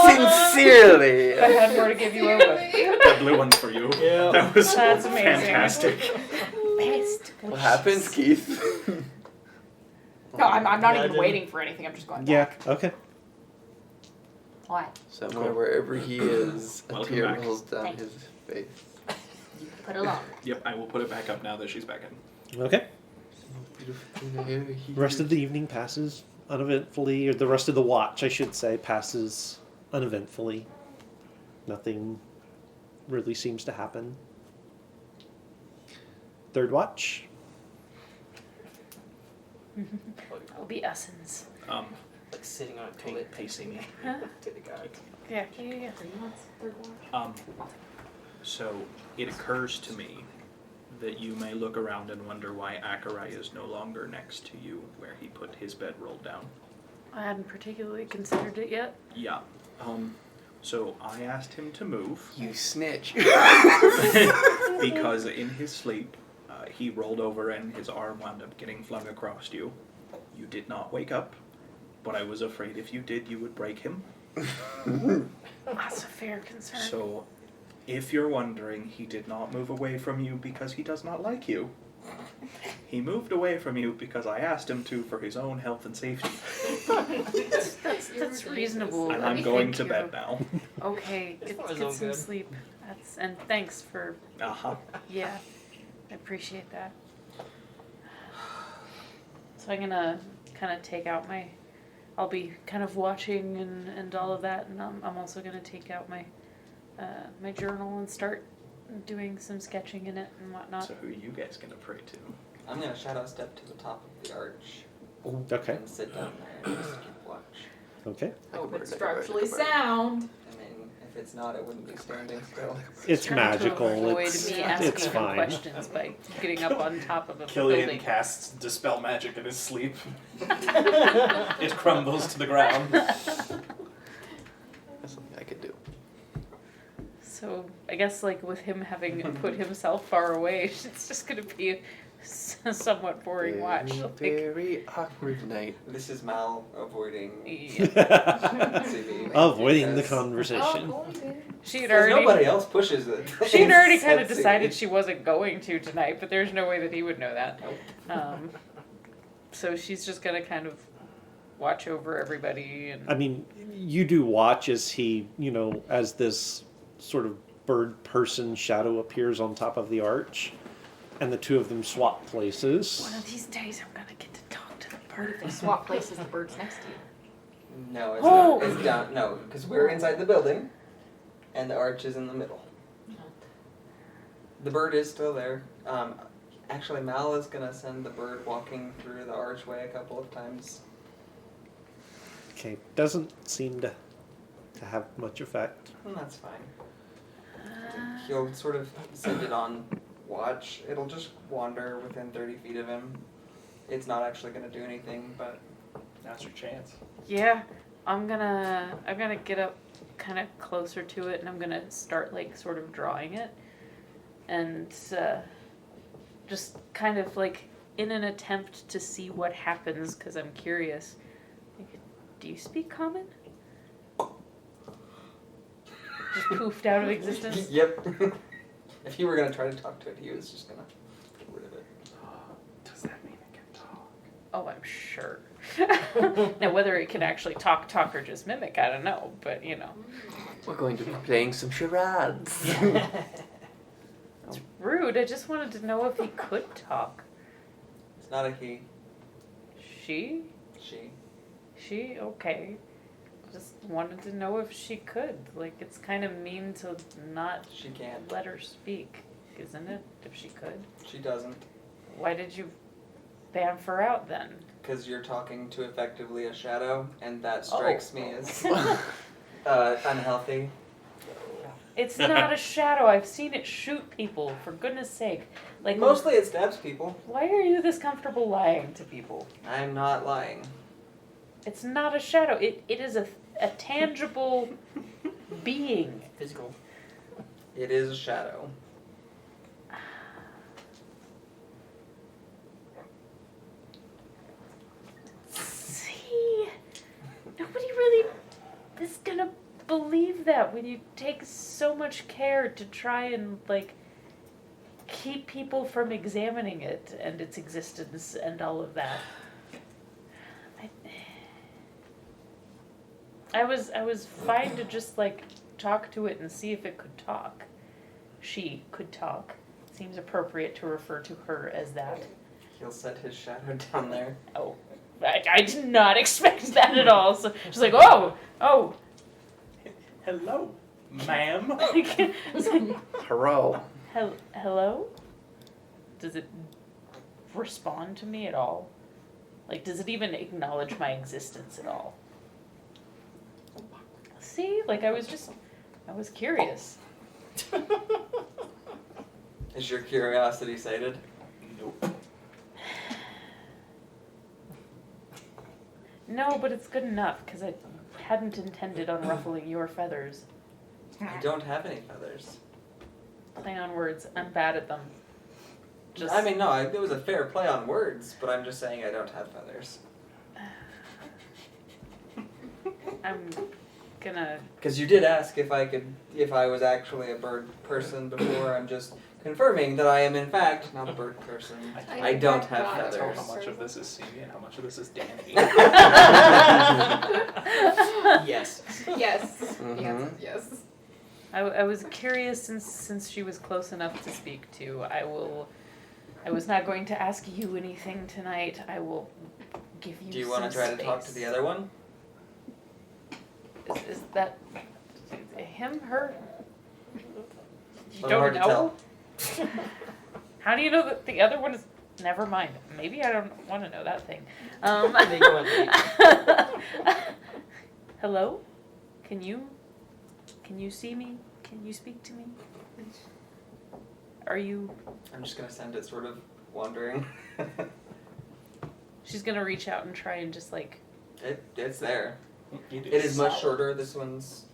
Sincerely. If I had more to give you over. That blue one's for you. Yeah. That was That's amazing. fantastic. Best What happens, Keith? No, I'm not even Imagine. waiting for anything. I'm just going Yeah. back. Okay. Alright, Somewhere wherever he is, a Welcome tear back. rolls down Thank his face. you can put along. Yep, I will put it back up now that she's back in. Okay. Beautiful hair here. The rest of the evening passes uneventfully, or the rest of the watch, I should say, passes uneventfully. Nothing really seems to happen. Third watch. I'll be Essence. Like sitting on a toilet Pacing me. Huh? to the gods. Yeah. So it occurs to me that you may look around and wonder why Akarai is no longer next to you where he put his bedroll down. I hadn't particularly considered it yet. Yeah. So I asked him to move You snitch. because in his sleep he rolled over and his arm wound up getting flung across you. You did not wake up, but I was afraid if you did, you would break him. That's a fair concern. So, if you're wondering, he did not move away from you because he does not like you. He moved away from you because I asked him to for his own health and safety. That's reasonable. And I I'm going think to you're- bed now. Okay, It's get not some so good. sleep. And thanks for, Uh-huh. yeah, I appreciate that. So I'm gonna kind of take out my, I'll be kind of watching and all of that, and I'm also gonna take out my my journal and start doing some sketching in it and whatnot. So who are you guys gonna pray to? I'm gonna shadow step to the top of the arch Okay. and sit down there and just keep watch. Okay. Hope it's structurally sound. I mean, if it's not, it wouldn't be standing still. It's Trying to magical. avoid It's me asking it's him fine. questions by getting up on top of a Killian building. casts Dispel Magic in his sleep. It crumbles to the ground. That's something I could do. So I guess like with him having put himself far away, it's just gonna be a somewhat boring watch. Like, Very awkward night. This is Mal avoiding yeah. CB. Avoiding the because- conversation. She had Because already nobody else pushes it. she'd already kind of Except decided CB. she wasn't going to tonight, but there's no way that he would know that. Nope. So she's just gonna kind of watch over everybody and I mean, you do watch as he, as this sort of bird person shadow appears on top of the arch, and the two of them swap places. one of these days I'm gonna get to talk to the What if bird. they swap places? The bird's next to you. No, it's Oh! not. It's down. No, because we're inside the building, and the arch is in the middle. The bird is still there. Actually, Mal is gonna send the bird walking through the archway a couple of times. Okay, doesn't seem to have much effect. And that's fine. He'll sort of send it on watch. It'll just wander within 30 feet of him. It's not actually gonna do anything, but Now's your chance. Yeah, I'm gonna get up kind of closer to it, and I'm gonna start like sort of drawing it, and just kind of like in an attempt to see what happens because I'm curious. Like, do you speak common? Just poofed out of existence. Yep. If you were gonna try to talk to it, he was just gonna get rid of it. Does that mean it can talk? Oh, I'm sure. Now, whether it can actually talk or just mimic, I don't know. But We're going to be playing some charades. it's rude. I just wanted to know if he could talk. It's not a he. She? She. She? Okay. just wanted to know if she could. Like, it's kind of mean to not She can't. let her speak, isn't it? If she could. She doesn't. Why did you bamf her out then? Because you're talking to effectively a shadow, and that strikes me as unhealthy. It's not a shadow. I've seen it shoot people, for goodness sake. Like, Mostly it stabs people. why are you this comfortable lying to people? I'm not lying. It's not a shadow. It is a tangible being. Physical. It is a shadow. See, nobody really is gonna believe that when you take so much care to try and, like, keep people from examining it and its existence and all of that. I was fine to just, like, talk to it and see if it could talk. She could talk. Seems appropriate to refer to her as that. He'll set his shadow down there. Oh, I did not expect that at all. So she's like, oh. Hello, ma'am. Hello. Hello? Does it respond to me at all? Like, does it even acknowledge my existence at all? See? Like, I was curious. Is your curiosity sated? Nope. No, but it's good enough, because I hadn't intended on ruffling your feathers. I don't have any feathers. Play on words. I'm bad at them. I mean, no, it was a fair play on words, but I'm just saying I don't have feathers. I'm gonna... Because you did ask if I was actually a bird person before. I'm just confirming that I am in fact not a bird person. I don't have I tell feathers. how much of this is Simi and how much of this is Danny. Yes. Yes. Mhm. The answer is yes. I was curious since she was close enough to speak to. I was not going to ask you anything tonight. I will give you. Do you want to try to talk to the other one? Is that him? Her? You Little don't hard to know? tell. How do you know that the other one is? Never mind. Maybe I don't want to know that thing. They go on dates. Hello? Can you see me? Can you speak to me? Are you? I'm just gonna send it sort of wandering. She's gonna reach out and try and just like. It's there. You do. It is much shorter. This one's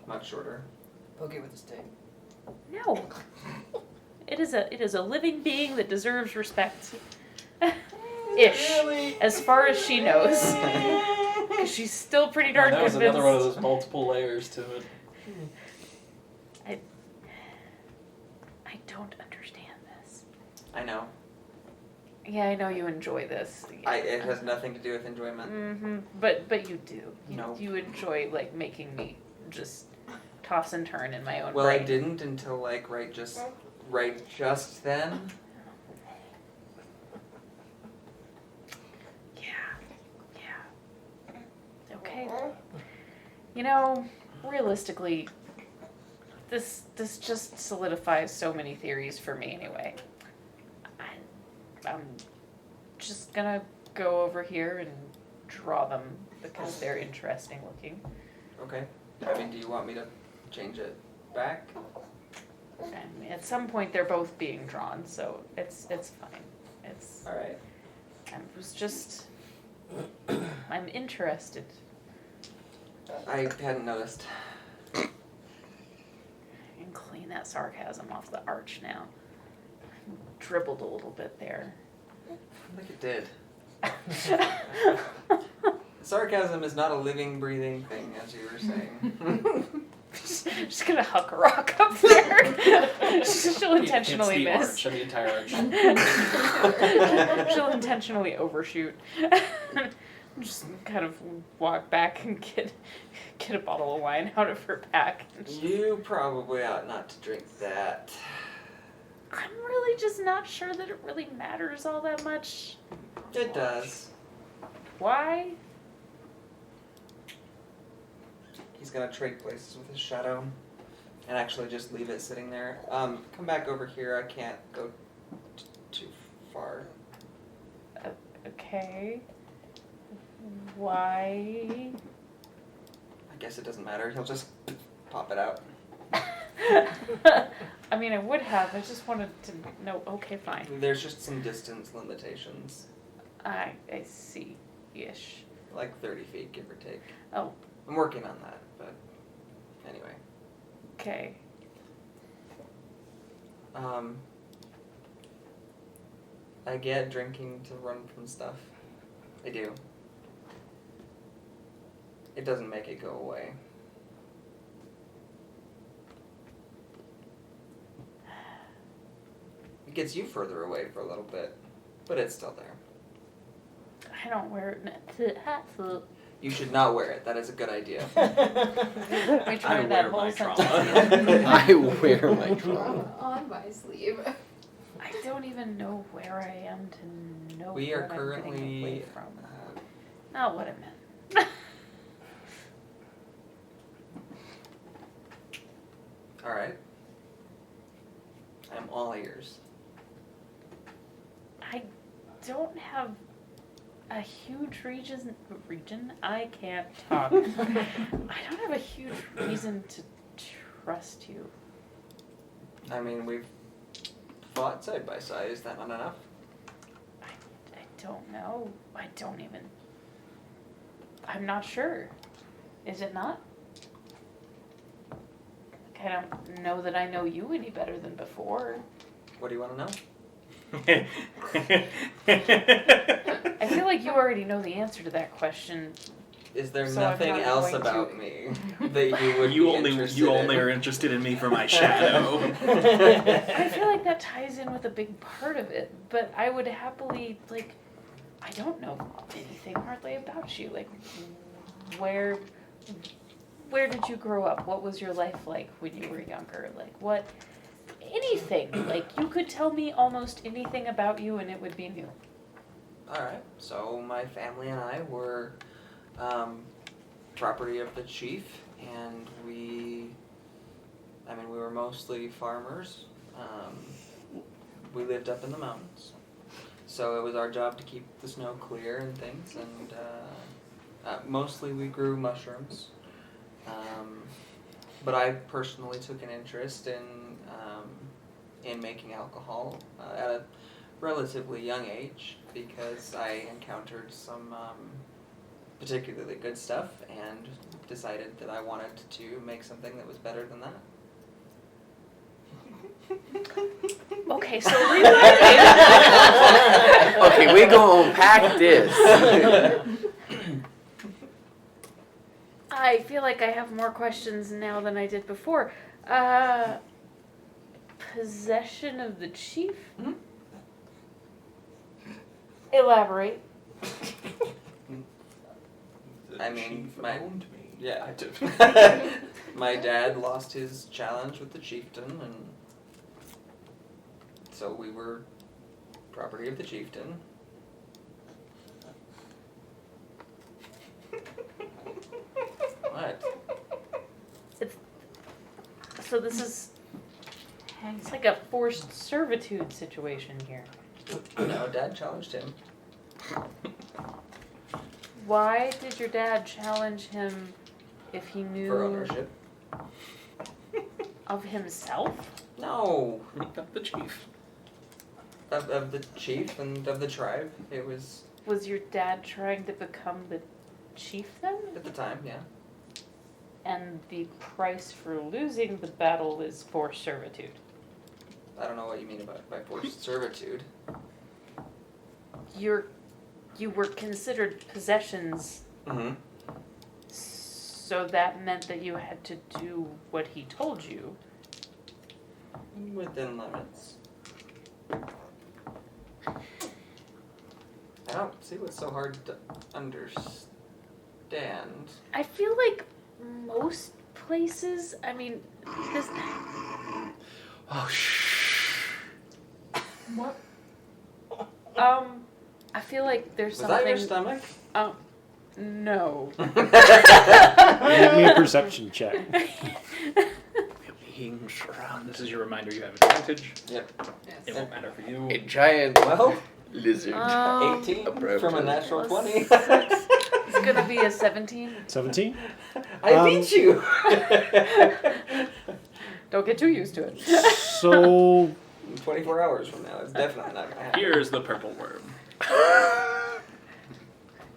much shorter. Poke it with a stick. No. It is a living being that deserves respect. Ish. Really? As far as she knows. 'Cause she's still pretty darn that was convinced. another one of those multiple layers to it. I don't understand this. I know. Yeah, I know you enjoy this. It has nothing to do with enjoyment. Mm-hmm. But you do. No. You enjoy like making me just toss and turn in my own Well, brain. I didn't until like right just then. Yeah. Okay. You know, realistically, this just solidifies so many theories for me anyway. I'm just gonna go over here and draw them because they're interesting looking. Okay. I mean, do you want me to change it back? I mean, at some point they're both being drawn, so it's fine. It's All right. I was just I'm interested. I hadn't noticed. I can clean that sarcasm off the arch now. Dribbled a little bit there. I think it did. Sarcasm is not a living, breathing thing, as you were saying. Just gonna huck a rock up there. She'll intentionally It's miss. the arch and the entire arch. She'll intentionally overshoot. Just kind of walk back and get a bottle of wine out of her pack. You probably ought not to drink that. I'm really just not sure that it really matters all that much. It does. Why? he's gonna trade places with his shadow, and actually just leave it sitting there. Come back over here. I can't go too far. Okay. Why? I guess it doesn't matter. He'll just pop it out. I mean, I would have. I just wanted to know. Okay, fine. There's just some distance limitations, I see. Ish. like 30 feet, give or take. Oh. I'm working on that, but anyway. Okay. I get drinking to run from stuff. I do. It doesn't make it go away. It gets you further away for a little bit, but it's still there. I don't wear it. You should not wear it. That is a good idea. I tried that whole sentence. I wear my trauma. On my sleeve. I don't even know where I am to know We are what I'm getting away currently. from. Not what I meant. All right. I'm all ears. I don't have a huge region. I can't talk. I don't have a huge reason to trust you. I mean, we've fought side by side. Is that not enough? I don't know. I don't even. I'm not sure. Is it not? Like, I don't know that I know you any better than before. What do you want to know? I feel like you already know the answer to that question. Is there So I'm nothing not else going about to- me that you would You be only interested are in? interested in me for my shadow. I feel like that ties in with a big part of it, but I would happily, like, I don't know anything hardly about you. Like, where did you grow up? What was your life like when you were younger? Like, what, anything. Like, you could tell me almost anything about you and it would be new. Alright, so my family and I were property of the chief, and we were mostly farmers. We lived up in the mountains. So it was our job to keep the snow clear and things, and mostly we grew mushrooms. But I personally took an interest in making alcohol at a relatively young age because I encountered some particularly good stuff and decided that I wanted to make something that was better than that. Okay, so rewind. Okay, we gonna unpack this. I feel like I have more questions now than I did before. Possession of the chief? Mhm. Elaborate. I mean, Chief my- owned me. Yeah. I did. My dad lost his challenge with the chieftain, and so we were property of the chieftain. What? So this is, it's like a forced servitude situation here. No, Dad challenged him. Why did your dad challenge him if he knew For ownership. of himself? No, The chief. of the chief and of the tribe. It was Was your dad trying to become the chief then? at the time, yeah. And the price for losing the battle is forced servitude. I don't know what you mean by forced servitude. You were considered possessions, Mm-hmm. so that meant that you had to do what he told you. Within limits. I don't see what's so hard to understand. I feel like most places, I mean, this. Oh, shh. I feel like there's Was something. that your stomach? Um, No. Make me a perception check. Being surrounded. This is your reminder you have advantage. Yep. It won't matter for you. A giant Well, lizard. 18 Approach from a it. natural 20. It's gonna be a 17. 17? I beat you. Don't get too used to it. So 24 hours from now, it's definitely not gonna happen. Here's the purple worm.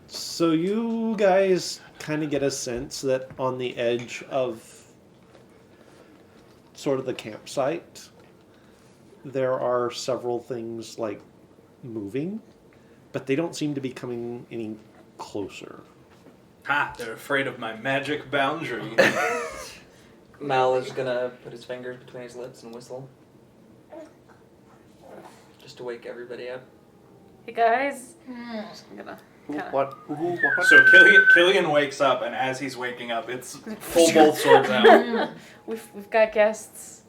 So you guys kind of get a sense that on the edge of sort of the campsite, there are several things like moving, but they don't seem to be coming any closer. Ha! They're afraid of my magic boundary. Mal is gonna put his fingers between his lips and whistle. Just to wake everybody up. Hey guys. Just gonna kinda... What? So Killian wakes up, and as he's waking up, it's full both swords out. We've got guests.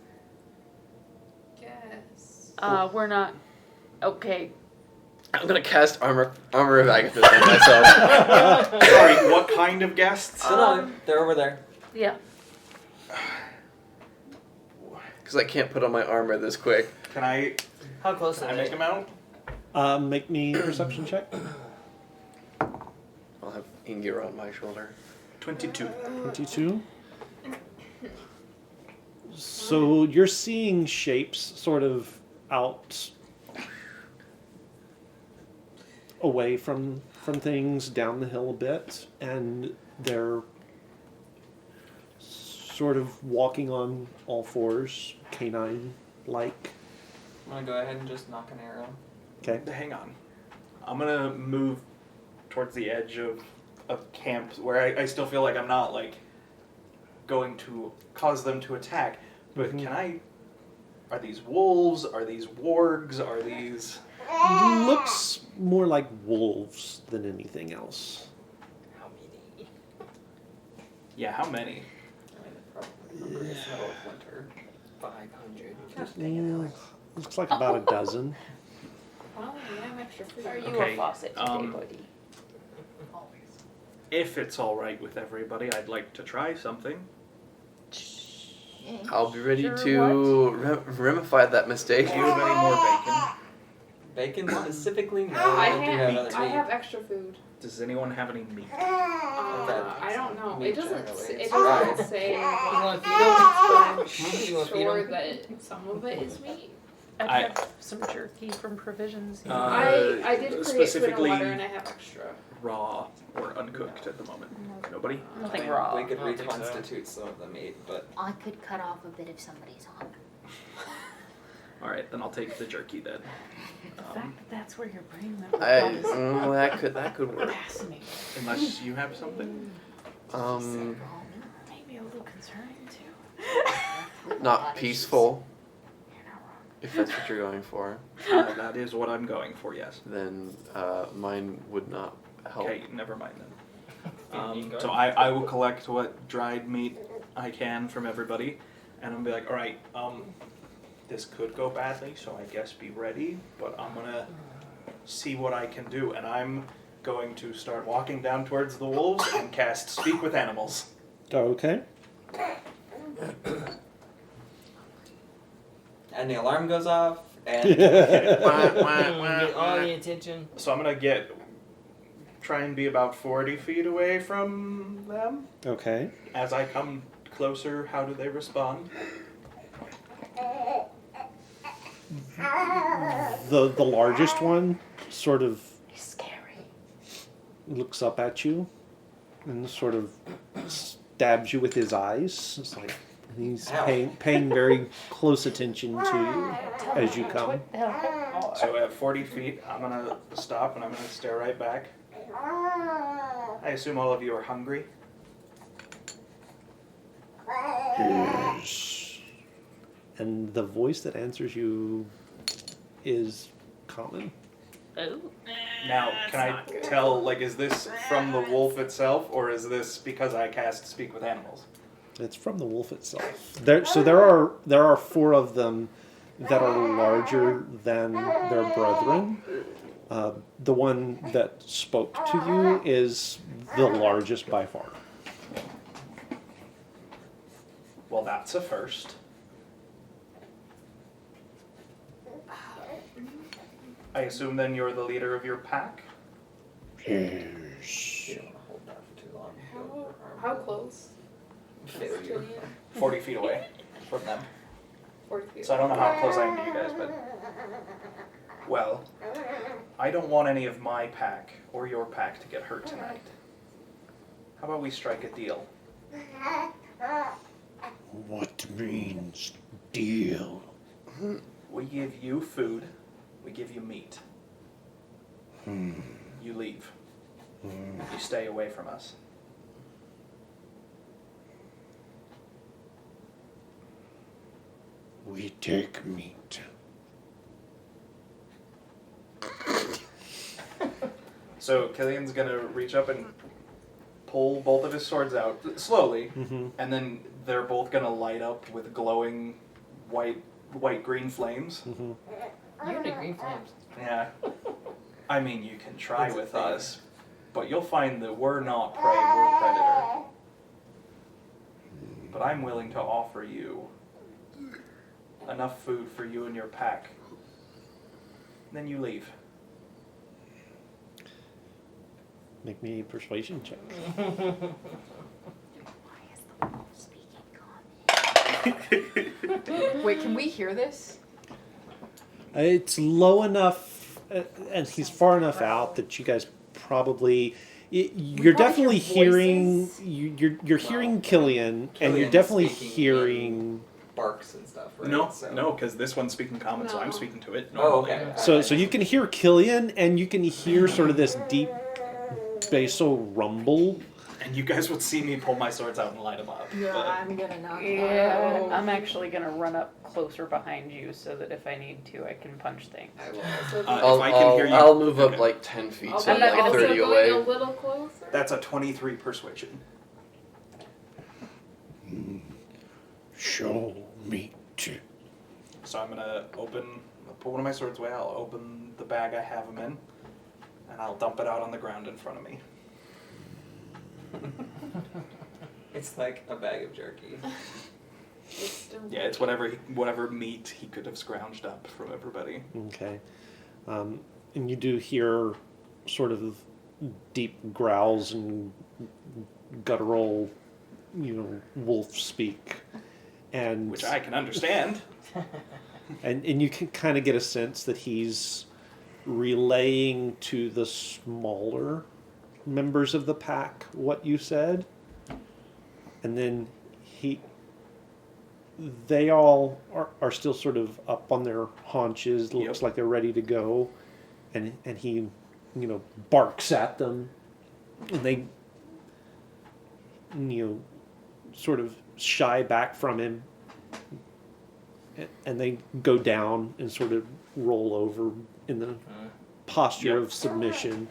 Yes. We're not. Okay. I'm gonna cast armor of Agathis on myself. Sorry, what kind of guests? No, they're over there. Yeah. Because I can't put on my armor this quick. Can I How close are make they? him out? Make me a perception check. I'll have Ingir on my shoulder. 22. 22. So you're seeing shapes sort of out away from things down the hill a bit, and they're sort of walking on all fours, canine-like. I'm gonna go ahead and just knock an arrow. Okay. Hang on. I'm gonna move towards the edge of camp where I still feel like I'm not like going to cause them to attack. But Mhm. can I? Are these wolves? Are these wargs? Are these? Looks more like wolves than anything else. How many? Yeah, how many? I mean, probably hungry. It's middle of winter. 500. Looks like about a dozen. Well, yeah, I'm extra food. Are you Okay, a faucet today, um, buddy? If it's all right with everybody, I'd like to try something. I'll be ready Sure, to remify that mistake. Do you have any more bacon? Bacon specifically? No. I do have other I meat. have extra food. Does anyone have any meat? I don't know. Meat It doesn't. generally It is doesn't fried. say. You want to feed but I'm You wanna feed sure 'em? that some of it is meat. I have some jerky from Provisions. I did create food in specifically- water and I have extra. Raw or uncooked at the moment? Nobody? Nothing I mean, raw. We could I don't think so. reconstitute some of the meat, but I could cut off a bit of somebody's arm. All right, then I'll take the jerky then. The fact that that's where you're bringing them That could work. fascinating. Unless you have something. Maybe a little concerning too. Not peaceful. You're not wrong. If that's what you're going for, That is what I'm going for, yes. then mine would not help. Okay, never mind then. You go So ahead. I will collect what dried meat I can from everybody, and I'm gonna be like, all right, this could go badly, so I guess be ready, but I'm gonna see what I can do, and I'm going to start walking down towards the wolves and cast Speak with Animals. Okay. and the alarm goes off, and Get all the attention. So I'm gonna try and be about 40 feet away from them. Okay. As I come closer, how do they respond? The largest one sort of Scary. looks up at you and sort of stabs you with his eyes. It's like he's Ow. paying very close attention to you as you come. So at 40 feet, I'm gonna stop and I'm gonna stare right back. I assume all of you are hungry. And the voice that answers you is common. Oh. Now, can I tell, like, is this from the wolf itself, or is this because I cast Speak with Animals? It's from the wolf itself. There are four of them that are larger than their brethren, The one that spoke to you is the largest by far. Well, that's a first. I assume then you're the leader of your pack? Yes. You don't want to hold that for too long. How close? Failure. 40 feet away from them. 40 feet. So I don't know how close I am to you guys, but... Well, I don't want any of my pack or your pack to get hurt tonight. How about we strike a deal? What means deal? We give you food, we give you meat. You leave. You stay away from us. We take meat. So Killian's gonna reach up and pull both of his swords out slowly, and then they're both gonna light up with glowing white-green flames. You're the green flames. Yeah. I mean, you can try with us, but you'll find that we're not prey, we're predator. But I'm willing to offer you enough food for you and your pack. Then you leave. Make me a persuasion check. Wait, can we hear this? It's low enough, and he's far enough out that you guys probably. You're wanna definitely hear hearing. voices? You're hearing Killian, and you're Killian's definitely speaking hearing. Barks and stuff, right? No, So- no, because this one's speaking common, so I'm No. speaking to it. Oh, normally. okay. So you can hear Killian, and you can hear sort of this deep basal rumble. And you guys would see me pull my swords out and light them up. Yeah, but- I'm gonna knock Yeah, out. I'm actually gonna run up closer behind you so that if I need to, I can punch things. I will also be, If I can hear you- I'll move up okay. like 10 feet, I'll so be not like gonna also 30 going away. a little closer. That's a 23 persuasion. Show me. So I'm gonna I'll put one of my swords away, I'll open the bag I have them in, and I'll dump it out on the ground in front of me. It's like a bag of jerky. It's still Yeah, it's whatever meat he could have scrounged up from everybody. Okay. And you do hear sort of deep growls and guttural, wolf speak. And Which I can understand. and you can kind of get a sense that he's relaying to the smaller members of the pack what you said. And then they all are still sort of up on their haunches, looks Yep. like they're ready to go. And he, barks at them. And they, sort of shy back from him. And they go down and sort of roll over in the posture Yep. of submission.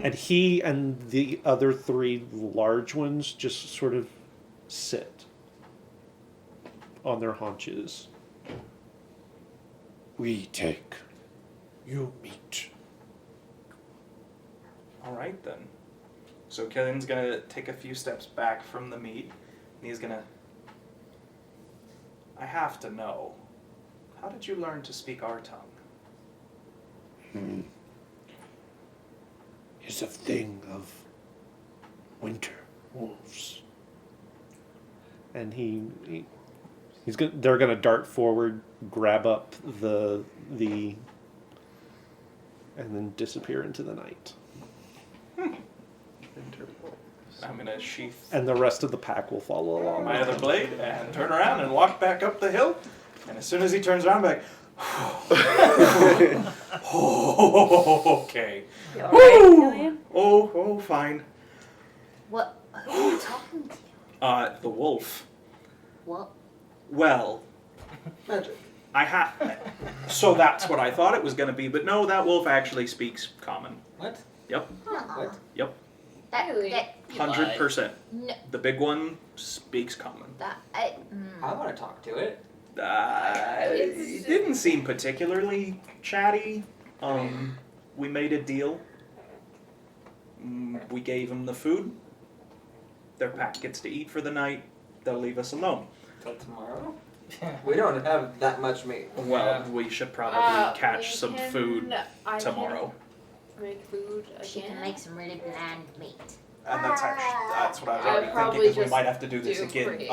And he and the other three large ones just sort of sit on their haunches. We take, you meet. Alright then. So Killian's gonna take a few steps back from the meat, and he's gonna... I have to know, how did you learn to speak our tongue? Is a thing of winter wolves. And they're gonna dart forward, grab up the and then disappear into the night. I'm gonna sheath And the rest of the pack will follow along. my other blade and turn around and walk back up the hill. And as soon as he turns around, I'm like, okay. You all right, Killian? Oh, fine. What? Who are you talking to? The wolf. What? Well, Magic. so that's what I thought it was gonna be, but no, that wolf actually speaks common. What? Yep, Nuh-uh. yep, Really? That, 100%. no, The big one speaks common. I want to talk to it. It didn't seem particularly chatty. we made a deal. We gave them the food. Their pack gets to eat for the night. They'll leave us alone. Till tomorrow? We don't have that much meat. Well, we should probably catch some food tomorrow. Make food She can again. make some really bland meat. And that's what I was I'd already thinking, probably because we just might have to do this again. free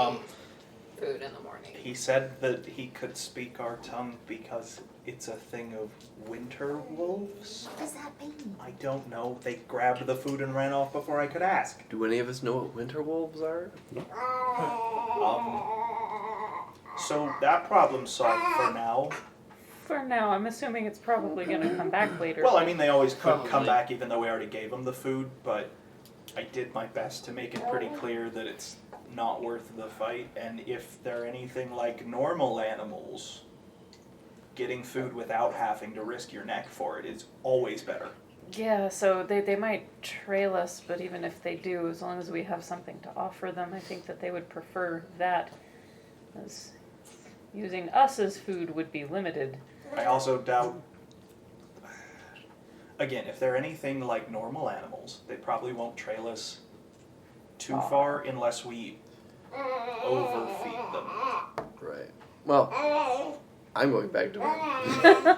food in the morning. He said that he could speak our tongue because it's a thing of winter wolves. What does that mean? I don't know. They grabbed the food and ran off before I could ask. Do any of us know what winter wolves are? So that problem's solved for now. For now, I'm assuming it's probably going to come back later. Well, I mean, they always could come Probably. back even though we already gave them the food, but I did my best to make it pretty clear that it's not worth the fight, and if they're anything like normal animals, getting food without having to risk your neck for it is always better. Yeah, so they might trail us, but even if they do, as long as we have something to offer them, I think that they would prefer that. As using us as food would be limited. I also doubt, again, if they're anything like normal animals, they probably won't trail us too far unless we overfeed them. Right. Well, I'm going back to bed.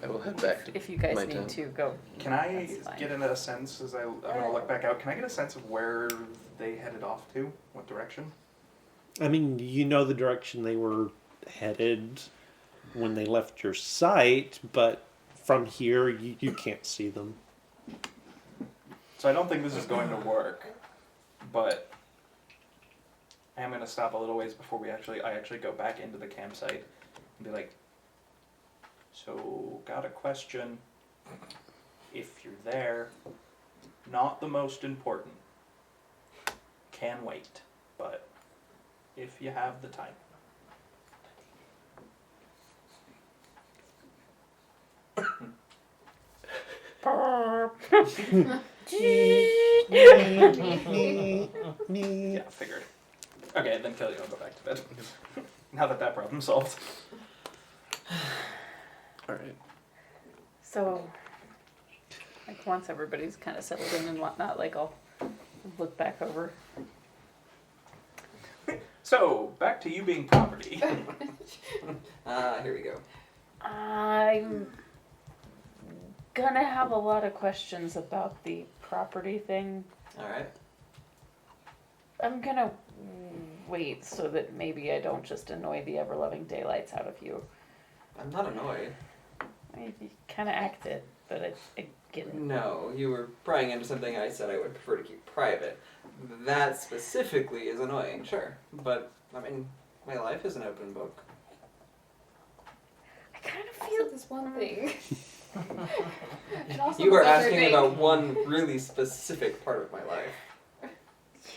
I will head back to If you guys my need tent. to, go. Can I That's fine. get a sense, as I'm going to look back out, can I get a sense of where they headed off to? What direction? I mean, you know the direction they were headed when they left your site, but from here you can't see them. So I don't think this is going to work, but I am going to stop a little ways before I actually go back into the campsite and be like, so got a question. If you're there, not the most important. Can wait, but if you have the time. Yeah, figured. Okay, then Kelly will go back to bed. Now that problem's solved. Alright. So, like, once everybody's kind of settled in and whatnot, like, I'll look back over. So, back to you being property. Here we go. I'm gonna have a lot of questions about the property thing. Alright. I'm gonna wait so that maybe I don't just annoy the ever-loving daylights out of you. I'm not annoyed. You kind of act it, but I get it. No, you were prying into something I said I would prefer to keep private. That specifically is annoying, sure. But, I mean, my life is an open book. I kind of Also, feel this one thing. And also You this are other asking thing. about one really specific part of my life.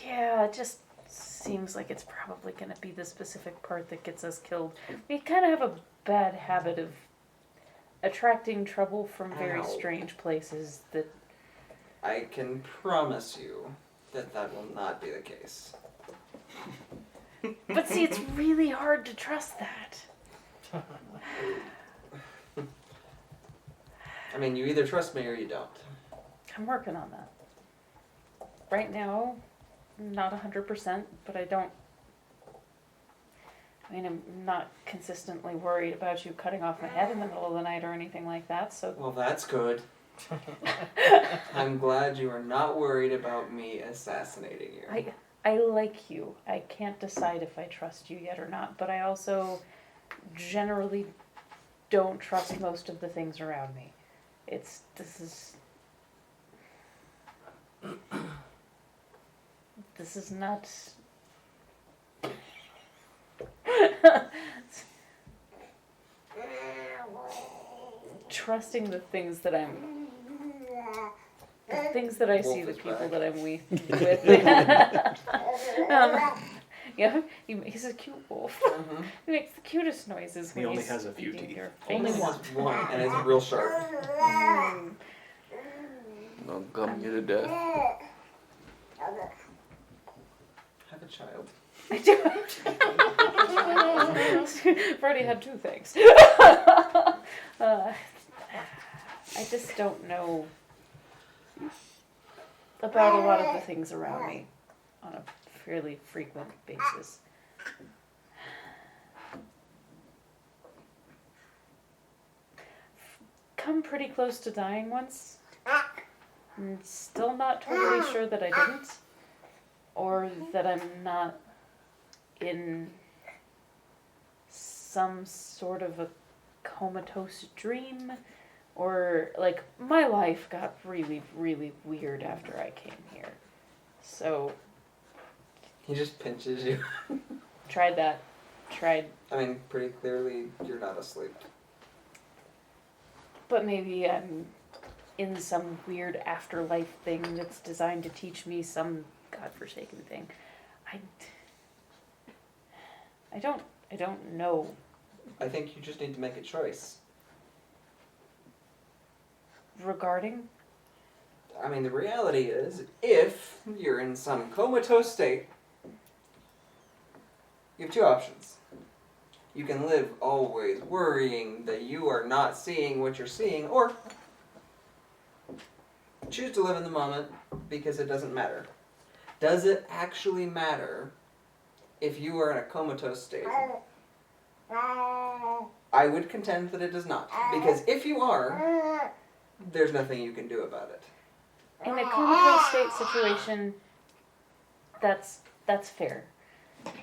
Yeah, it just seems like it's probably going to be the specific part that gets us killed. We kind of have a bad habit of attracting trouble from very Ow. strange places that... I can promise you that that will not be the case. But see, it's really hard to trust that. I mean, you either trust me or you don't. I'm working on that. Right now, not 100%, but I don't... I mean, I'm not consistently worried about you cutting off my head in the middle of the night or anything like that, so... Well, that's good. I'm glad you are not worried about me assassinating you. I like you. I can't decide if I trust you yet or not, but I also generally don't trust most of the things around me. This is not... Trusting the things that I see, Wolf the is people back. that I'm with. Yeah, he's a cute wolf. Mhm. He makes the cutest noises He when only he's has a few eating teeth. your Only face. one, and it's real sharp. I'll gum you to death. Have a child. I do. Freddie had two things. I just don't know about a lot of the things around me on a fairly frequent basis. Come pretty close to dying once. I'm still not totally sure that I didn't. Or that I'm not in some sort of a comatose dream. Or, like, my life got really, really weird after I came here. So, He just pinches you. tried that. I mean, pretty clearly, you're not asleep. But maybe I'm in some weird afterlife thing that's designed to teach me some godforsaken thing. I don't know. I think you just need to make a choice. Regarding? I mean, the reality is, if you're in some comatose state, you have two options. You can live always worrying that you are not seeing what you're seeing, or choose to live in the moment because it doesn't matter. Does it actually matter if you are in a comatose state? I would contend that it does not. Because if you are, there's nothing you can do about it. In a comatose state situation, that's fair.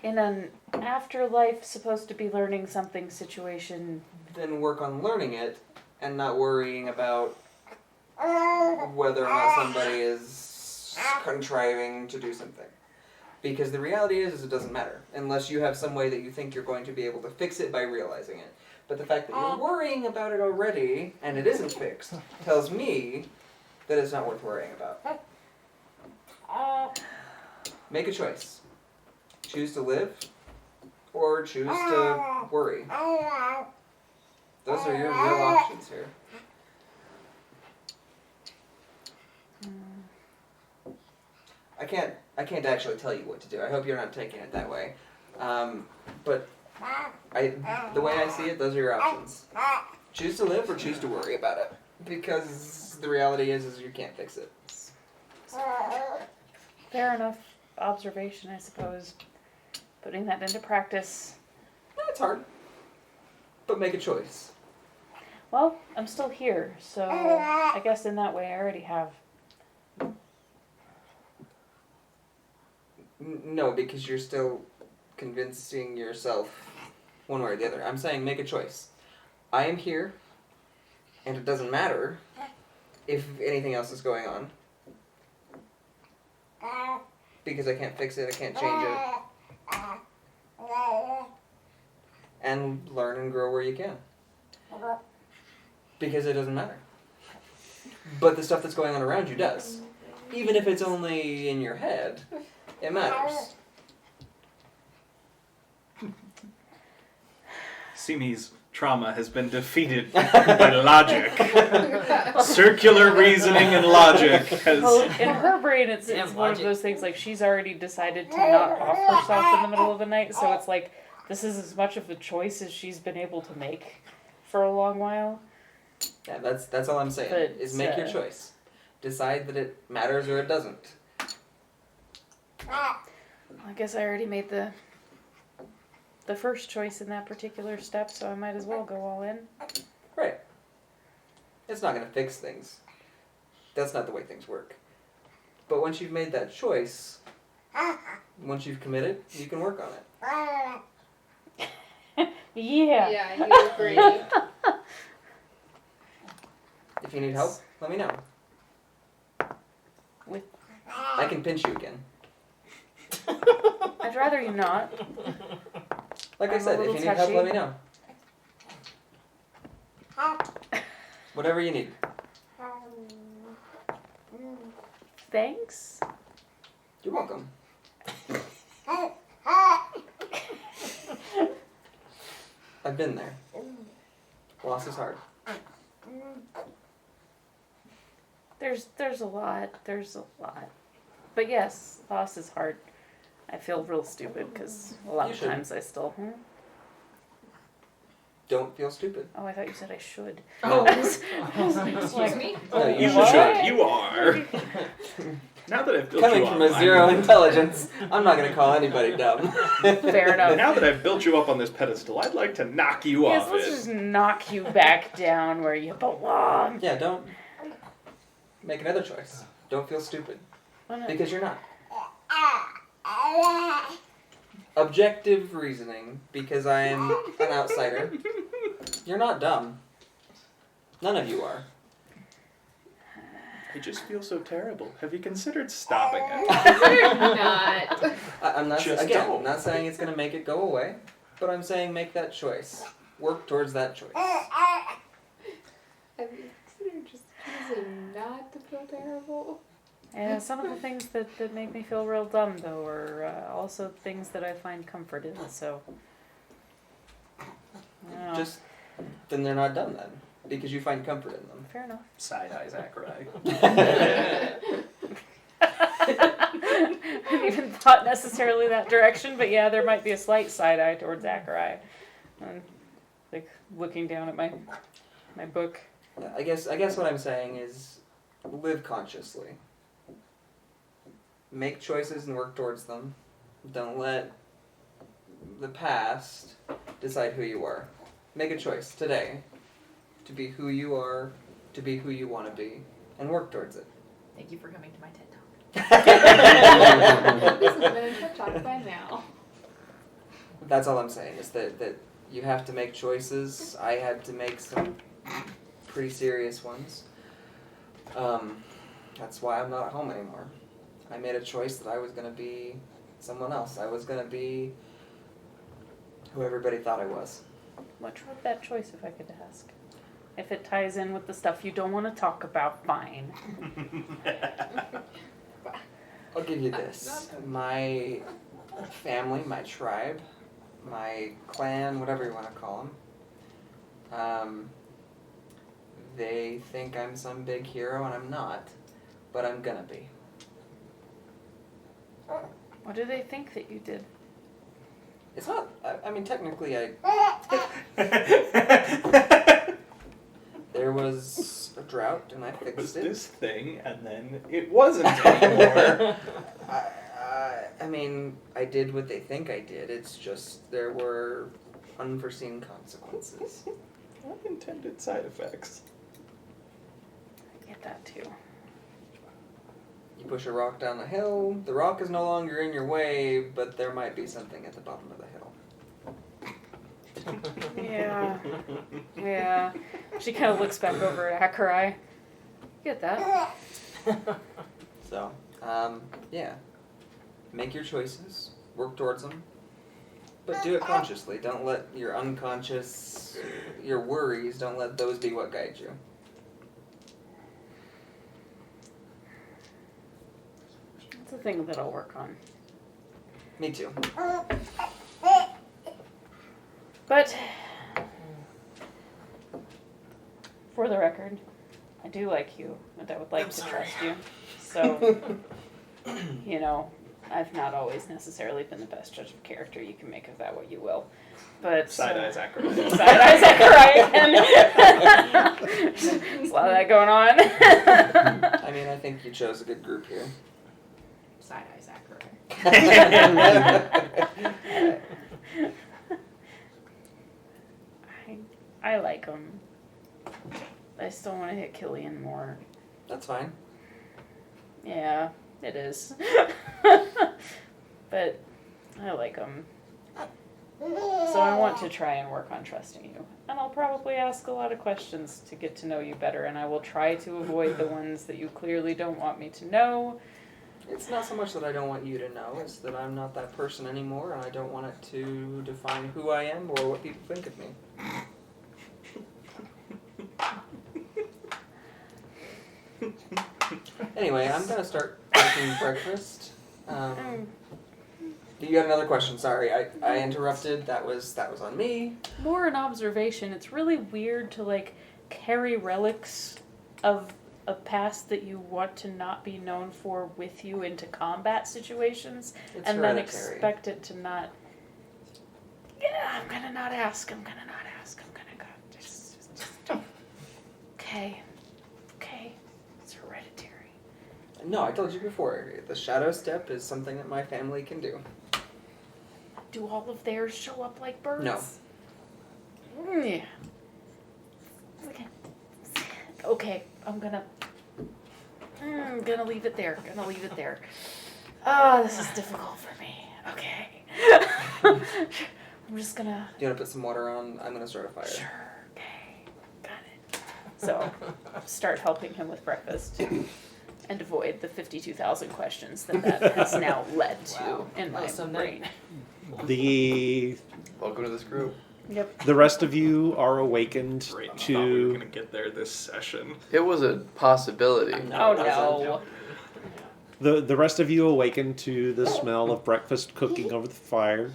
In an afterlife, supposed to be learning something situation, Then work on learning it and not worrying about whether or not somebody is contriving to do something. Because the reality is it doesn't matter, unless you have some way that you think you're going to be able to fix it by realizing it. But the fact that you're worrying about it already, and it isn't fixed, tells me that it's not worth worrying about. Make a choice. Choose to live, or choose to worry. Those are your real options here. I can't actually tell you what to do. I hope you're not taking it that way. But the way I see it, those are your options. Choose to live or choose to worry about it. Because the reality is you can't fix it. fair enough observation, I suppose. Putting that into practice. It's hard. But make a choice. Well, I'm still here, so I guess in that way I already have. No, because you're still convincing yourself one way or the other. I'm saying make a choice. I am here, and it doesn't matter if anything else is going on. Because I can't fix it, I can't change it. And learn and grow where you can. Because it doesn't matter. But the stuff that's going on around you does. Even if it's only in your head, it matters. Simi's trauma has been defeated by logic. Circular reasoning and logic has... Well, in her brain, it's Yeah, one of logic. those things, like, she's already decided to not off herself in the middle of the night, so it's like, this is as much of a choice as she's been able to make for a long while. Yeah, that's all I'm saying. But, is make your choice. Decide that it matters or it doesn't. I guess I already made the first choice in that particular step, so I might as well go all in. Right. It's not going to fix things. That's not the way things work. But once you've made that choice, once you've committed, you can work on it. Yeah. Yeah, you agree. If you need help, let me know. With- I can pinch you again. I'd rather you not. Like I I'm a said, if little you need help, touchy. let me know. Whatever you need. Thanks. You're welcome. I've been there. Loss is hard. There's a lot. But yes, loss is hard. I feel real stupid because a lot You of shouldn't. times I still. don't feel stupid. Oh, I thought you said I should. Oh, Excuse me? No, You should. should. You are. Now that I've built Coming you from up, a 0 intelligence, I'm not gonna call anybody dumb. Fair enough. Now that I've built you up on this pedestal, I'd like to knock you Yes, off let's it. just knock you back down where you belong. Yeah, don't make another choice. Don't feel stupid. Because you're not. Objective reasoning, because I'm an outsider. You're not dumb. None of you are. I just feel so terrible. Have you considered stopping it? Not. I'm not Just again. don't. I'm not saying it's gonna make it go away, but I'm saying make that choice. Work towards that choice. Have you considered just choosing not to feel terrible? Yeah, some of the things that make me feel real dumb, though, are also things that I find comfort in, so. I don't know. Just then they're not dumb then, because you find comfort in them. Fair enough. Side-eye Zachary. I hadn't even thought necessarily that direction, but yeah, there might be a slight side eye towards Zachary. Like looking down at my book. Yeah, I guess what I'm saying is live consciously. Make choices and work towards them. Don't let the past decide who you are. Make a choice today to be who you are, to be who you want to be, and work towards it. Thank you for coming to my TED Talk. This has been a TED Talk by now. That's all I'm saying, is that you have to make choices. I had to make some pretty serious ones. That's why I'm not at home anymore. I made a choice that I was going to be someone else. I was going to be who everybody thought I was. What drove that choice, if I could ask? If it ties in with the stuff you don't want to talk about, fine. I'll give you this. My family, my tribe, my clan, whatever you want to call them, they think I'm some big hero, and I'm not. But I'm gonna be. What do they think that you did? It's not. I mean, technically, there was a drought, and I It was fixed it. this thing, and then it wasn't anymore. I mean, I did what they think I did. It's just there were unforeseen consequences. Unintended side effects. I get that too. You push a rock down the hill. The rock is no longer in your way, but there might be something at the bottom of the hill. Yeah. Yeah. She kind of looks back over at Akarai. Get that? So, yeah. Make your choices. Work towards them. But do it consciously. Don't let your unconscious, your worries, don't let those be what guide you. It's a thing that I'll work on. Me too. But, for the record, I do like you, and I would like to trust you. So, you know, I've not always necessarily been the best judge of character. You can make of that what you will. But Side-eye Zachary. Side-eye Zachary again. There's a lot of that going on. I mean, I think you chose a good group here. Side-eye Zachary. I like him. I still want to hit Killian more. That's fine. Yeah, it is. But I like him. So I want to try and work on trusting you. And I'll probably ask a lot of questions to get to know you better, and I will try to avoid the ones that you clearly don't want me to know. It's not so much that I don't want you to know, it's that I'm not that person anymore, and I don't want it to define who I am or what people think of me. Anyway, I'm gonna start making breakfast. You got another question? Sorry, I interrupted. That was on me. More an observation. It's really weird to like carry relics of a past that you want to not be known for with you into combat situations, It's and then hereditary. expect it to not. Yeah, I'm gonna not ask. I'm gonna not ask. I'm gonna Okay. Okay. It's hereditary. No, I told you before. The shadow step is something that my family can do. Do all of theirs show up like birds? No. Yeah. Okay, I'm gonna leave it there. Gonna leave it there. Oh, this is difficult for me. Okay. I'm just gonna. Do you want to put some water on? I'm going to start a fire. Sure. Okay. Got it. So, start helping him with breakfast and avoid the 52,000 questions that has now led to in my Awesome brain. The Welcome to this group. Yep. the rest of you are awakened Great. I thought we were to gonna get there this session. It was a possibility. Oh no. the rest of you awaken to the smell of breakfast cooking over the fire.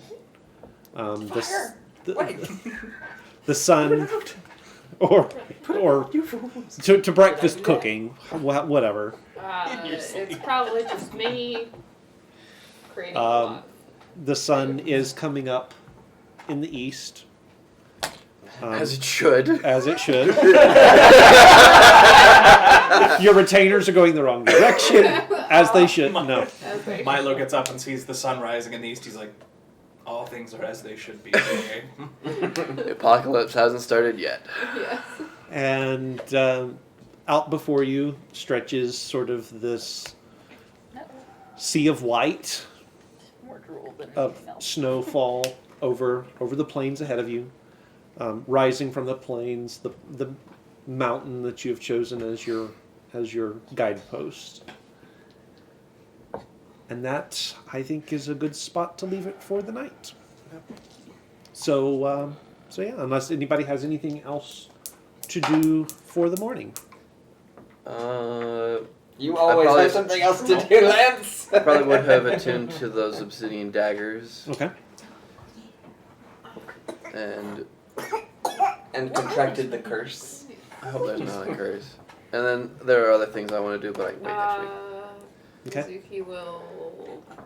Fire? The sun, or to breakfast cooking, whatever. It's probably just me creating a Um, lot. The sun is coming up in the east. As it should. As it should. Your retainers are going the wrong direction, as they should. No. Okay. Milo gets up and sees the sun rising in the east. He's like, all things are as they should be today. The apocalypse hasn't started yet. Yes. And out before you stretches sort of this sea of white More drool than of anything else. snowfall over the plains ahead of you. Rising from the plains, the mountain that you have chosen as your guidepost. And that, I think, is a good spot to leave it for the night. So yeah, unless anybody has anything else to do for the morning. You always probably- have something else to do, Lance. I probably would have attuned to those obsidian daggers Okay. And contracted the curse. I hope there's not a curse. And then there are other things I want to do, but I can wait next week. Okay. Mizuki will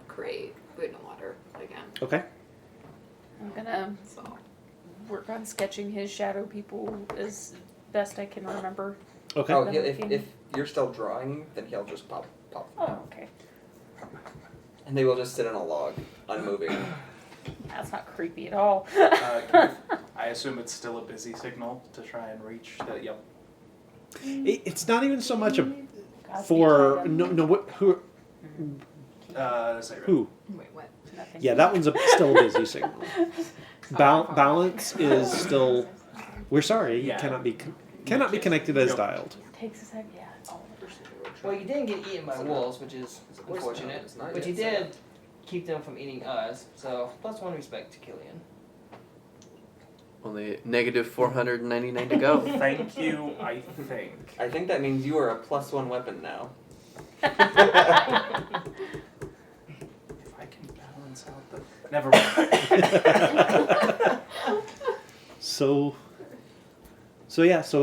create food and water again. Okay. I'm gonna So work on sketching his shadow people as best I can remember. Okay. Oh, if you're still drawing, then he'll just pop. Oh, okay. And they will just sit on a log, unmoving. That's not creepy at all. I assume it's still a busy signal to try and reach the. Yep. It's not even so much a Godspeed, for Adam. no what who Say who. wait, what? Nothing. Yeah, that one's still a busy signal. Balance is still. We're sorry. Yeah. Cannot be connected as Yep. dialed. Takes a second. Yeah. Oh. Well, you didn't get eaten by wolves, which is unfortunate. It's not But yet you set did keep them from eating us, so plus one respect to Killian. Only negative 499 to go. Thank you, I think. I think that means you are a +1 weapon now. If I can balance out the. Never mind. So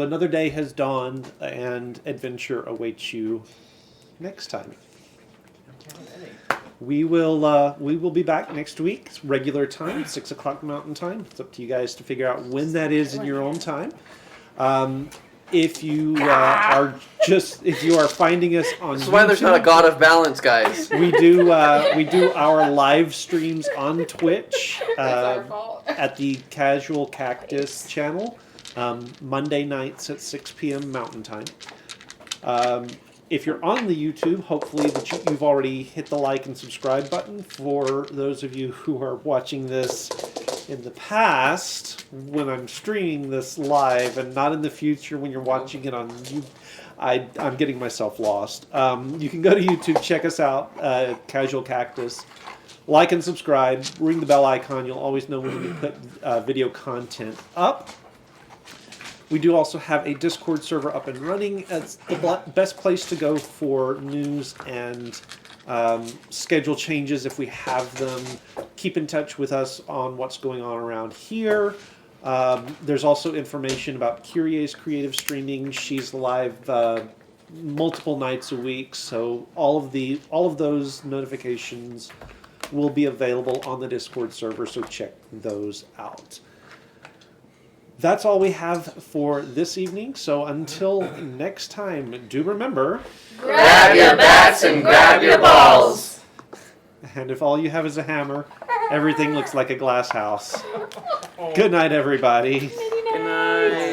another day has dawned and adventure awaits you next time. We will be back next week, regular time, 6 o'clock Mountain Time. It's up to you guys to figure out when that is in your own time. If you if you are finding us on This is why there's not a YouTube, god of balance, guys. we do our live streams on Twitch It's our fault. at the Casual Cactus channel, Monday nights at 6 p.m. Mountain Time. If you're on the YouTube, hopefully you've already hit the like and subscribe button. For those of you who are watching this in the past, when I'm streaming this live, and not in the future when you're watching it on YouTube, I'm getting myself lost. You can go to YouTube, check us out, Casual Cactus. Like and subscribe, ring the bell icon. You'll always know when we put video content up. We do also have a Discord server up and running. It's the best place to go for news and schedule changes if we have them. Keep in touch with us on what's going on around here. There's also information about Kyrie's creative streaming. She's live multiple nights a week, so all of those notifications will be available on the Discord server, so check those out. that's all we have for this evening. So until next time, do remember. Grab your bats and grab your balls. And if all you have is a hammer, everything looks like a glass house. Good night, everybody. Good night.